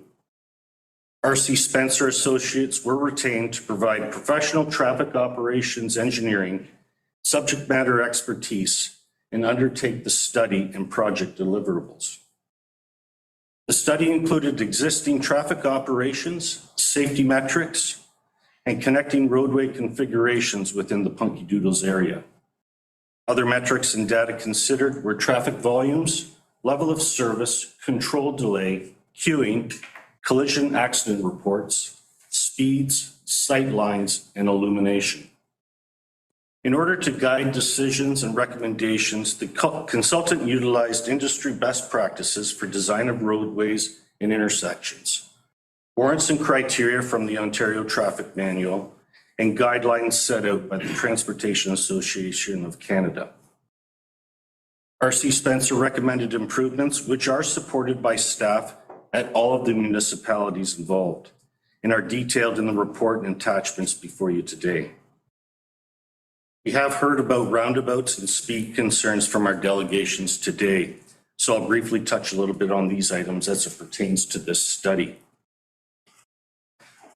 R.C. Spencer Associates were retained to provide professional traffic operations engineering, subject matter expertise, and undertake the study and project deliverables. The study included existing traffic operations, safety metrics, and connecting roadway configurations within the Punky Doodles area. Other metrics and data considered were traffic volumes, level of service, control delay, queuing, collision accident reports, speeds, sight lines, and illumination. In order to guide decisions and recommendations, the consultant utilized industry best practices for design of roadways and intersections, warrants and criteria from the Ontario Traffic Manual, and guidelines set out by the Transportation Association of Canada. R.C. Spencer recommended improvements which are supported by staff at all of the municipalities involved and are detailed in the report and attachments before you today. We have heard about roundabouts and speed concerns from our delegations today, so I'll briefly touch a little bit on these items as it pertains to this study.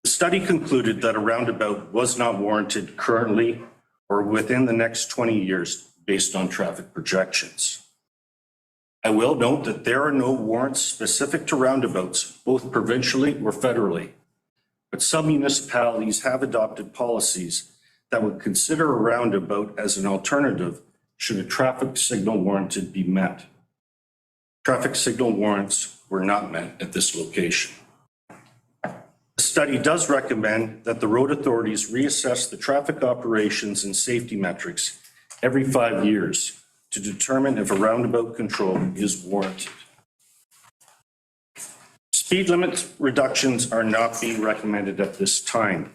The study concluded that a roundabout was not warranted currently or within the next 20 years based on traffic projections. I will note that there are no warrants specific to roundabouts, both provincially or federally, but some municipalities have adopted policies that would consider a roundabout as an alternative should a traffic signal warranted be met. Traffic signal warrants were not met at this location. The study does recommend that the road authorities reassess the traffic operations and safety metrics every 5 years to determine if a roundabout control is warranted. Speed limit reductions are not being recommended at this time.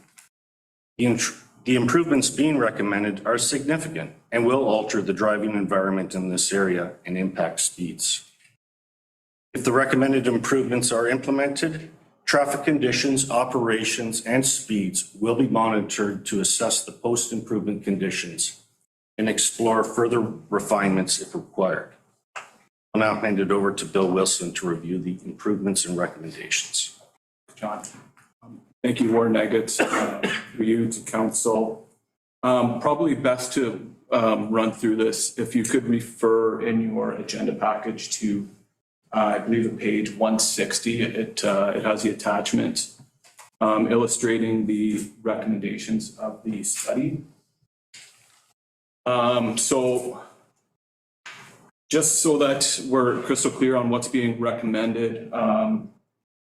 The improvements being recommended are significant and will alter the driving environment in this area and impact speeds. If the recommended improvements are implemented, traffic conditions, operations, and speeds will be monitored to assess the post-improvement conditions and explore further refinements if required. I'll now hand it over to Bill Wilson to review the improvements and recommendations. John. Thank you, Warden Neggets, for you to council. Probably best to run through this. If you could refer in your agenda package to, I believe, the page 160. It has the attachment illustrating the recommendations of the study. So just so that we're crystal clear on what's being recommended,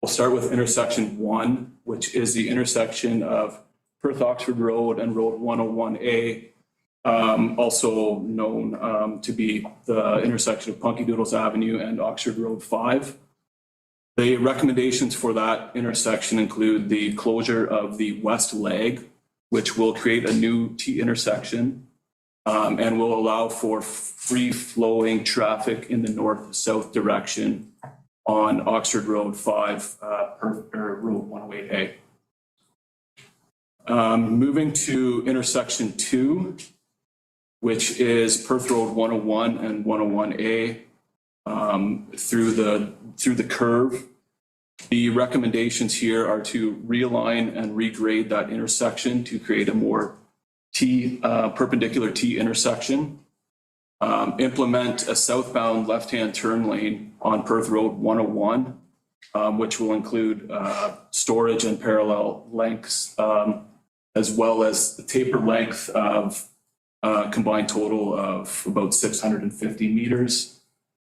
We'll start with intersection 1, which is the intersection of Perth Oxford Road and Road 101A, also known to be the intersection of Punky Doodles Avenue and Oxford Road 5. The recommendations for that intersection include the closure of the west leg, which will create a new T intersection and will allow for free-flowing traffic in the north-south direction on Oxford Road 5, Road 108A. Moving to intersection 2, which is Perth Road 101 and 101A through the curve. The recommendations here are to realign and regrade that intersection to create a more perpendicular T intersection. Implement a southbound left-hand turn lane on Perth Road 101, which will include storage and parallel lengths, as well as the taper length of a combined total of about 650 meters.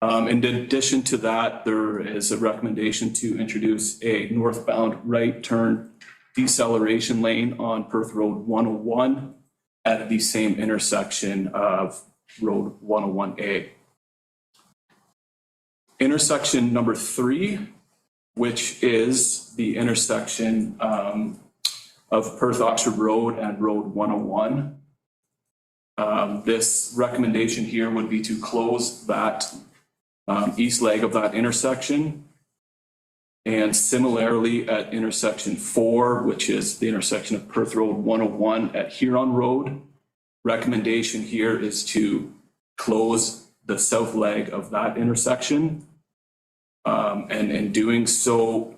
In addition to that, there is a recommendation to introduce a northbound right turn deceleration lane on Perth Road 101 at the same intersection of Road 101A. Intersection number 3, which is the intersection of Perth Oxford Road and Road 101. This recommendation here would be to close that east leg of that intersection. And similarly at intersection 4, which is the intersection of Perth Road 101 at Huron Road, recommendation here is to close the south leg of that intersection. And in doing so,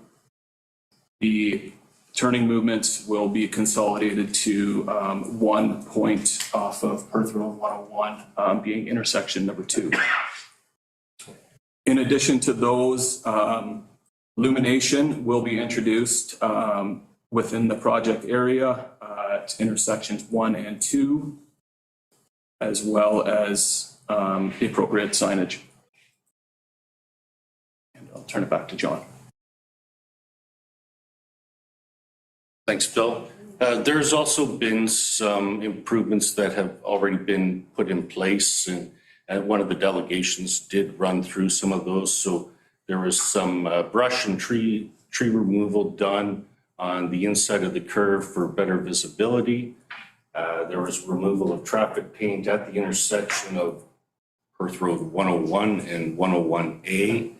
the turning movements will be consolidated to 1 point off of Perth Road 101, being intersection number 2. In addition to those, illumination will be introduced within the project area at intersections 1 and 2, as well as the appropriate signage. And I'll turn it back to John. Thanks, Bill. There's also been some improvements that have already been put in place, and one of the delegations did run through some of those. So there was some brush and tree removal done on the inside of the curve for better visibility. There was removal of traffic paint at the intersection of Perth Road 101 and 101A,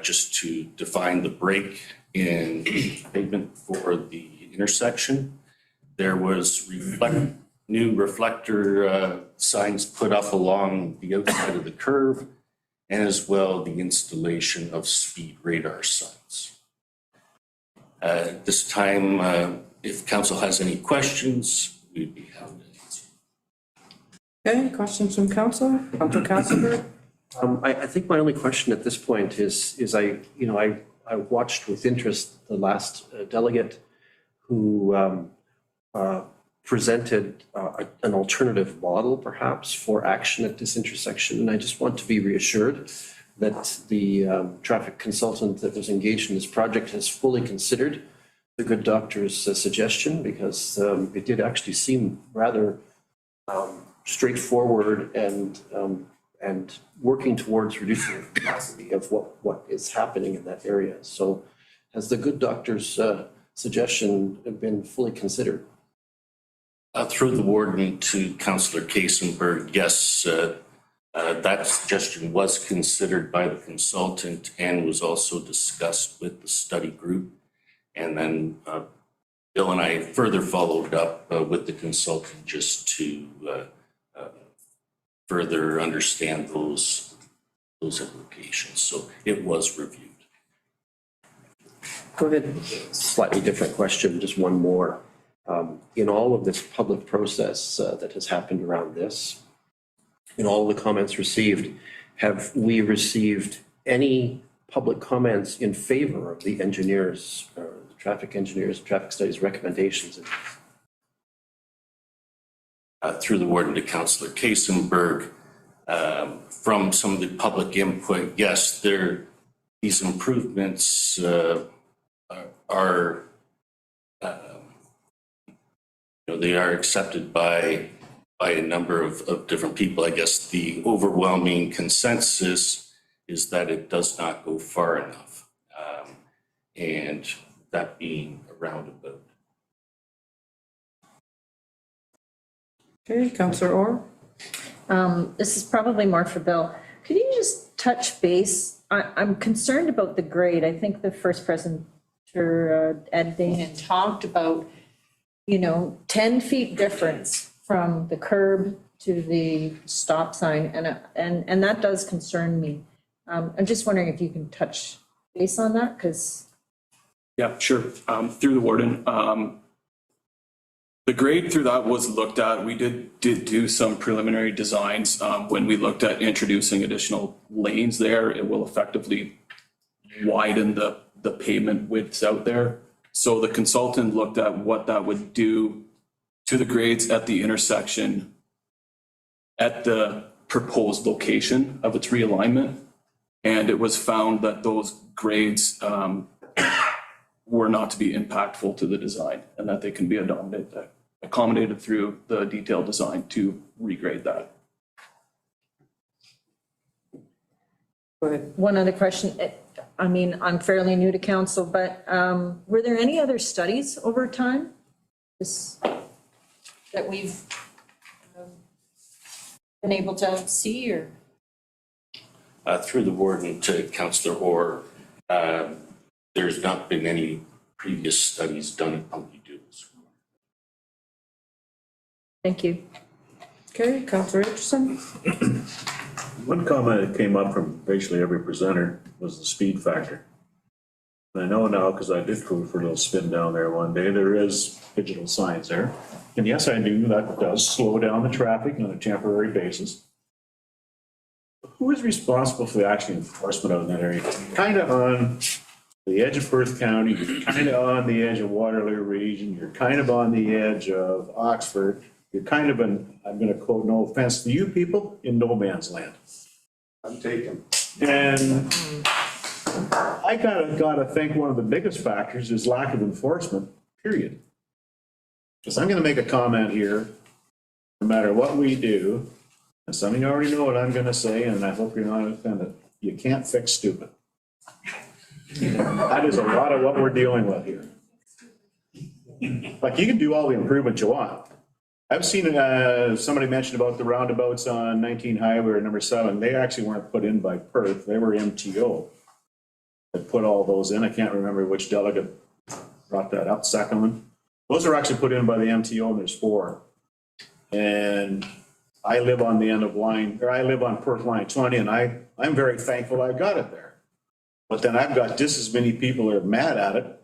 just to define the break in pavement for the intersection. There was new reflector signs put up along the outside of the curve, and as well the installation of speed radar signs. At this time, if council has any questions, we'd be happy to answer. Okay, questions from council? Councilor Kassenberg? I think my only question at this point is I watched with interest the last delegate who presented an alternative model perhaps for action at this intersection. And I just want to be reassured that the traffic consultant that was engaged in this project has fully considered the good doctor's suggestion, because it did actually seem rather straightforward and working towards reducing the capacity of what is happening in that area. So has the good doctor's suggestion been fully considered? Through the warden to Councillor Kasenberg, yes, that suggestion was considered by the consultant and was also discussed with the study group. And then Bill and I further followed up with the consultant just to further understand those implications. So it was reviewed. Go ahead. Slightly different question, just one more. In all of this public process that has happened around this, in all the comments received, have we received any public comments in favor of the engineers, or the traffic engineers, traffic studies recommendations? Through the warden to Councillor Kasenberg, from some of the public input, yes, the these improvements are, they are accepted by a number of different people. I guess the overwhelming consensus is that it does not go far enough, and that being a roundabout. Okay, Councillor Orr. This is probably more for Bill. Could you just touch base? I'm concerned about the grade. I think the first presenter, Ed Dahan, talked about, 10 feet difference from the curb to the stop sign, and that does concern me. I'm just wondering if you can touch base on that, because. Yeah, sure. Through the warden. The grade through that was looked at. We did do some preliminary designs. When we looked at introducing additional lanes there, it will effectively widen the pavement widths out there. So the consultant looked at what that would do to the grades at the intersection at the proposed location of its realignment. And it was found that those grades were not to be impactful to the design, and that they can be accommodated through the detailed design to regrade that. Go ahead. One other question. I'm fairly new to council, but were there any other studies over time that we've been able to see, or? Through the warden to Councillor Orr, there's not been any previous studies done at Punky Doodles. Thank you. Okay, Councillor Richardson. One comment that came up from basically every presenter was the speed factor. And I know now, because I did go for a little spin down there one day, there is digital signs there. And yes, I do, that does slow down the traffic on a temporary basis. Who is responsible for the actual enforcement of that area? Kind of on the edge of Perth County, you're kind of on the edge of Waterloo region, you're kind of on the edge of Oxford. You're kind of I'm going to quote, no offense to you people, in no man's land. I'm taken. And I got to think one of the biggest factors is lack of enforcement, period. Because I'm going to make a comment here, no matter what we do, and some of you already know what I'm going to say, and I hope you're not offended. You can't fix stupid. That is a lot of what we're dealing with here. Like, you can do all the improvement you want. I've seen somebody mentioned about the roundabouts on 19 Highway or number 7. They actually weren't put in by Perth. They were MTO that put all those in. I can't remember which delegate brought that up, second one. Those are actually put in by the MTO, and there's 4. And I live on the end of I live on Perth line 20, and I'm very thankful I got it there. But then I've got just as many people that are mad at it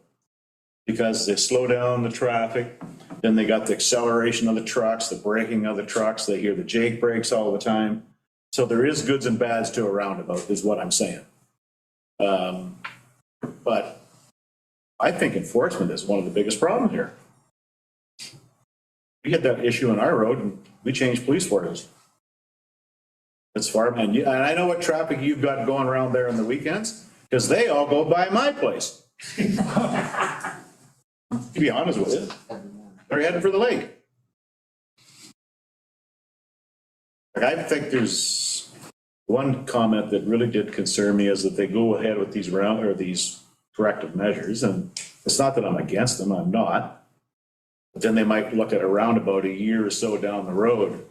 because they slow down the traffic. Then they got the acceleration of the trucks, the braking of the trucks. They hear the Jake brakes all the time. So there is goods and bads to a roundabout, is what I'm saying. But I think enforcement is one of the biggest problems here. We get that issue on our road, and we change police forces. It's far, and I know what traffic you've got going around there on the weekends, because they all go by my place. To be honest with you, they're heading for the lake. Like, I think there's one comment that really did concern me is that they go ahead with these these corrective measures, and it's not that I'm against them, I'm not. But then they might look at a roundabout a year or so down the road.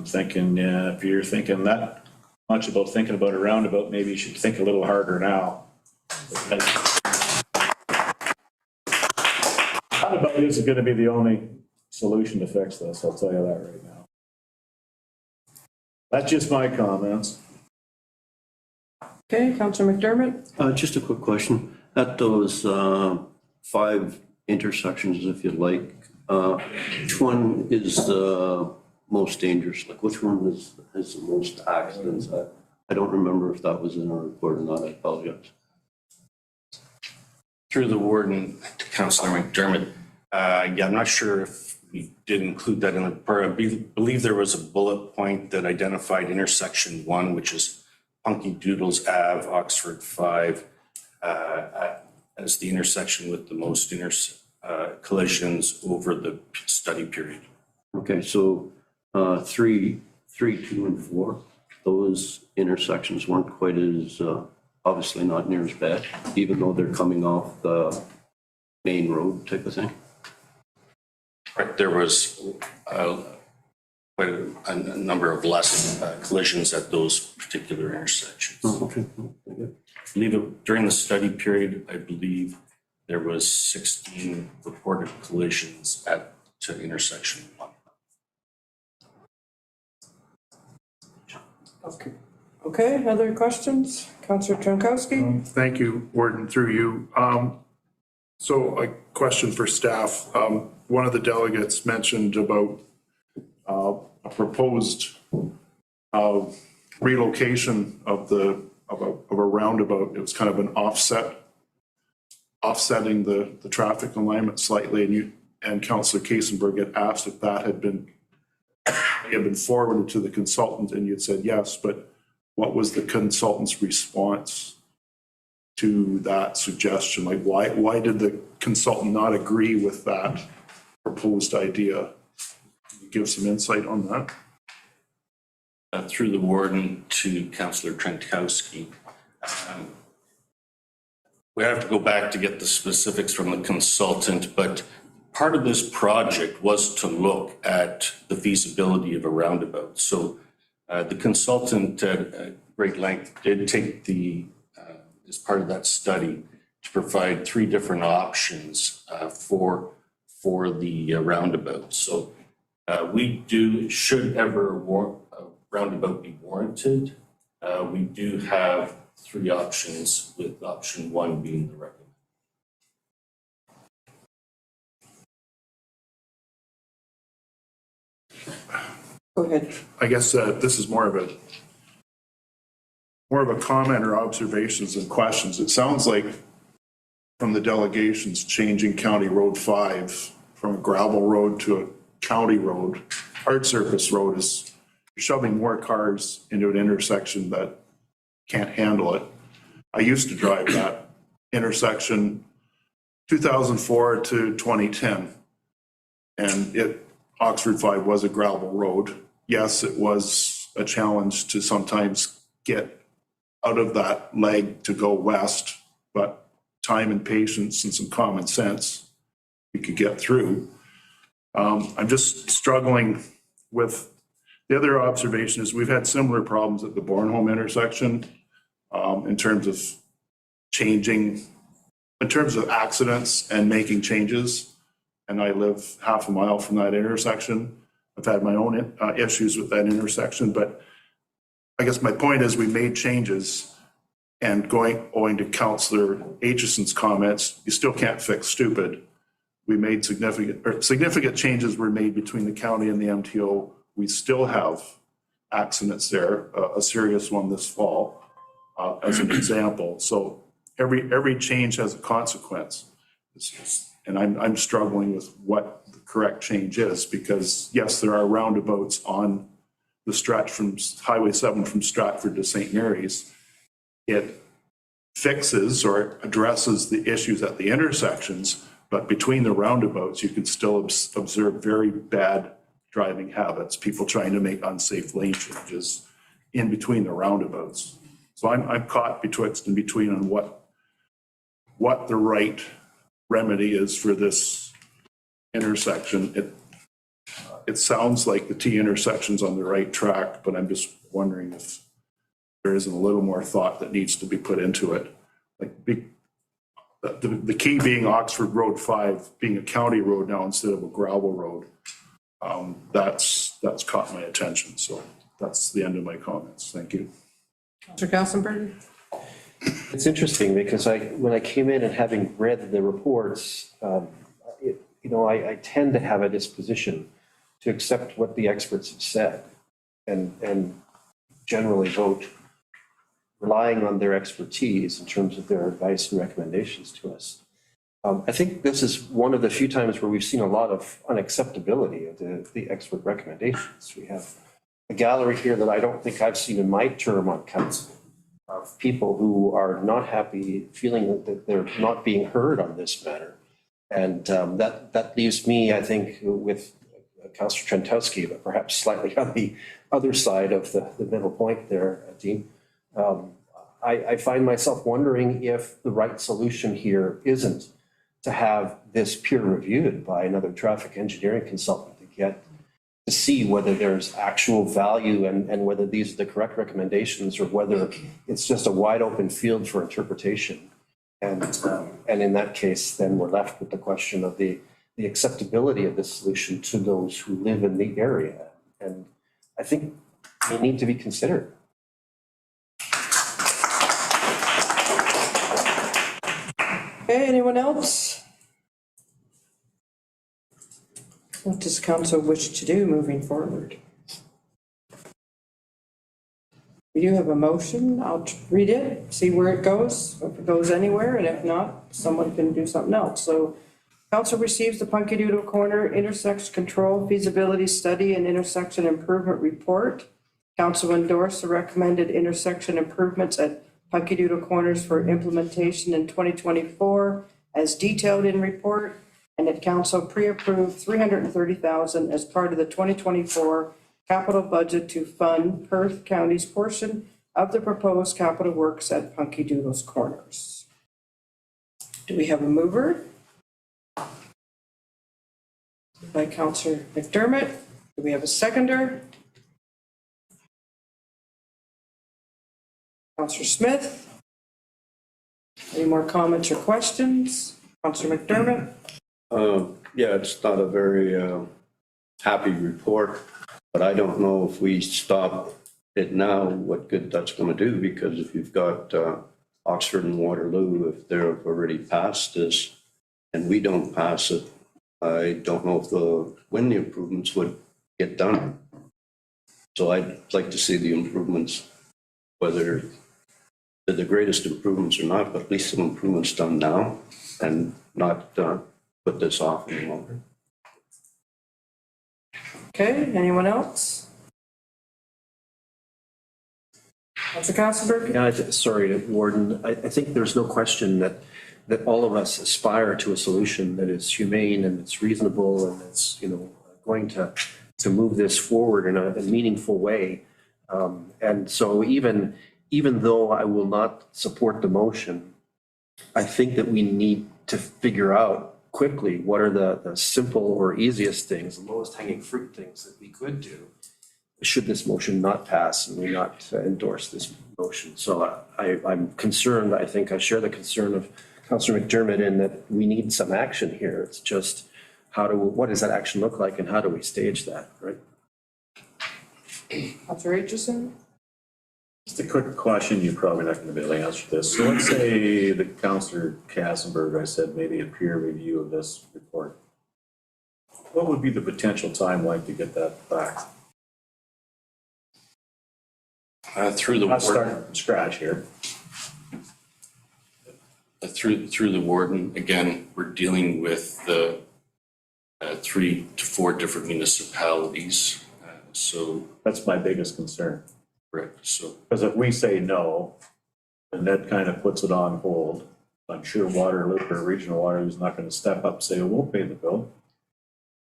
Thinking, if you're thinking that much about thinking about a roundabout, maybe you should think a little harder now. Roundabout isn't going to be the only solution to fix this, I'll tell you that right now. That's just my comments. Okay, Councillor McDermott. Just a quick question. At those 5 intersections, if you like, which one is the most dangerous? Like, which one has the most accidents? I don't remember if that was in our report or not. I apologize. Through the warden to Councillor McDermott, yeah, I'm not sure if we did include that in the report. I believe there was a bullet point that identified intersection 1, which is Punky Doodles Ave, Oxford 5, as the intersection with the most collisions over the study period. Okay, so 3, 2, and 4, those intersections weren't quite as, obviously not near as bad, even though they're coming off the main road type of thing? Right, there was quite a number of less collisions at those particular intersections. Oh, okay. During the study period, I believe there was 16 reported collisions at intersection 1. Okay. Okay, other questions? Councillor Jankowski? Thank you, Warden, through you. So a question for staff. One of the delegates mentioned about a proposed relocation of a roundabout. It was kind of an offsetting the traffic alignment slightly, and Councillor Kasenberg had asked if that had been forwarded to the consultant, and you'd said yes, but what was the consultant's response to that suggestion? Like, why did the consultant not agree with that proposed idea? Can you give some insight on that? Through the warden to Councillor Trenkowski. We have to go back to get the specifics from the consultant, but part of this project was to look at the feasibility of a roundabout. So the consultant at great length did take as part of that study to provide 3 different options for the roundabout. So should ever a roundabout be warranted, we do have 3 options, with option 1 being the recommended. Go ahead. I guess this is more of a comment or observations than questions. It sounds like from the delegations changing County Road 5 from a gravel road to a county road, hard surface road, is shoving more cars into an intersection that can't handle it. I used to drive that intersection 2004 to 2010, and Oxford 5 was a gravel road. Yes, it was a challenge to sometimes get out of that leg to go west, but time and patience and some common sense, you could get through. I'm just struggling with the other observation is we've had similar problems at the Bornholm intersection in terms of accidents and making changes. And I live half a mile from that intersection. I've had my own issues with that intersection, but I guess my point is we made changes, and owing to Councillor Acheson's comments, you still can't fix stupid. We made significant changes were made between the county and the MTO. We still have accidents there, a serious one this fall, as an example. So every change has a consequence. And I'm struggling with what the correct change is, because yes, there are roundabouts on the stretch from Highway 7 from Stratford to St. Mary's. It fixes or addresses the issues at the intersections, but between the roundabouts, you can still observe very bad driving habits, people trying to make unsafe lane changes in between the roundabouts. So I'm caught betwixt and between on what the right remedy is for this intersection. It sounds like the T intersection's on the right track, but I'm just wondering if there isn't a little more thought that needs to be put into it. Like the key being Oxford Road 5 being a county road now instead of a gravel road. That's caught my attention. So that's the end of my comments. Thank you. Mr. Kassenberg? It's interesting because when I came in and having read the reports, I tend to have a disposition to accept what the experts have said and generally vote relying on their expertise in terms of their advice and recommendations to us. I think this is one of the few times where we've seen a lot of unacceptability of the expert recommendations. We have a gallery here that I don't think I've seen in my term on council. of people who are not happy, feeling that they're not being heard on this matter. And that leaves me, I think, with Councillor Trentowski, but perhaps slightly on the other side of the middle point there, Dean. I find myself wondering if the right solution here isn't to have this peer reviewed by another traffic engineering consultant to see whether there's actual value and whether these are the correct recommendations or whether it's just a wide open field for interpretation. And in that case, then we're left with the question of the acceptability of this solution to those who live in the area. And I think they need to be considered. Okay, anyone else? What does council wish to do moving forward? We do have a motion. I'll read it, see where it goes, if it goes anywhere, and if not, someone can do something else. So council receives the Punky Doodle Corner intersection control feasibility study and intersection improvement report. Council endorse the recommended intersection improvements at Punky Doodle Corners for implementation in 2024 as detailed in report, and that council pre-approved $330,000 as part of the 2024 capital budget to fund Perth County's portion of the proposed capital works at Punky Doodle's Corners. Do we have a mover? By Councillor McDermott. Do we have a seconder? Councillor Smith. Any more comments or questions? Councillor McDermott. Yeah, it's not a very happy report, but I don't know if we stop it now, what good that's going to do, because if you've got Oxford and Waterloo, if they've already passed this and we don't pass it, I don't know if when the improvements would get done. So I'd like to see the improvements, whether they're the greatest improvements or not, but at least some improvements done now and not put this off any longer. Okay, anyone else? Councillor Kassenberg? Yeah, sorry, Warden. I think there's no question that all of us aspire to a solution that is humane and it's reasonable and it's going to move this forward in a meaningful way. And so even though I will not support the motion, I think that we need to figure out quickly what are the simple or easiest things, the lowest hanging fruit things that we could do should this motion not pass and we not endorse this motion. So I'm concerned, I think I share the concern of Councillor McDermott in that we need some action here. It's just what does that action look like and how do we stage that, right? Councillor Aitchison? Just a quick question, you're probably not going to be able to answer this. So let's say the Councillor Kassenberg, I said maybe a peer review of this report. What would be the potential timeline to get that back? Through the Not starting from scratch here. Through the warden, again, we're dealing with the 3 to 4 different municipalities. So that's my biggest concern. Correct. So because if we say no, then that kind of puts it on hold. I'm sure Waterloo or Regional Waterloo is not going to step up and say, we'll pay the bill.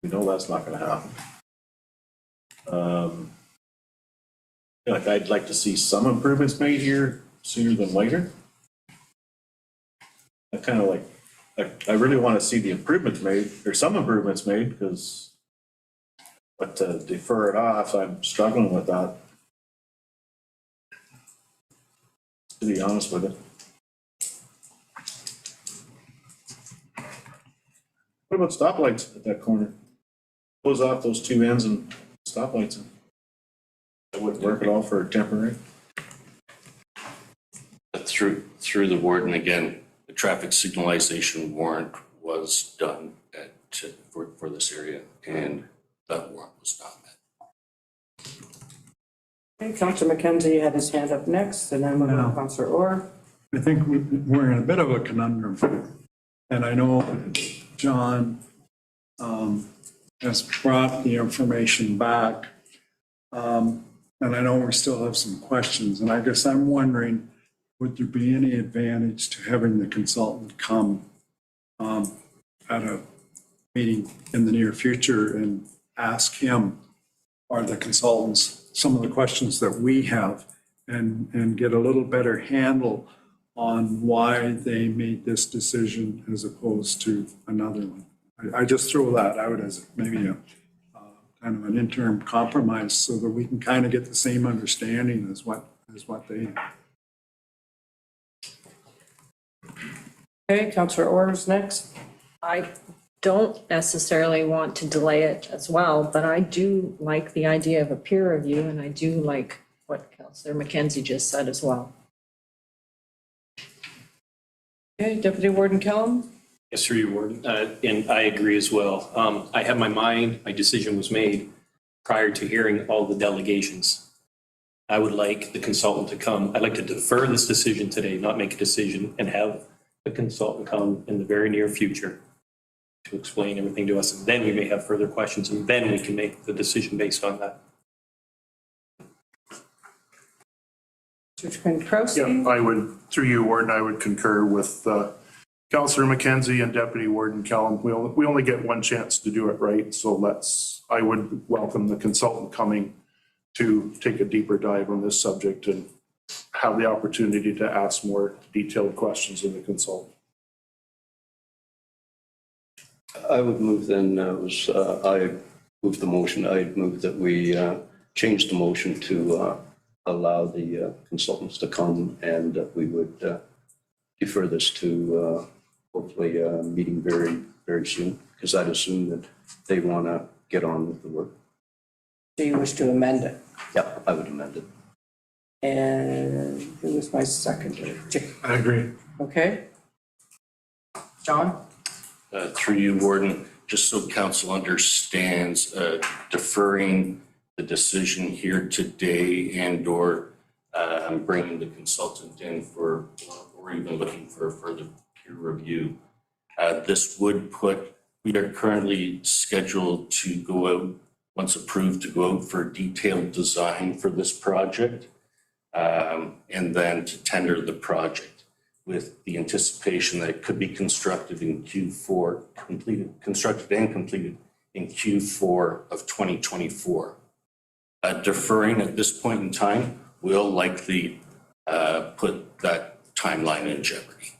We know that's not going to happen. Like I'd like to see some improvements made here sooner than later. I kind of I really want to see the improvements made, or some improvements made, but to defer it off, I'm struggling with that. To be honest with it. What about stoplights at that corner? Close off those two ends and stoplights. That wouldn't work at all for temporary. through the warden, again, the traffic signalization warrant was done for this area, and that warrant was not met. Okay, Councillor McKenzie had his hand up next, and then we'll go to Councillor Orr. I think we're in a bit of a conundrum. And I know John has brought the information back. And I know we still have some questions. And I guess I'm wondering would there be any advantage to having the consultant come at a meeting in the near future and ask him or the consultants some of the questions that we have and get a little better handle on why they made this decision as opposed to another one? I just throw that out as maybe a kind of an interim compromise so that we can kind of get the same understanding as what they have. Okay, Councillor Orr is next. I don't necessarily want to delay it as well, but I do like the idea of a peer review, and I do like what Councillor Mackenzie just said as well. Okay, Deputy Warden Kellum? Yes, through you, Warden. And I agree as well. I have my decision was made prior to hearing all the delegations. I would like the consultant to come. I'd like to defer this decision today, not make a decision, and have the consultant come in the very near future to explain everything to us. And then we may have further questions, and then we can make the decision based on that. Yeah, I would, through you, Warden, I would concur with Councillor Mackenzie and Deputy Warden Kellum. We only get one chance to do it right, so I would welcome the consultant coming to take a deeper dive on this subject and have the opportunity to ask more detailed questions of the consultant. I would move then, I moved the motion, I move that we change the motion to allow the consultants to come, and that we would defer this to hopefully a meeting very, very soon, because I'd assume that they want to get on with the work. Do you wish to amend it? Yeah, I would amend it. And who was my seconder? I agree. Okay. John? Through you, Warden, just so council understands, deferring the decision here today and/or bringing the consultant in for, or even looking for a further peer review. This would we are currently scheduled to go out, once approved, to go out for detailed design for this project, and then to tender the project with the anticipation that it could be constructed in Q4, constructed and completed in Q4 of 2024. Deferring at this point in time will likely put that timeline in jeopardy.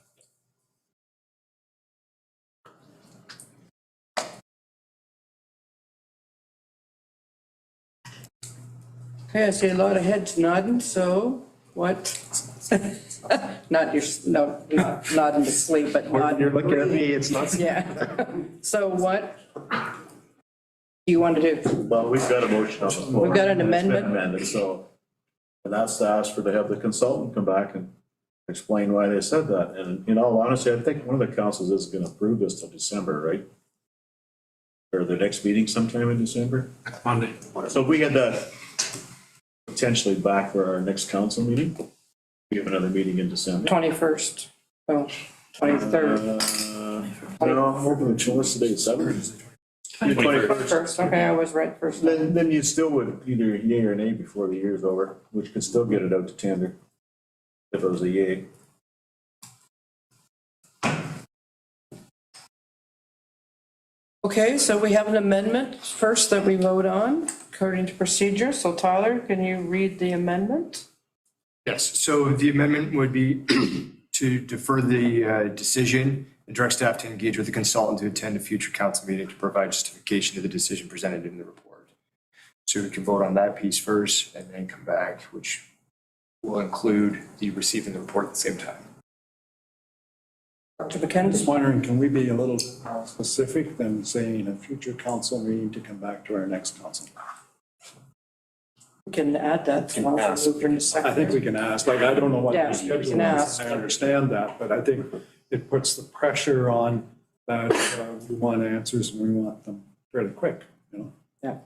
Okay, I see a lot of heads nodding, so what? Not nodding to sleep, but nodding. You're looking at me, it's not. Yeah. So what do you want to do? Well, we've got a motion on the floor. We've got an It's been amendment. amended, so, and that's to ask to have the consultant come back and explain why they said that. And in all honesty, I think one of the councils is gonna approve this till December, right? Or the next meeting sometime in December? Monday. So if we get that potentially back for our next council meeting, we have another meeting in December. 21st, oh, 23rd. No, I'm hoping the choice today is 7th. 21st, okay, I was right first. Then you still would either yay or nay before the year's over, which could still get it out to tender if it was a yay. Okay, so we have an amendment first that we vote on according to procedure. So Tyler, can you read the amendment? Yes, so the amendment would be to defer the decision and direct staff to engage with the consultant to attend a future council meeting to provide justification of the decision presented in the report. So we can vote on that piece first and then come back, which will include the receiving the report at the same time. Dr. McKenzie? Just wondering, can we be a little more specific than saying a future council meeting to come back to our next council? We can add that. Can ask. I think we can ask, like, I don't know what Yeah, the we schedule can is, ask. I understand that, but I think it puts the pressure on that we want answers and we want them fairly quick, you know? Yeah.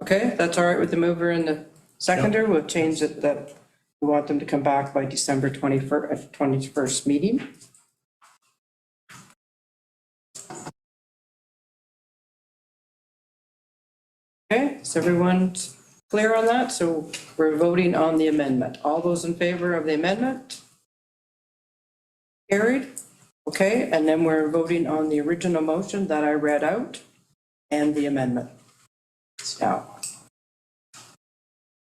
Okay, that's all right with the mover and the seconder. We'll change it that we want them to come back by December 21st meeting. Okay, is everyone clear on that? So we're voting on the amendment. All those in favor of the amendment? Carried. Okay, and then we're voting on the original motion that I read out and the amendment. Now,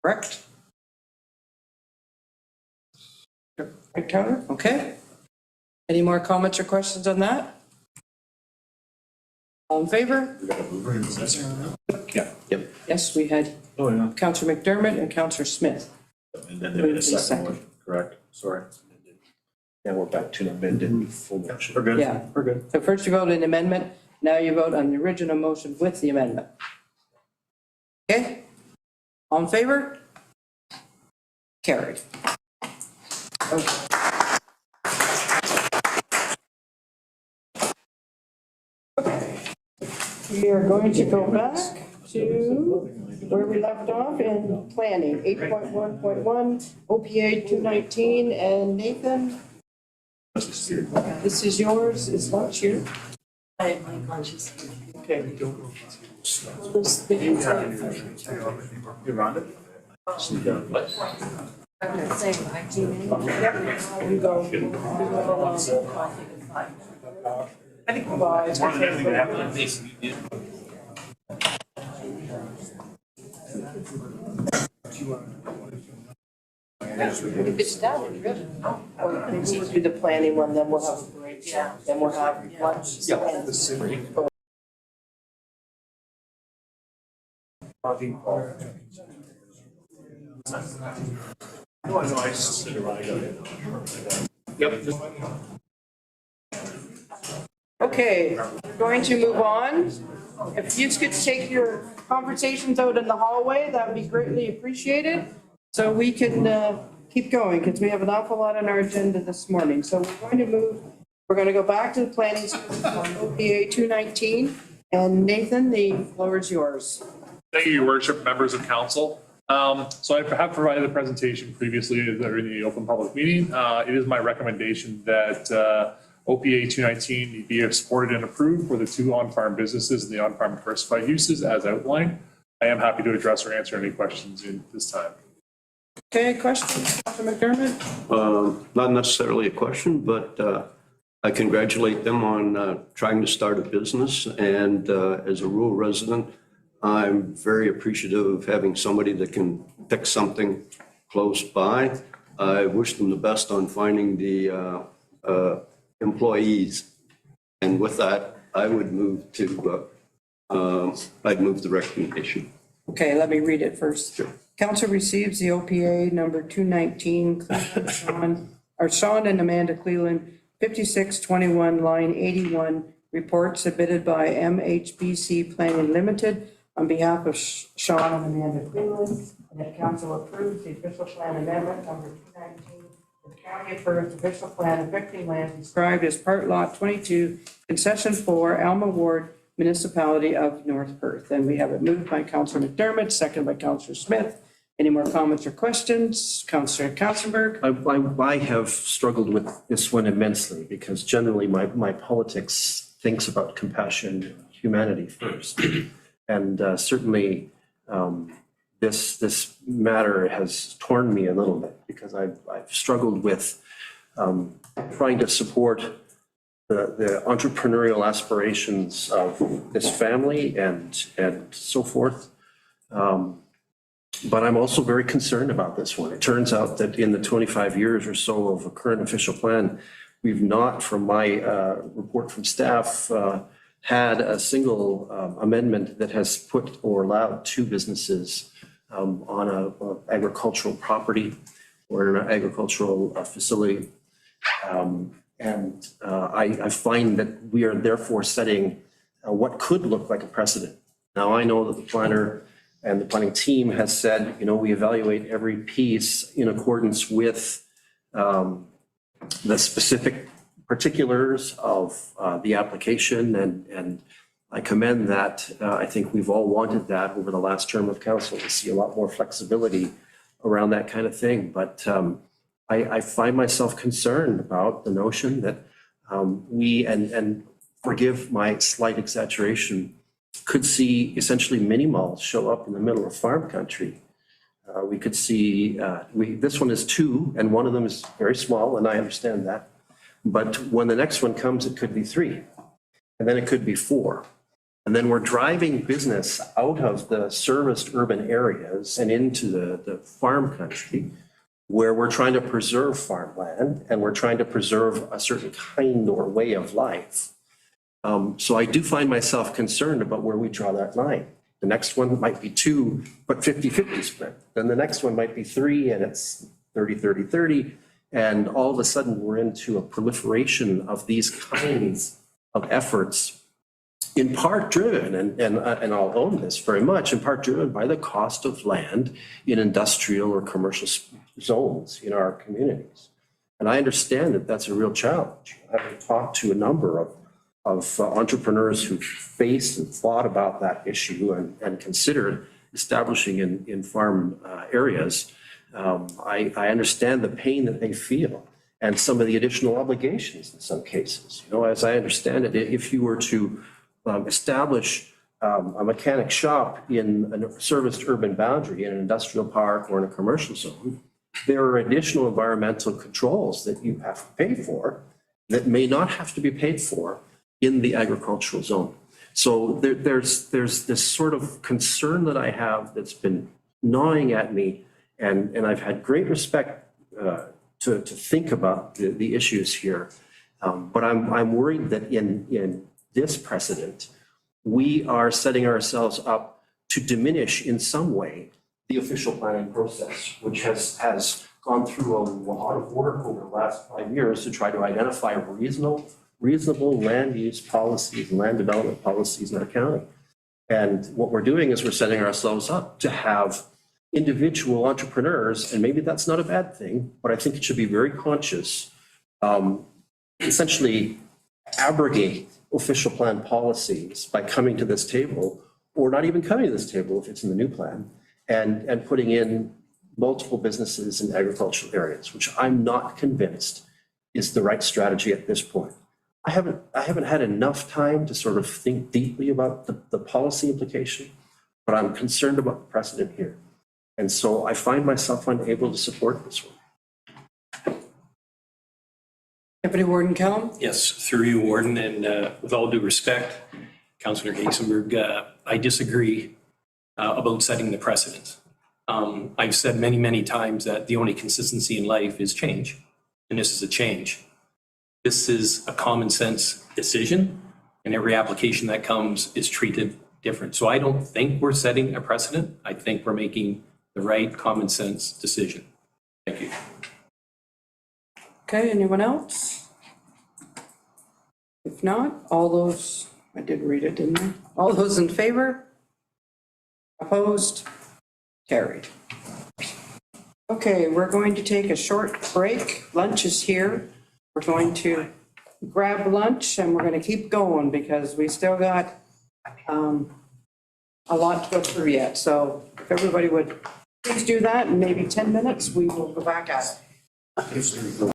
correct? Right, Tyler? Okay. Any more comments or questions on that? All in favor? Yeah. Yep. Yes, we had Councillor McDermott and Councillor Smith. And then there was a second one, correct? Sorry. Now we're back to an amended full motion. We're good. Yeah. We're good. So first you vote an amendment, now you vote on the original motion with the amendment. Okay? All in favor? Carried. Okay. We are going to go back to where we left off in planning, 8.1.1, OPA 219, and Nathan, this is yours, it's not you. I have my conscious. Okay. I'm not saying I came in. Yep, you go. I think five. More than anything that happened in Mason, you did. If it's down, really. Or maybe we'll do the planning one, then we'll have a break. Yeah. Then we'll have lunch. Okay, we're going to move on. If you could take your conversations out in the hallway, that would be greatly appreciated. So we can keep going because we have an awful lot on our agenda this morning. So we're going to go back to the planning on OPA 219. And Nathan, the floor is yours. Thank you, Your Worship, members of council. So I have provided a presentation previously during the open public meeting. It is my recommendation that OPA 219 be supported and approved for the two on-farm businesses and the on-farm diversified uses as outlined. I am happy to address or answer any questions in this time. Okay, questions, Dr. McDermott? Not necessarily a question, but I congratulate them on trying to start a business. And as a rural resident, I'm very appreciative of having somebody that can fix something close by. I wish them the best on finding the employees. And with that, I would move to, I'd move the recommendation. Okay, let me read it first. Sure. Council receives the OPA number 219, Sean and Amanda Cleland, 5621 line 81, report submitted by MHBC Planning Limited on behalf of Sean and Amanda Cleland, and that council approves the official plan amendment number 219, the county of Perth official plan affecting land described as part lot 22, concession 4, Alma Ward, municipality of North Perth. And we have it moved by Councillor McDermott, second by Councillor Smith. Any more comments or questions? Councillor Katzenberg? I have struggled with this one immensely because generally my politics thinks about compassion, humanity first. And certainly this matter has torn me a little bit because I've struggled with trying to support the entrepreneurial aspirations of this family and so forth. But I'm also very concerned about this one. It turns out that in the 25 years or so of a current official plan, we've not, from my report from staff, had a single amendment that has put or allowed two businesses on a agricultural property or in an agricultural facility. I find that we are therefore setting what could look like a precedent. Now, I know that the planner and the planning team has said, we evaluate every piece in accordance with the specific particulars of the application. And I commend that. I think we've all wanted that over the last term of council to see a lot more flexibility around that kind of thing. But I find myself concerned about the notion that we, and forgive my slight exaggeration, could see essentially mini malls show up in the middle of farm country. We could see, this one is two, and one of them is very small, and I understand that. But when the next one comes, it could be 3, and then it could be 4. And then we're driving business out of the serviced urban areas and into the farm country, where we're trying to preserve farmland and we're trying to preserve a certain kind or way of life. So I do find myself concerned about where we draw that line. The next one might be 2, but 50-50 split. Then the next one might be 3 and it's 30-30-30. And all of a sudden we're into a proliferation of these kinds of efforts, in part driven, and I'll own this very much, in part driven by the cost of land in industrial or commercial zones in our communities. And I understand that that's a real challenge. I've talked to a number of entrepreneurs who faced and thought about that issue and considered establishing in farm areas. I understand the pain that they feel and some of the additional obligations in some cases. You know, as I understand it, if you were to establish a mechanic shop in a serviced urban boundary in an industrial park or in a commercial zone, there are additional environmental controls that you have to pay for that may not have to be paid for in the agricultural zone. So there's this sort of concern that I have that's been gnawing at me, and I've had great respect to think about the issues here. But I'm worried that in this precedent, we are setting ourselves up to diminish in some way the official planning process, which has gone through a lot of work over the last 5 years to try to identify reasonable land use policies and land development policies in our county. And what we're doing is we're setting ourselves up to have individual entrepreneurs, and maybe that's not a bad thing, but I think it should be very conscious, essentially abrogate official plan policies by coming to this table, or not even coming to this table if it's in the new plan, and putting in multiple businesses in agricultural areas, which I'm not convinced is the right strategy at this point. I haven't had enough time to sort of think deeply about the policy implication, but I'm concerned about the precedent here. And so I find myself unable to support this one. Deputy Warden Kellum? Yes, through you, Warden, and with all due respect, Councillor Hasenberg, I disagree about setting the precedent. I've said many, many times that the only consistency in life is change, and this is a change. This is a common sense decision, and every application that comes is treated different. So I don't think we're setting a precedent. I think we're making the right common sense decision. Thank you. Okay, anyone else? If not, all those, I did read it, didn't I? All those in favor? Opposed? Carried. Okay, we're going to take a short break. Lunch is here. We're going to grab lunch and we're going to keep going because we still got a lot to go through yet. So if everybody would please do that, in maybe 10 minutes, we will go back at it.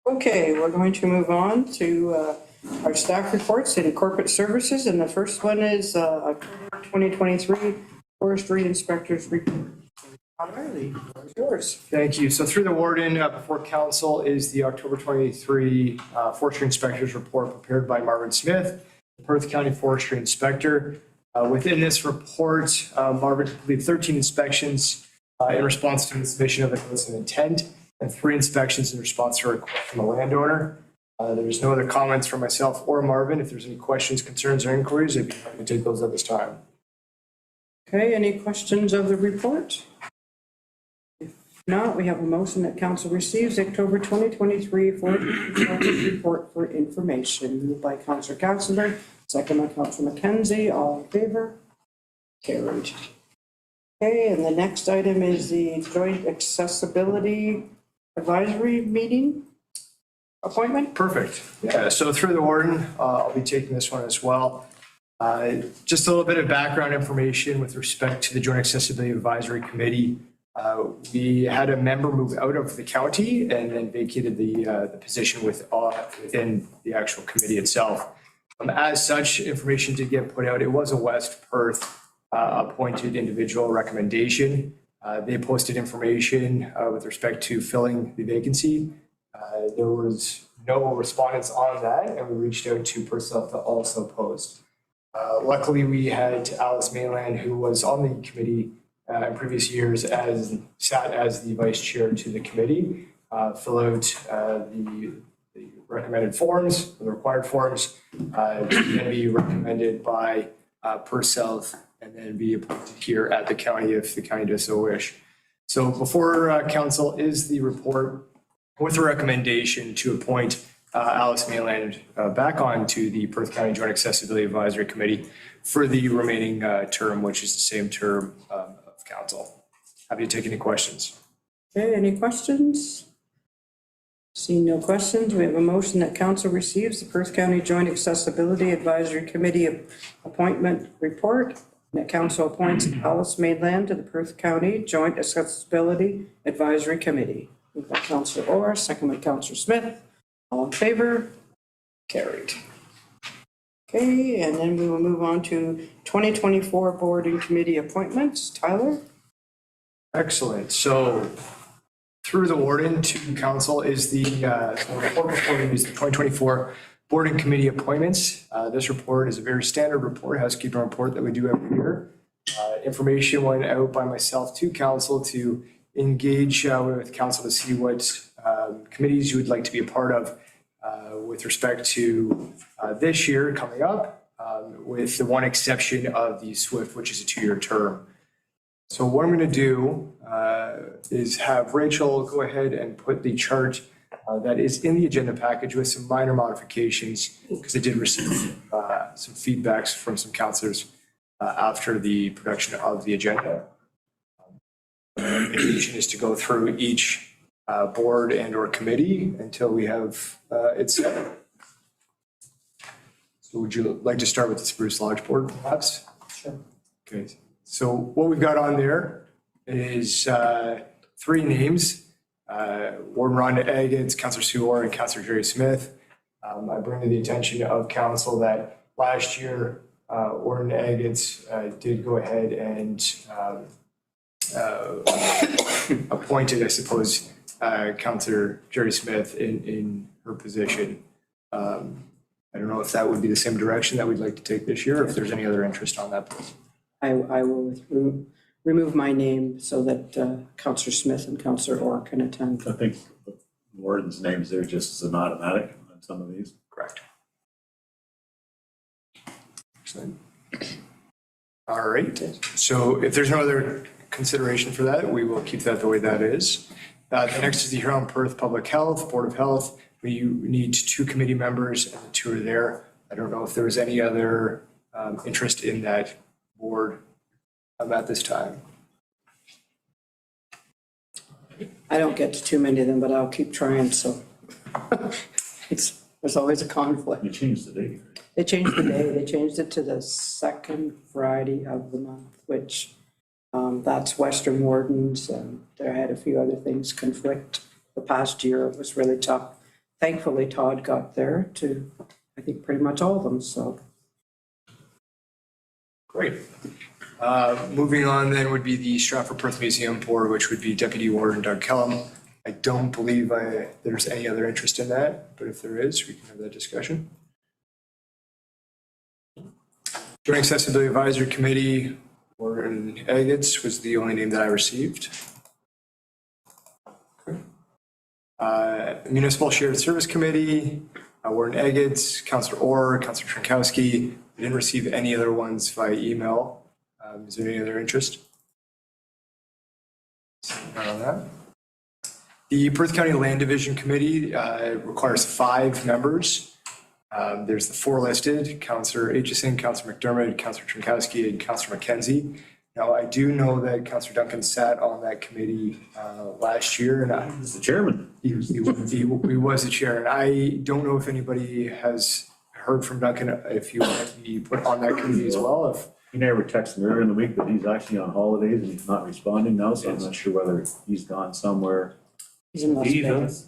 Okay, we're going to move on to our staff reports in corporate services, and the first one is October 2023 Forestry Inspector's Report. Riley, yours. Thank you. So through the warden, before council is the October 23 Forestry Inspector's Report prepared by Marvin Smith, the Perth County Forestry Inspector. Within this report, Marvin completed 13 inspections in response to the submission of the notice of intent, and 3 inspections in response to a request from a landowner. There's no other comments from myself or Marvin. If there's any questions, concerns, or inquiries, I'd be happy to take those at this time. Okay, any questions of the report? If not, we have a motion that council receives October 2023 Forestry Report for information. Moved by Councillor Katzenberg, second by Councillor McKenzie. All in favor? Carried. Okay, and the next item is the Joint Accessibility Advisory Meeting appointment. Perfect. Yeah, so through the warden, I'll be taking this one as well. Just a little bit of background information with respect to the Joint Accessibility Advisory Committee. We had a member move out of the county and then vacated the position within the actual committee itself. As such, information did get put out. It was a West Perth appointed individual recommendation. They posted information with respect to filling the vacancy. There was no respondents on that, and we reached out to personnel to also post. Luckily, we had Alice Mainland, who was on the committee in previous years, sat as the vice chair to the committee, fill out the recommended forms, the required forms, and be recommended by South, and then be appointed here at the county if the county does so wish. So before council is the report with a recommendation to appoint Alice Mainland back on to the Perth County Joint Accessibility Advisory Committee for the remaining term, which is the same term of council. Happy to take any questions. Okay, any questions? Seeing no questions, we have a motion that council receives the Perth County Joint Accessibility Advisory Committee appointment report, and that council appoints Alice Mainland to the Perth County Joint Accessibility Advisory Committee. Moved by Councillor Orr, second by Councillor Smith. All in favor? Carried. Okay, and then we will move on to 2024 board and committee appointments. Tyler? Excellent. So through the warden to council is the report before we use the 2024 board and committee appointments. This report is a very standard report, housekeeping report that we do every year. Information went out by myself to council to engage with council to see what committees you would like to be a part of with respect to this year coming up, with the one exception of the SWIFT, which is a 2-year term. So what I'm going to do is have Rachel go ahead and put the chart that is in the agenda package with some minor modifications, because I did receive some feedbacks from some councilors after the production of the agenda. The intention is to go through each board and or committee until we have it set. So would you like to start with the Spruce Lodge Board perhaps? Sure. Okay, so what we've got on there is 3 names, Warden Rhonda Agate, Councillor Sue Orr, and Councillor Jerry Smith. I bring to the attention of council that last year Warden Agate did go ahead and appointed, I suppose, Councillor Jerry Smith in her position. I don't know if that would be the same direction that we'd like to take this year, or if there's any other interest on that. I will remove my name so that Councillor Smith and Councillor Orr can attend. I think the warden's names there just as an automatic on some of these. Correct. Excellent. All right, so if there's no other consideration for that, we will keep that the way that is. The next is the Huron Perth Public Health, Board of Health. We need 2 committee members, and the 2 are there. I don't know if there was any other interest in that board at this time. I don't get to too many of them, but I'll keep trying, so. There's always a conflict. You changed the date. They changed the day. They changed it to the 2nd Friday of the month, which that's Western Wardens, and there had a few other things conflict. The past year it was really tough. Thankfully, Todd got there to, I think, pretty much all of them, so. Great. Moving on then would be the Stratford Perth Museum Board, which would be Deputy Warden Doug Kellum. I don't believe there's any other interest in that, but if there is, we can have that discussion. Joint Accessibility Advisory Committee, Warden Agates was the only name that I received. Okay. Municipal Shared Service Committee, Warden Agates, Councillor Orr, Councillor Trinkowski. We didn't receive any other ones via email. Is there any other interest? Not on that. The Perth County Land Division Committee requires 5 members. There's the 4 listed: Councillor Aitchison, Councillor McDermott, Councillor Trinkowski, and Councillor McKenzie. Now, I do know that Councillor Duncan sat on that committee last year, and he was the chairman. He was the chair, and I don't know if anybody has heard from Duncan if he wanted to be put on that committee as well. He never texted me earlier in the week that he's actually on holidays and he's not responding now, so I'm not sure whether he's gone somewhere. He's in Las Vegas.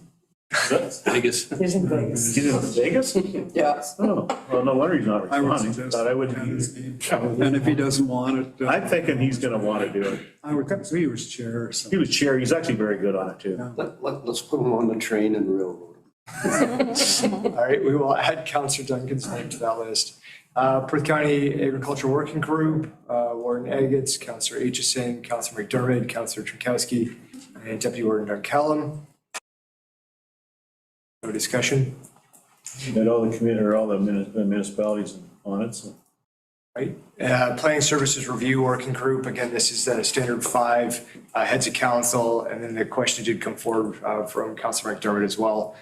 Vegas. He's in Vegas. He's in Vegas? Yeah. Oh, well, no wonder he's not responding. Thought I wouldn't. And if he doesn't want it. I'm thinking he's gonna wanna do it. I would, he was chair or something. He was chair, he's actually very good on it too. Let's put him on the train and railroad. All right, we will add Councillor Duncan's name to that list. Perth County Agriculture Working Group, Warden Agates, Councillor Aitchison, Councillor McDermott, Councillor Trunkowski, and Deputy Warden Duncallum. No discussion. Got all the community, or all the municipalities on it, so. Right. Planning Services Review Working Group, again, this is the standard 5 heads of council, and then the question did come forward from Councillor McDermott as well,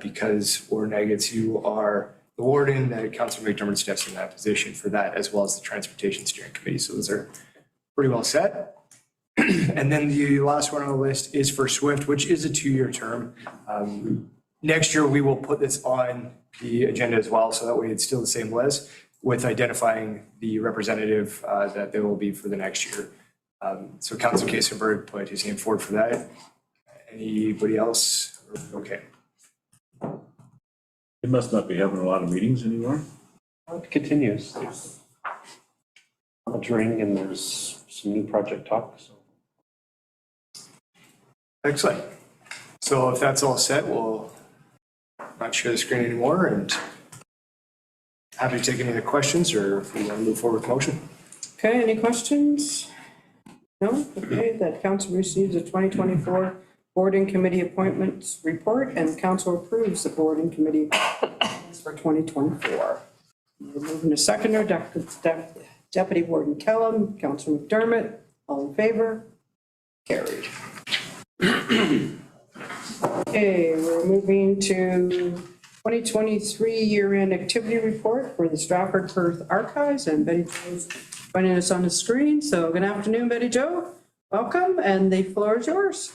because Warden Agates, you are the warden, Councillor McDermott steps in that position for that, as well as the Transportation Steering Committee. So those are pretty well set. And then the last one on the list is for SWIFT, which is a 2-year term. Next year, we will put this on the agenda as well, so that way it's still the same list with identifying the representative that there will be for the next year. So Councillor Kasenberg put his name forward for that. Anybody else? Okay. He must not be having a lot of meetings anymore. It continues. There's monitoring and there's some new project talks. Excellent. So if that's all set, we'll not share the screen anymore, and happy to take any other questions, or if we want to move forward with motion. Okay, any questions? No? Okay, that council receives the 2024 Boarding Committee Appointments Report, and council approves the Boarding Committee appointments for 2024. We're moving to seconder, Deputy Warden Kellum, Councillor McDermott, all in favor? Carried. Okay, we're moving to 2023 year-end activity report for the Stratford Perth Archives, and Betty Jo's joining us on the screen. So good afternoon, Betty Jo. Welcome, and the floor is yours.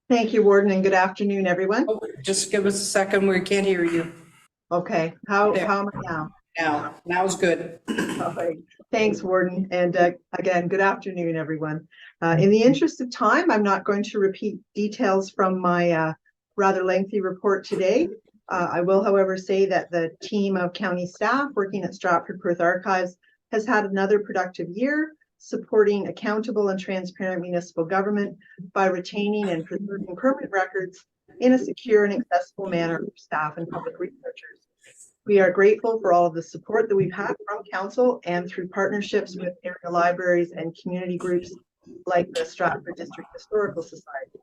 Thank you, Warden, and good afternoon, everyone. Oh, just give us a second, we can't hear you. Okay, how am I now? Now's good. All right. Thanks, Warden, and again, good afternoon, everyone. In the interest of time, I'm not going to repeat details from my rather lengthy report today. I will, however, say that the team of county staff working at Stratford Perth Archives has had another productive year, supporting accountable and transparent municipal government by retaining and preserving permanent records in a secure and accessible manner for staff and public researchers. We are grateful for all of the support that we've had from council and through partnerships with area libraries and community groups like the Stratford District Historical Society.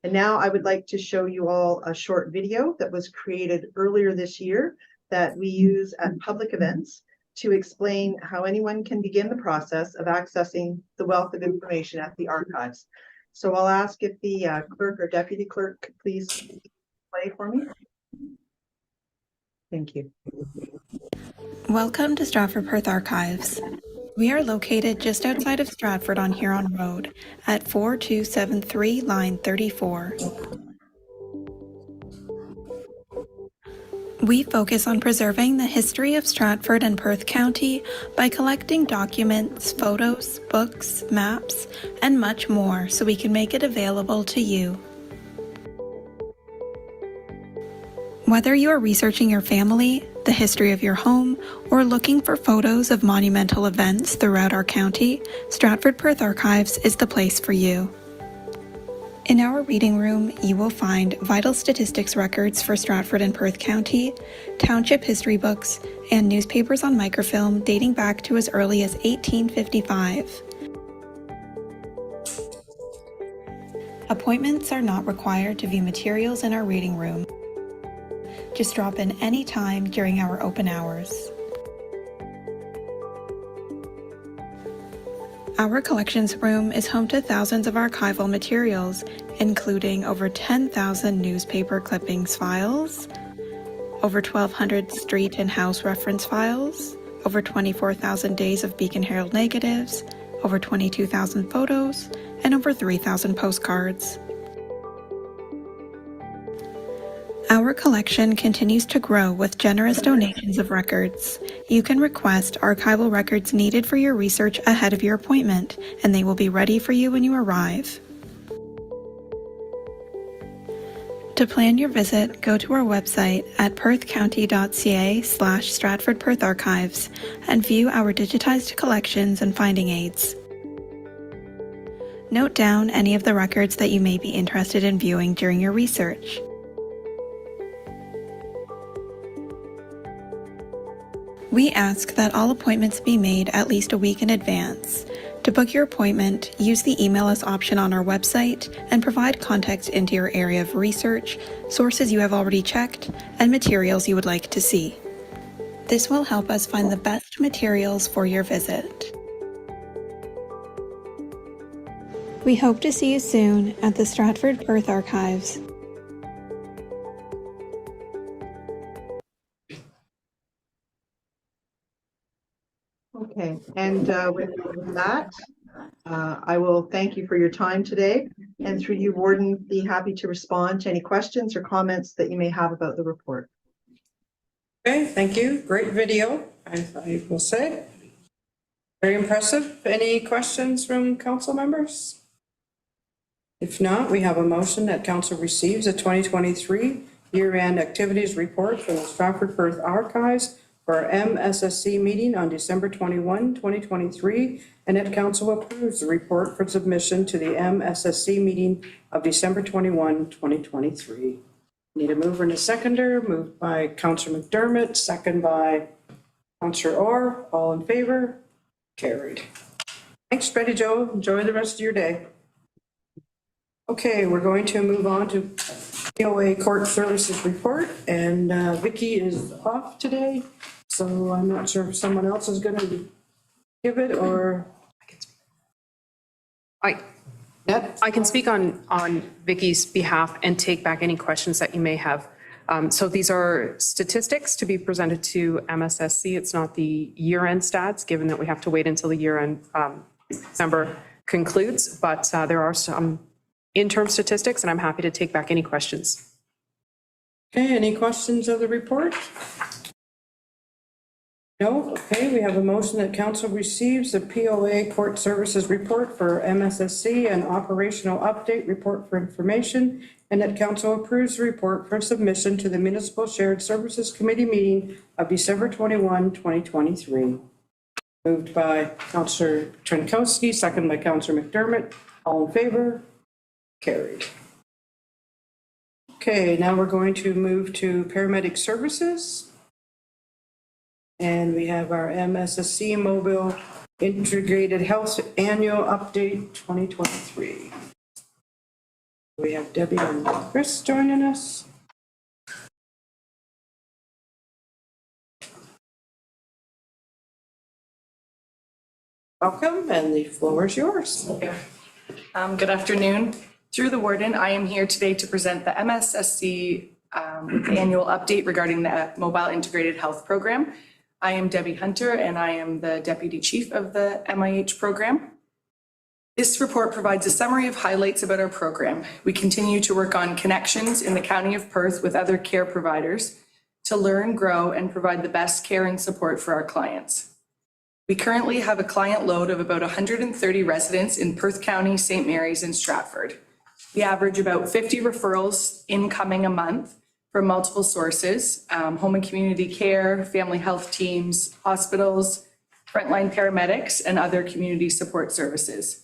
And now I would like to show you all a short video that was created earlier this year that we use at public events to explain how anyone can begin the process of accessing the wealth of information at the archives. So I'll ask if the clerk or deputy clerk could please play for me. Thank you. Welcome to Stratford Perth Archives. We are located just outside of Stratford on Huron Road at 4273 line 34. We focus on preserving the history of Stratford and Perth County by collecting documents, photos, books, maps, and much more so we can make it available to you. Whether you are researching your family, the history of your home, or looking for photos of monumental events throughout our county, Stratford Perth Archives is the place for you. In our reading room, you will find vital statistics records for Stratford and Perth County, township history books, and newspapers on microfilm dating back to as early as 1855. Appointments are not required to view materials in our reading room. Just drop in any time during our open hours. Our collections room is home to thousands of archival materials, including over 10,000 newspaper clippings files, over 1,200 street and house reference files, over 24,000 days of Beacon Herald negatives, over 22,000 photos, and over 3,000 postcards. Our collection continues to grow with generous donations of records. You can request archival records needed for your research ahead of your appointment, and they will be ready for you when you arrive. To plan your visit, go to our website at perthcounty.ca/Stratford Perth Archives and view our digitized collections and finding aids. Note down any of the records that you may be interested in viewing during your research. We ask that all appointments be made at least a week in advance. To book your appointment, use the Email Us option on our website and provide context into your area of research, sources you have already checked, and materials you would like to see. This will help us find the best materials for your visit. We hope to see you soon at the Stratford Perth Archives. Okay, and with that, I will thank you for your time today. And through you, Warden, be happy to respond to any questions or comments that you may have about the report. Okay, thank you. Great video, I will say. Very impressive. Any questions from council members? If not, we have a motion that council receives a 2023 year-end activities report from the Stratford Perth Archives for our MSSC meeting on December 21, 2023, and that council approves the report for submission to the MSSC meeting of December 21, 2023. Need a mover and a seconder. Moved by Councillor McDermott, second by Councillor Orr. All in favor? Carried. Thanks, Betty Jo. Enjoy the rest of your day. Okay, we're going to move on to POA Court Services report, and Vicky is off today, so I'm not sure if someone else is going to give it or. I can speak on Vicky's behalf and take back any questions that you may have. So these are statistics to be presented to MSSC. It's not the year-end stats, given that we have to wait until the year-end December concludes, but there are some interim statistics, and I'm happy to take back any questions. Okay, any questions of the report? No? Okay, we have a motion that council receives the POA Court Services report for MSSC and operational update report for information, and that council approves the report for submission to the Municipal Shared Services Committee meeting of December 21, 2023. Moved by Councillor Trenkowski, second by Councillor McDermott. All in favor? Carried. Okay, now we're going to move to paramedic services. And we have our MSSC Mobile Integrated Health Annual Update 2023. We have Debbie and Chris joining us. Welcome, and the floor is yours. Good afternoon. Through the Warden, I am here today to present the MSSC annual update regarding the Mobile Integrated Health Program. I am Debbie Hunter, and I am the Deputy Chief of the MIH program. This report provides a summary of highlights about our program. We continue to work on connections in the County of Perth with other care providers to learn, grow, and provide the best care and support for our clients. We currently have a client load of about 130 residents in Perth County, St. Mary's, and Stratford. We average about 50 referrals incoming a month from multiple sources, home and community care, family health teams, hospitals, frontline paramedics, and other community support services.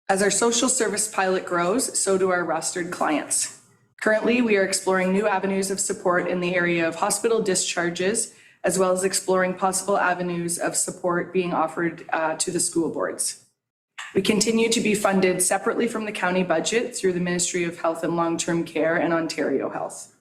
As our social service pilot grows, so do our rostered clients. Currently, we are exploring new avenues of support in the area of hospital discharges, as well as exploring possible avenues of support being offered to the school boards. We continue to be funded separately from the county budget through the Ministry of Health and Long-Term Care and Ontario Health.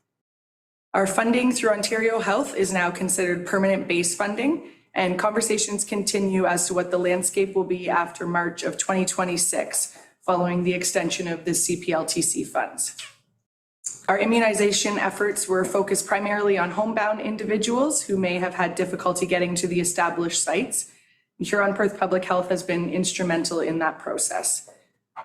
Our funding through Ontario Health is now considered permanent base funding, and conversations continue as to what the landscape will be after March of 2026, following the extension of the CPLTC funds. Our immunization efforts were focused primarily on homebound individuals who may have had difficulty getting to the established sites. Huron-Perth Public Health has been instrumental in that process.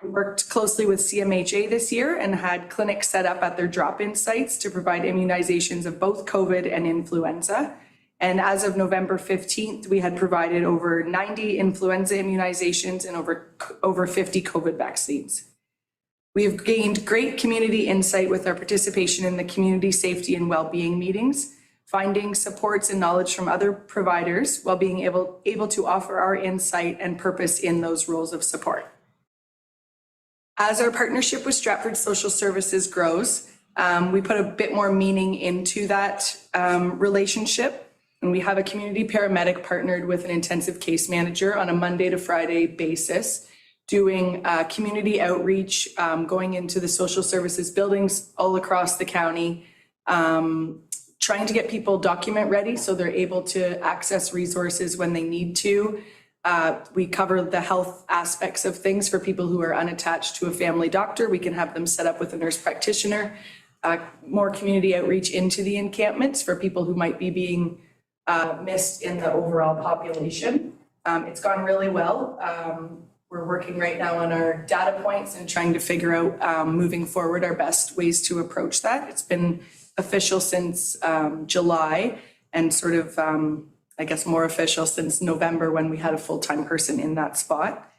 We worked closely with CMHA this year and had clinics set up at their drop-in sites to provide immunizations of both COVID and influenza. And as of November 15th, we had provided over 90 influenza immunizations and over 50 COVID vaccines. We have gained great community insight with our participation in the community safety and well-being meetings, finding supports and knowledge from other providers while being able to offer our insight and purpose in those roles of support. As our partnership with Stratford Social Services grows, we put a bit more meaning into that relationship. And we have a community paramedic partnered with an intensive case manager on a Monday to Friday basis, doing community outreach, going into the social services buildings all across the county, trying to get people document ready so they're able to access resources when they need to. We cover the health aspects of things for people who are unattached to a family doctor. We can have them set up with a nurse practitioner. More community outreach into the encampments for people who might be being missed in the overall population. It's gone really well. We're working right now on our data points and trying to figure out moving forward our best ways to approach that. It's been official since July and sort of, I guess, more official since November when we had a full-time person in that spot.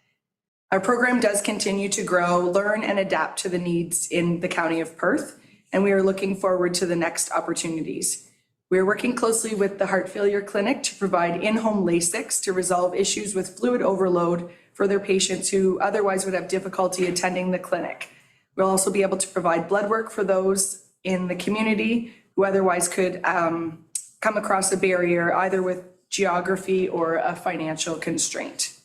Our program does continue to grow, learn, and adapt to the needs in the County of Perth, and we are looking forward to the next opportunities. We are working closely with the Heart Failure Clinic to provide in-home LASIKs to resolve issues with fluid overload for their patients who otherwise would have difficulty attending the clinic. We'll also be able to provide blood work for those in the community who otherwise could come across a barrier either with geography or a financial constraint.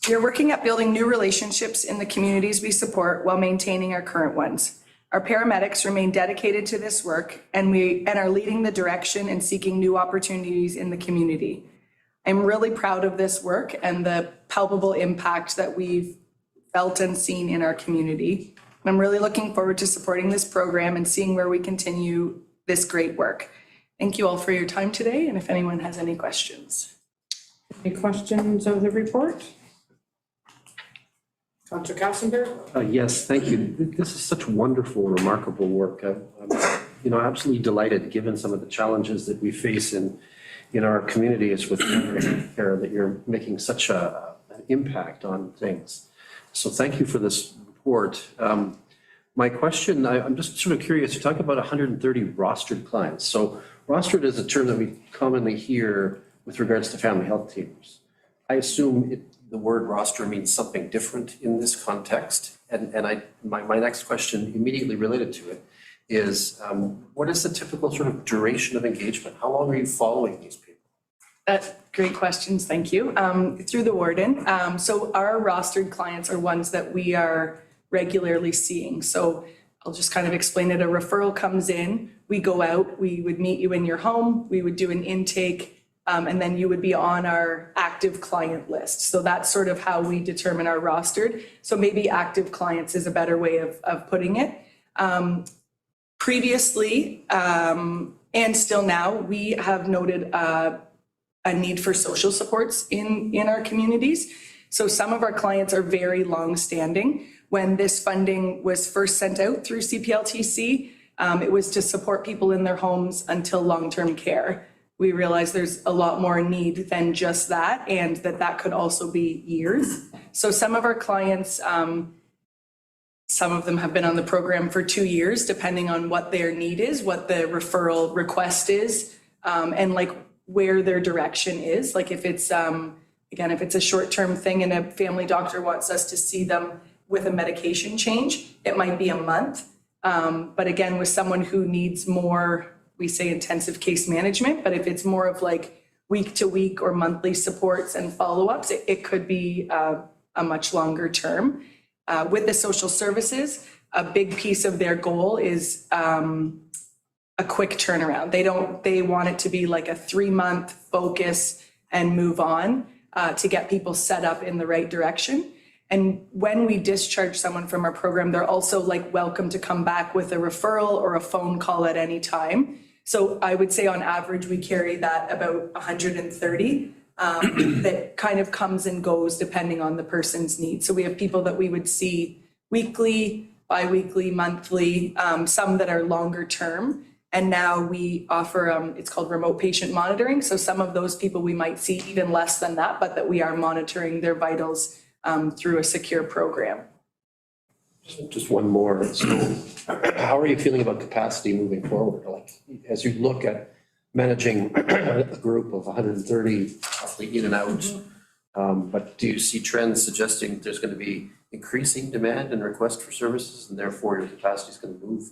We are working at building new relationships in the communities we support while maintaining our current ones. Our paramedics remain dedicated to this work and are leading the direction and seeking new opportunities in the community. I'm really proud of this work and the palpable impact that we've felt and seen in our community. I'm really looking forward to supporting this program and seeing where we continue this great work. Thank you all for your time today, and if anyone has any questions. Any questions of the report? Councillor Kassenberg? Yes, thank you. This is such wonderful, remarkable work. I'm absolutely delighted, given some of the challenges that we face in our communities with care, that you're making such an impact on things. So thank you for this report. My question, I'm just sort of curious, you talk about 130 rostered clients. So rostered is a term that we commonly hear with regards to family health teams. I assume the word roster means something different in this context. And my next question immediately related to it is, what is the typical sort of duration of engagement? How long are you following these people? That's great questions, thank you. Through the Warden. So our rostered clients are ones that we are regularly seeing. So I'll just kind of explain it. A referral comes in, we go out, we would meet you in your home, we would do an intake, and then you would be on our active client list. So that's sort of how we determine our rostered. So maybe active clients is a better way of putting it. Previously, and still now, we have noted a need for social supports in our communities. So some of our clients are very long-standing. When this funding was first sent out through CPLTC, it was to support people in their homes until long-term care. We realize there's a lot more need than just that, and that could also be years. So some of our clients, some of them have been on the program for 2 years, depending on what their need is, what the referral request is, and like where their direction is. Like if it's, again, if it's a short-term thing and a family doctor wants us to see them with a medication change, it might be a month. But again, with someone who needs more, we say intensive case management, but if it's more of like week to week or monthly supports and follow-ups, it could be a much longer term. With the social services, a big piece of their goal is a quick turnaround. They want it to be like a 3-month focus and move on to get people set up in the right direction. And when we discharge someone from our program, they're also like welcome to come back with a referral or a phone call at any time. So I would say on average, we carry that about 130 that kind of comes and goes depending on the person's needs. So we have people that we would see weekly, bi-weekly, monthly, some that are longer term. And now we offer, it's called remote patient monitoring. So some of those people we might see even less than that, but that we are monitoring their vitals through a secure program. Just one more. So how are you feeling about capacity moving forward? Like, as you look at managing a group of 130 roughly in and out, but do you see trends suggesting there's going to be increasing demand and request for services, and therefore your capacity is going to move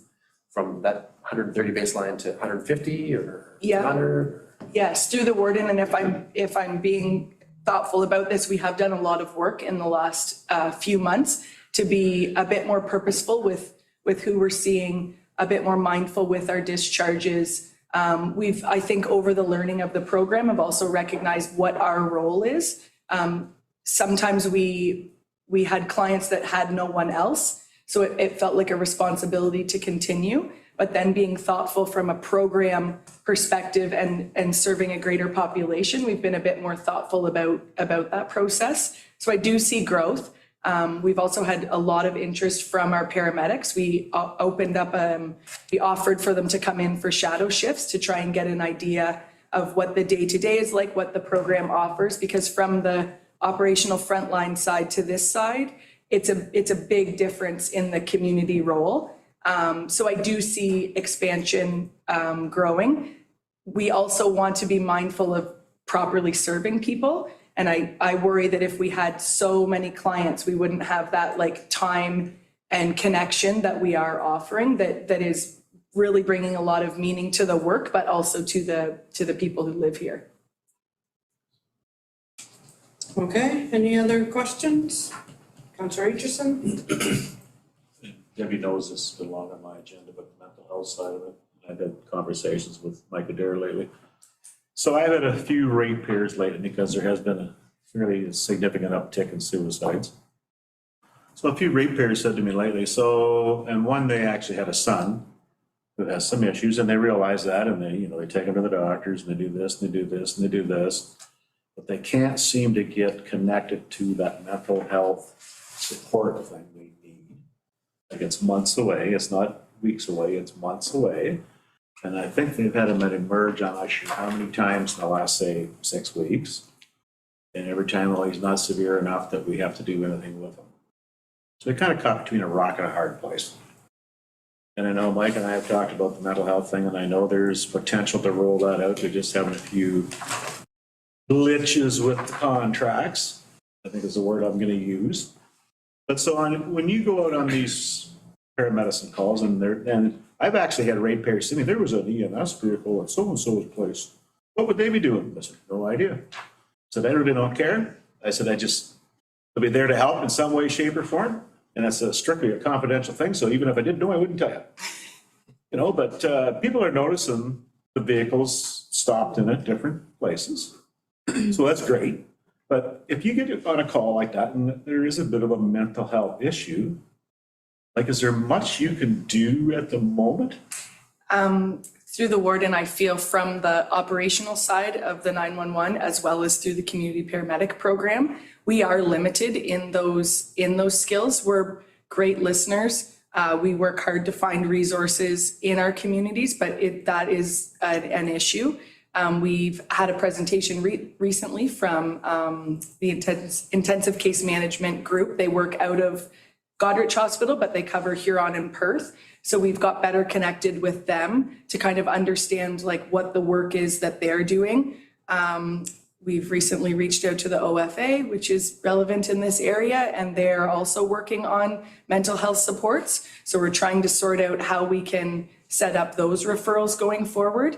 from that 130 baseline to 150 or 200? Yes, through the warden, and if I'm being thoughtful about this, we have done a lot of work in the last few months to be a bit more purposeful with who we're seeing, a bit more mindful with our discharges. We've, I think, over the learning of the program, have also recognized what our role is. Sometimes we had clients that had no one else, so it felt like a responsibility to continue. But then being thoughtful from a program perspective and serving a greater population, we've been a bit more thoughtful about that process. So I do see growth. We've also had a lot of interest from our paramedics. We opened up, we offered for them to come in for shadow shifts to try and get an idea of what the day-to-day is like, what the program offers, because from the operational frontline side to this side, it's a big difference in the community role. So I do see expansion growing. We also want to be mindful of properly serving people. And I worry that if we had so many clients, we wouldn't have that like time and connection that we are offering that is really bringing a lot of meaning to the work, but also to the people who live here. Okay, any other questions? Councillor Aitchison? Debbie knows this has been long on my agenda, but the mental health side of it, I've had conversations with Mike Adair lately. So I've had a few ratepayers lately because there has been a fairly significant uptick in suicides. So a few ratepayers said to me lately, and one, they actually had a son who has some issues, and they realize that, and they take him to the doctors, and they do this, and they do this, and they do this, but they can't seem to get connected to that mental health support thing they need. Like, it's months away, it's not weeks away, it's months away. And I think they've had him emerge on not sure how many times in the last, say, 6 weeks. And every time, well, he's not severe enough that we have to do anything with him. So they're kind of caught between a rock and a hard place. And I know Mike and I have talked about the mental health thing, and I know there's potential to roll that out. They're just having a few glitches with the contracts, I think is the word I'm going to use. But so when you go out on these paramedicine calls, and I've actually had ratepayers say, there was an EMS vehicle at so-and-so's place. What would they be doing? I said, no idea. I said, I really don't care. I said, they'll be there to help in some way, shape, or form. And that's strictly a confidential thing. So even if I didn't know, I wouldn't tell you. But people are noticing the vehicles stopped in at different places. So that's great. But if you get on a call like that, and there is a bit of a mental health issue, like, is there much you can do at the moment? Through the warden, I feel from the operational side of the 911, as well as through the community paramedic program, we are limited in those skills. We're great listeners. We work hard to find resources in our communities, but that is an issue. We've had a presentation recently from the intensive case management group. They work out of Goderich Hospital, but they cover Huron and Perth. So we've got better connected with them to kind of understand like what the work is that they're doing. We've recently reached out to the OFA, which is relevant in this area, and they're also working on mental health supports. So we're trying to sort out how we can set up those referrals going forward.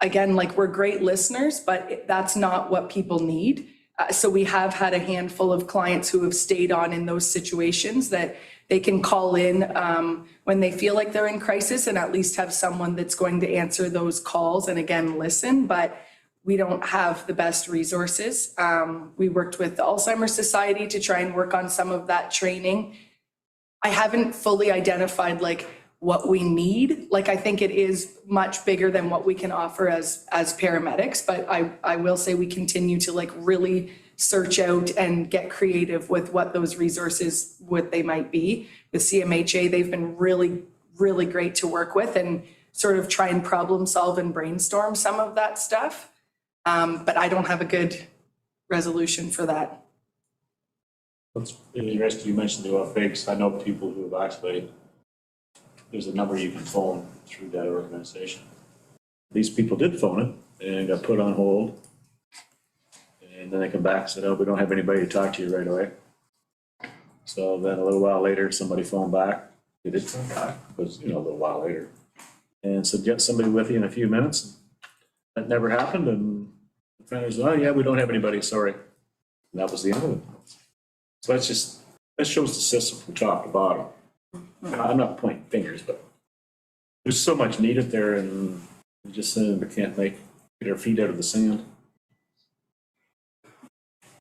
Again, like, we're great listeners, but that's not what people need. So we have had a handful of clients who have stayed on in those situations that they can call in when they feel like they're in crisis and at least have someone that's going to answer those calls and again, listen, but we don't have the best resources. We worked with the Alzheimer's Society to try and work on some of that training. I haven't fully identified like what we need. Like, I think it is much bigger than what we can offer as paramedics, but I will say we continue to like really search out and get creative with what those resources, what they might be. With CMHA, they've been really, really great to work with and sort of try and problem solve and brainstorm some of that stuff. But I don't have a good resolution for that. It's interesting you mentioned the OFA, because I know people who have actually, there's a number you can phone through that organization. These people did phone it and got put on hold. And then they come back and said, oh, we don't have anybody to talk to you right away. So then a little while later, somebody phoned back. They did phone back, because, a little while later. And said, get somebody with you in a few minutes. That never happened, and the friend was, oh, yeah, we don't have anybody, sorry. And that was the end of it. So that shows the system from top to bottom. I'm not pointing fingers, but there's so much needed there, and we just we can't get our feet out of the sand.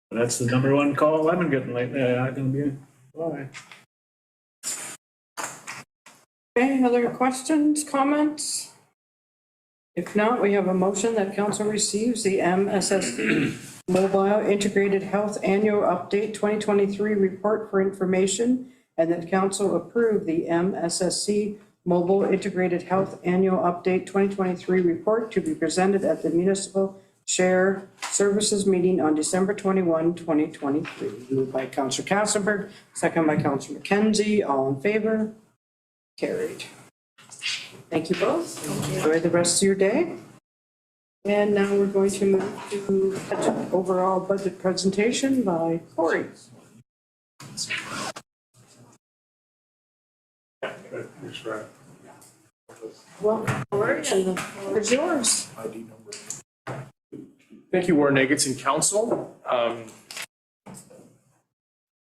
But that's the number one call I've been getting lately. I'm going to be, bye. Okay, other questions, comments? If not, we have a motion that council receives the MSSD Mobile Integrated Health Annual Update 2023 report for information, and that council approve the MSSC Mobile Integrated Health Annual Update 2023 report to be presented at the Municipal Share Services meeting on December 21, 2023. Moved by Councillor Kassenberg, second by Councillor McKenzie. All in favor? Carried. Thank you both. Enjoy the rest of your day. And now we're going to move to overall budget presentation by Corey. Well, Corey, and the floor is yours. Thank you, Warden Eggetts and Council.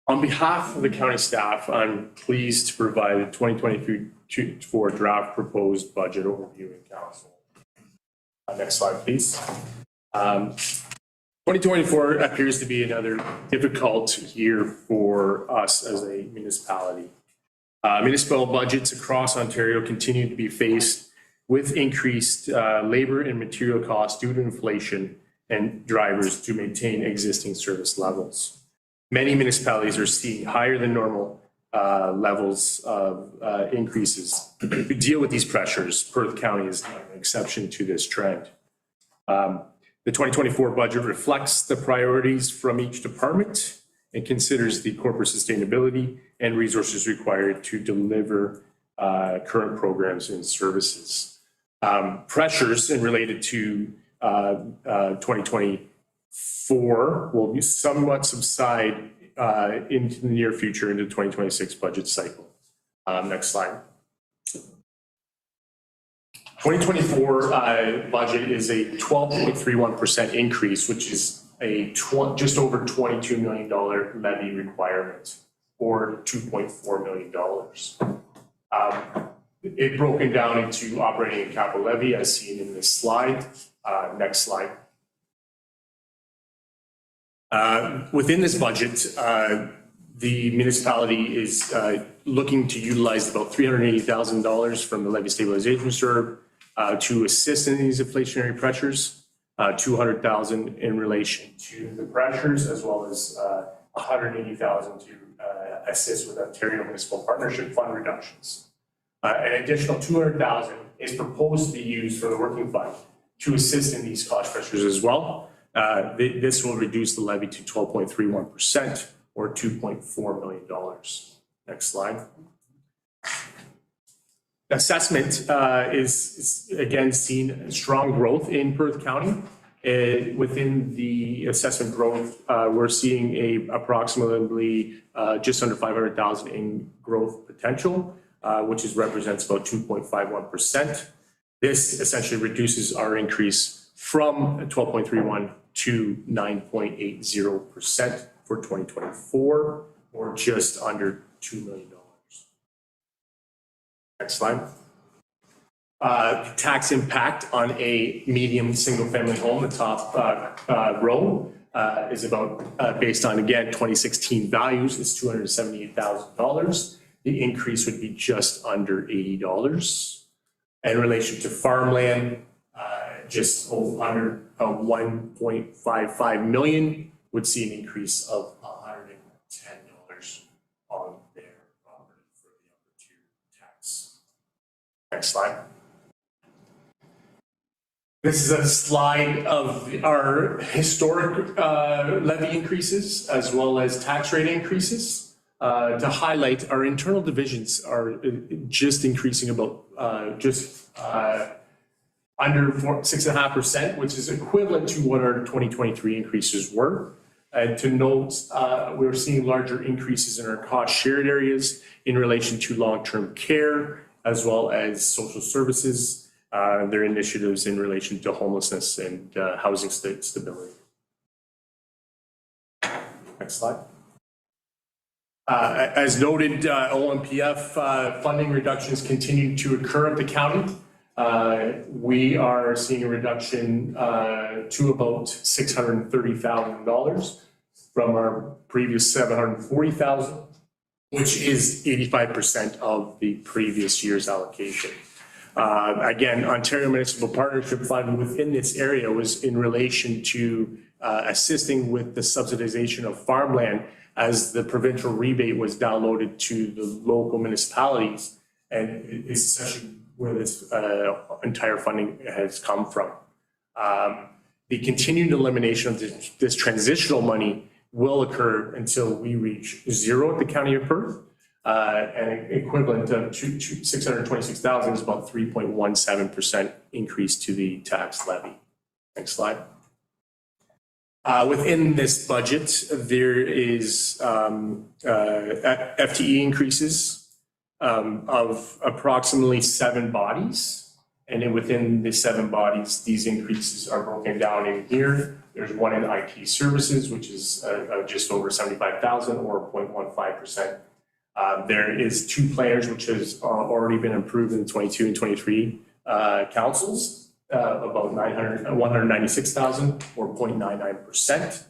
On behalf of the county staff, I'm pleased to provide the 2023-24 draft proposed budget overview in council. Next slide, please. 2024 appears to be another difficult year for us as a municipality. Municipal budgets across Ontario continue to be faced with increased labor and material costs due to inflation and drivers to maintain existing service levels. Many municipalities are seeing higher than normal levels of increases. To deal with these pressures, Perth County is not an exception to this trend. The 2024 budget reflects the priorities from each department and considers the corporate sustainability and resources required to deliver current programs and services. Pressures and related to 2024 will be somewhat subside into the near future into the 2026 budget cycle. Next slide. 2024 budget is a 12.31% increase, which is a just over $22 million levy requirement, or $2.4 million. It broken down into operating and capital levy as seen in this slide. Next slide. Within this budget, the municipality is looking to utilize about $380,000 from the levy stabilization reserve to assist in these inflationary pressures, $200,000 in relation to the pressures, as well as $180,000 to assist with Ontario Municipal Partnership Fund reductions. An additional $200,000 is proposed to be used for the working fund to assist in these cost pressures as well. This will reduce the levy to 12.31% or $2.4 million. Next slide. Assessment is again seen strong growth in Perth County. Within the assessment growth, we're seeing approximately just under 500,000 in growth potential, which represents about 2.51%. This essentially reduces our increase from 12.31 to 9.80% for 2024, or just under $2 million. Next slide. Tax impact on a medium single-family home, the top row, is about, based on, again, 2016 values, is $278,000. The increase would be just under $80. In relation to farmland, just under 1.55 million would see an increase of $110 on their property for the upper tier tax. Next slide. This is a slide of our historic levy increases as well as tax rate increases. To highlight, our internal divisions are just increasing about under 6.5%, which is equivalent to what our 2023 increases were. And to note, we're seeing larger increases in our cost shared areas in relation to long-term care, as well as social services, their initiatives in relation to homelessness and housing stability. Next slide. As noted, OMPF funding reductions continue to occur at the county. We are seeing a reduction to about $630,000 from our previous $740,000, which is 85% of the previous year's allocation. Again, Ontario Municipal Partnership Fund within this area was in relation to assisting with the subsidization of farmland as the provincial rebate was downloaded to the local municipalities, and it's essentially where this entire funding has come from. The continued elimination of this transitional money will occur until we reach zero at the County of Perth, and equivalent to $626,000 is about 3.17% increase to the tax levy. Next slide. Within this budget, there is FTE increases of approximately 7 bodies. And then within the 7 bodies, these increases are broken down in here. There's one in IT services, which is just over 75,000 or 0.15%. There is 2 planners, which has already been approved in the 22 and 23 councils, about 196,000 or 0.99%.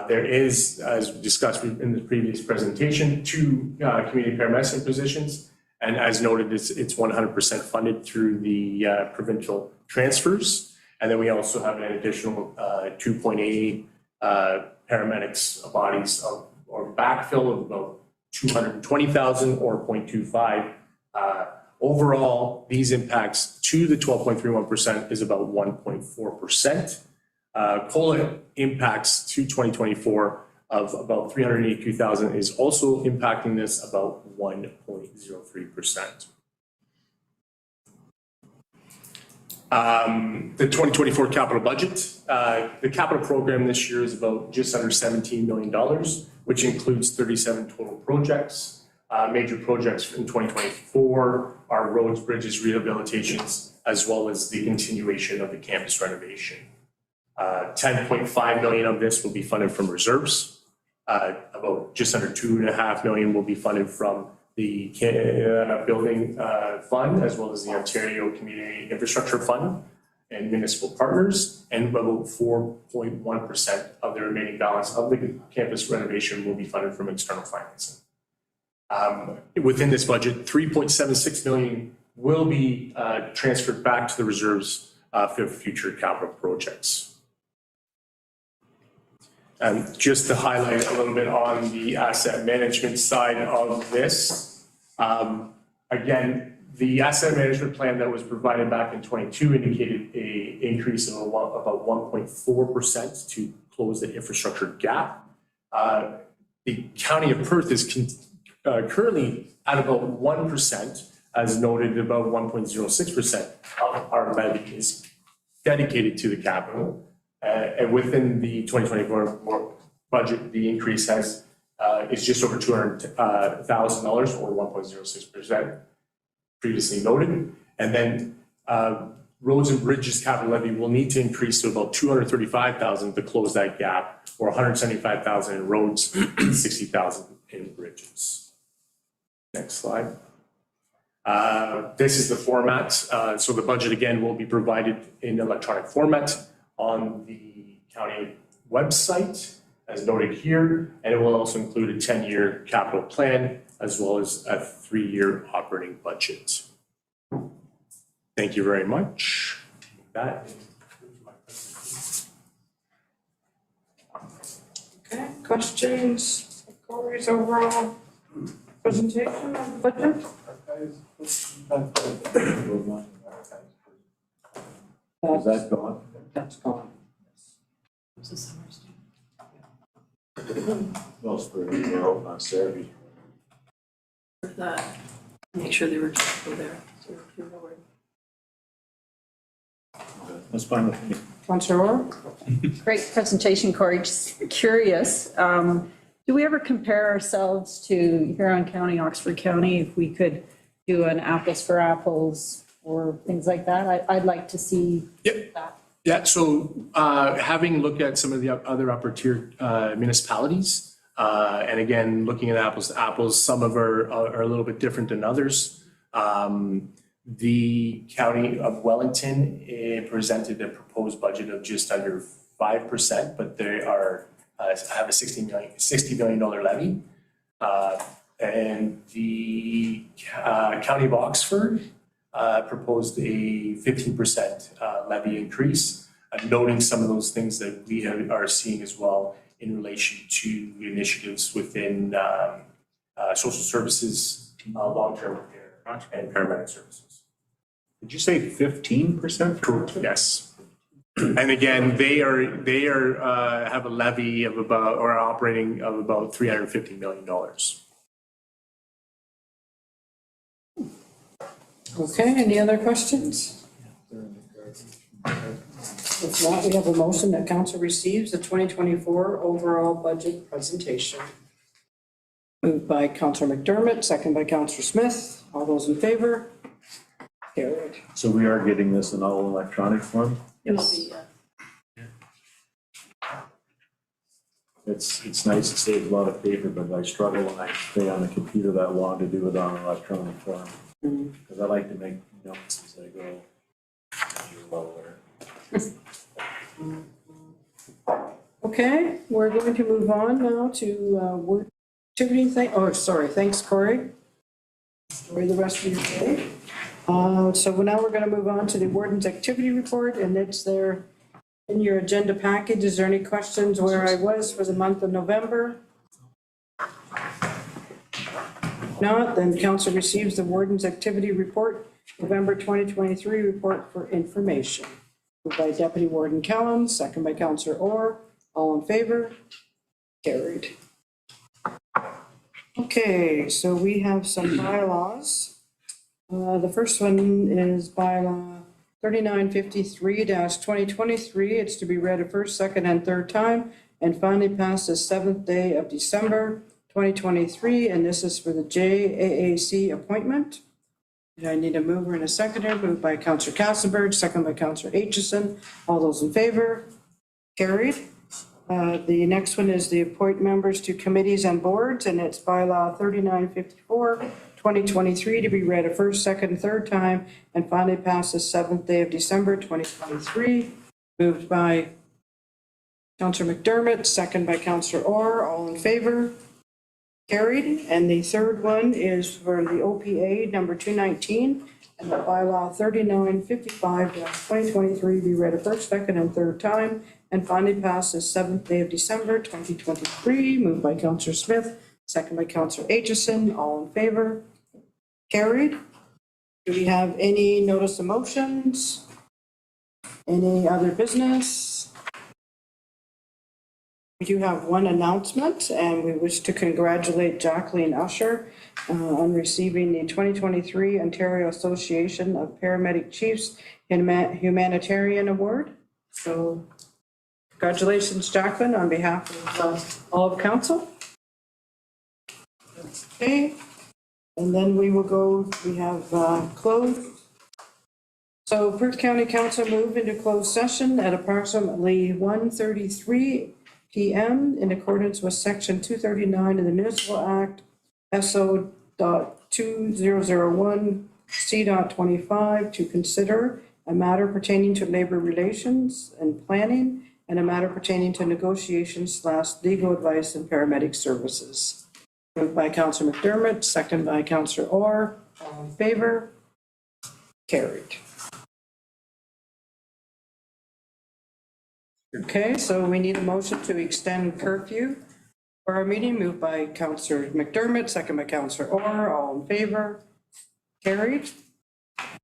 There is, as discussed in the previous presentation, 2 community paramedic positions. And as noted, it's 100% funded through the provincial transfers. And then we also have an additional 2.8 paramedics bodies or backfill of about 220,000 or 0.25. Overall, these impacts to the 12.31% is about 1.4%. COLA impacts to 2024 of about 382,000 is also impacting this about 1.03%. The 2024 capital budget, the capital program this year is about just under $17 million, which includes 37 total projects. Major projects in 2024 are roads, bridges, rehabilitations, as well as the continuation of the campus renovation. 10.5 million of this will be funded from reserves. About just under 2.5 million will be funded from the building fund, as well as the Ontario Community Infrastructure Fund and municipal partners, and about 4.1% of the remaining balance of the campus renovation will be funded from external financing. Within this budget, 3.76 million will be transferred back to the reserves for future capital projects. And just to highlight a little bit on the asset management side of this, again, the asset management plan that was provided back in 22 indicated an increase of about 1.4% to close the infrastructure gap. The County of Perth is currently at about 1%, as noted, about 1.06% of our levy is dedicated to the capital. And within the 2024 budget, the increase is just over $200,000 or 1.06%, previously noted. And then roads and bridges capital levy will need to increase to about $235,000 to close that gap, or $175,000 in roads, $60,000 in bridges. Next slide. This is the format. So the budget again will be provided in electronic format on the county website, as noted here, and it will also include a 10-year capital plan as well as a 3-year operating budget. Thank you very much. That concludes my presentation. Okay, questions, queries, overall presentation of the budget? Is that gone? That's gone. Most for they're open on Saturday. That, make sure they were go there. So through the word. That's fine with me. Councillor Orr? Great presentation, Corey. Just curious, do we ever compare ourselves to Huron County, Oxford County, if we could do an apples for apples or things like that? I'd like to see that. Yeah, so having looked at some of the other upper tier municipalities, and again, looking at apples to apples, some of are a little bit different than others. The County of Wellington presented a proposed budget of just under 5%, but they have a $60 million levy. And the County of Oxford proposed a 15% levy increase, noting some of those things that we are seeing as well in relation to initiatives within social services, long-term care, and paramedic services. Did you say 15%? Yes. And again, they have a levy of about, or operating of about $350 million. Okay, any other questions? If not, we have a motion that council receives the 2024 overall budget presentation. Moved by Councillor McDermott, second by Councillor Smith. All those in favor? Carried. So we are getting this in all electronic form? Yes. It's nice, it saves a lot of paper, but I struggle when I stay on the computer that long to do it on electronic form. Because I like to make notes as I go. You're well aware. Okay, we're going to move on now to work activity. Thanks, Corey. Enjoy the rest of your day. So now we're going to move on to the Warden's activity report, and it's there in your agenda package. Is there any questions where I was for the month of November? If not, then council receives the Warden's activity report, November 2023 report for information. Moved by Deputy Warden Kellum, second by Councillor Orr. All in favor? Carried. Okay, so we have some bylaws. The first one is bylaw 3953-2023. It's to be read a first, second, and third time, and finally passed the 7th day of December 2023, and this is for the JAAC appointment. And I need a mover and a seconder. Moved by Councillor Castleberg, second by Councillor Aitchison. All those in favor? Carried. The next one is the appoint members to committees and boards, and it's bylaw 3954-2023 to be read a first, second, third time, and finally passed the 7th day of December 2023. Moved by Councillor McDermott, second by Councillor Orr. All in favor? Carried. And the third one is for the OPA number 219, and the bylaw 3955-2023 be read a first, second, and third time, and finally passed the 7th day of December 2023. Moved by Councillor Smith, second by Councillor Aitchison. All in favor? Carried. Do we have any notice of motions? Any other business? We do have one announcement, and we wish to congratulate Jacqueline Usher on receiving the 2023 Ontario Association of Paramedic Chiefs Humanitarian Award. So congratulations, Jacqueline, on behalf of all of council. Okay, and then we have closed. So Perth County Council moved into closed session at approximately 1:33 p.m. in accordance with Section 239 of the Municipal Act, SO.2001, C.25, to consider a matter pertaining to labor relations and planning, and a matter pertaining to negotiations / legal advice and paramedic services. Moved by Councillor McDermott, second by Councillor Orr. All in favor? Carried. Okay, so we need a motion to extend curfew for our meeting. Moved by Councillor McDermott, second by Councillor Orr. All in favor? Carried.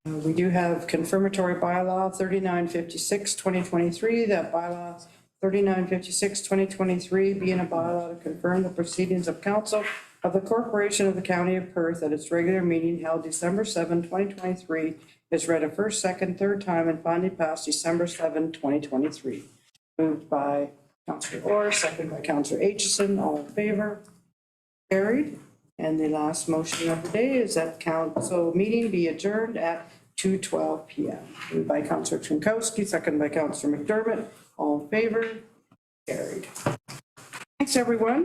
We do have confirmatory bylaw 3956, 2023, that bylaw 3956, 2023 being a bylaw to confirm the proceedings of council of the Corporation of the County of Perth at its regular meeting held December 7, 2023 is read a first, second, third time and finally passed December 7, 2023. Moved by Councillor Orr, second by Councillor Aitchison. All in favor? Carried. And the last motion of the day is that council meeting be adjourned at 2:12 p.m. Moved by Councillor Trinkowski, second by Councillor McDermott. All in favor? Carried. Thanks, everyone.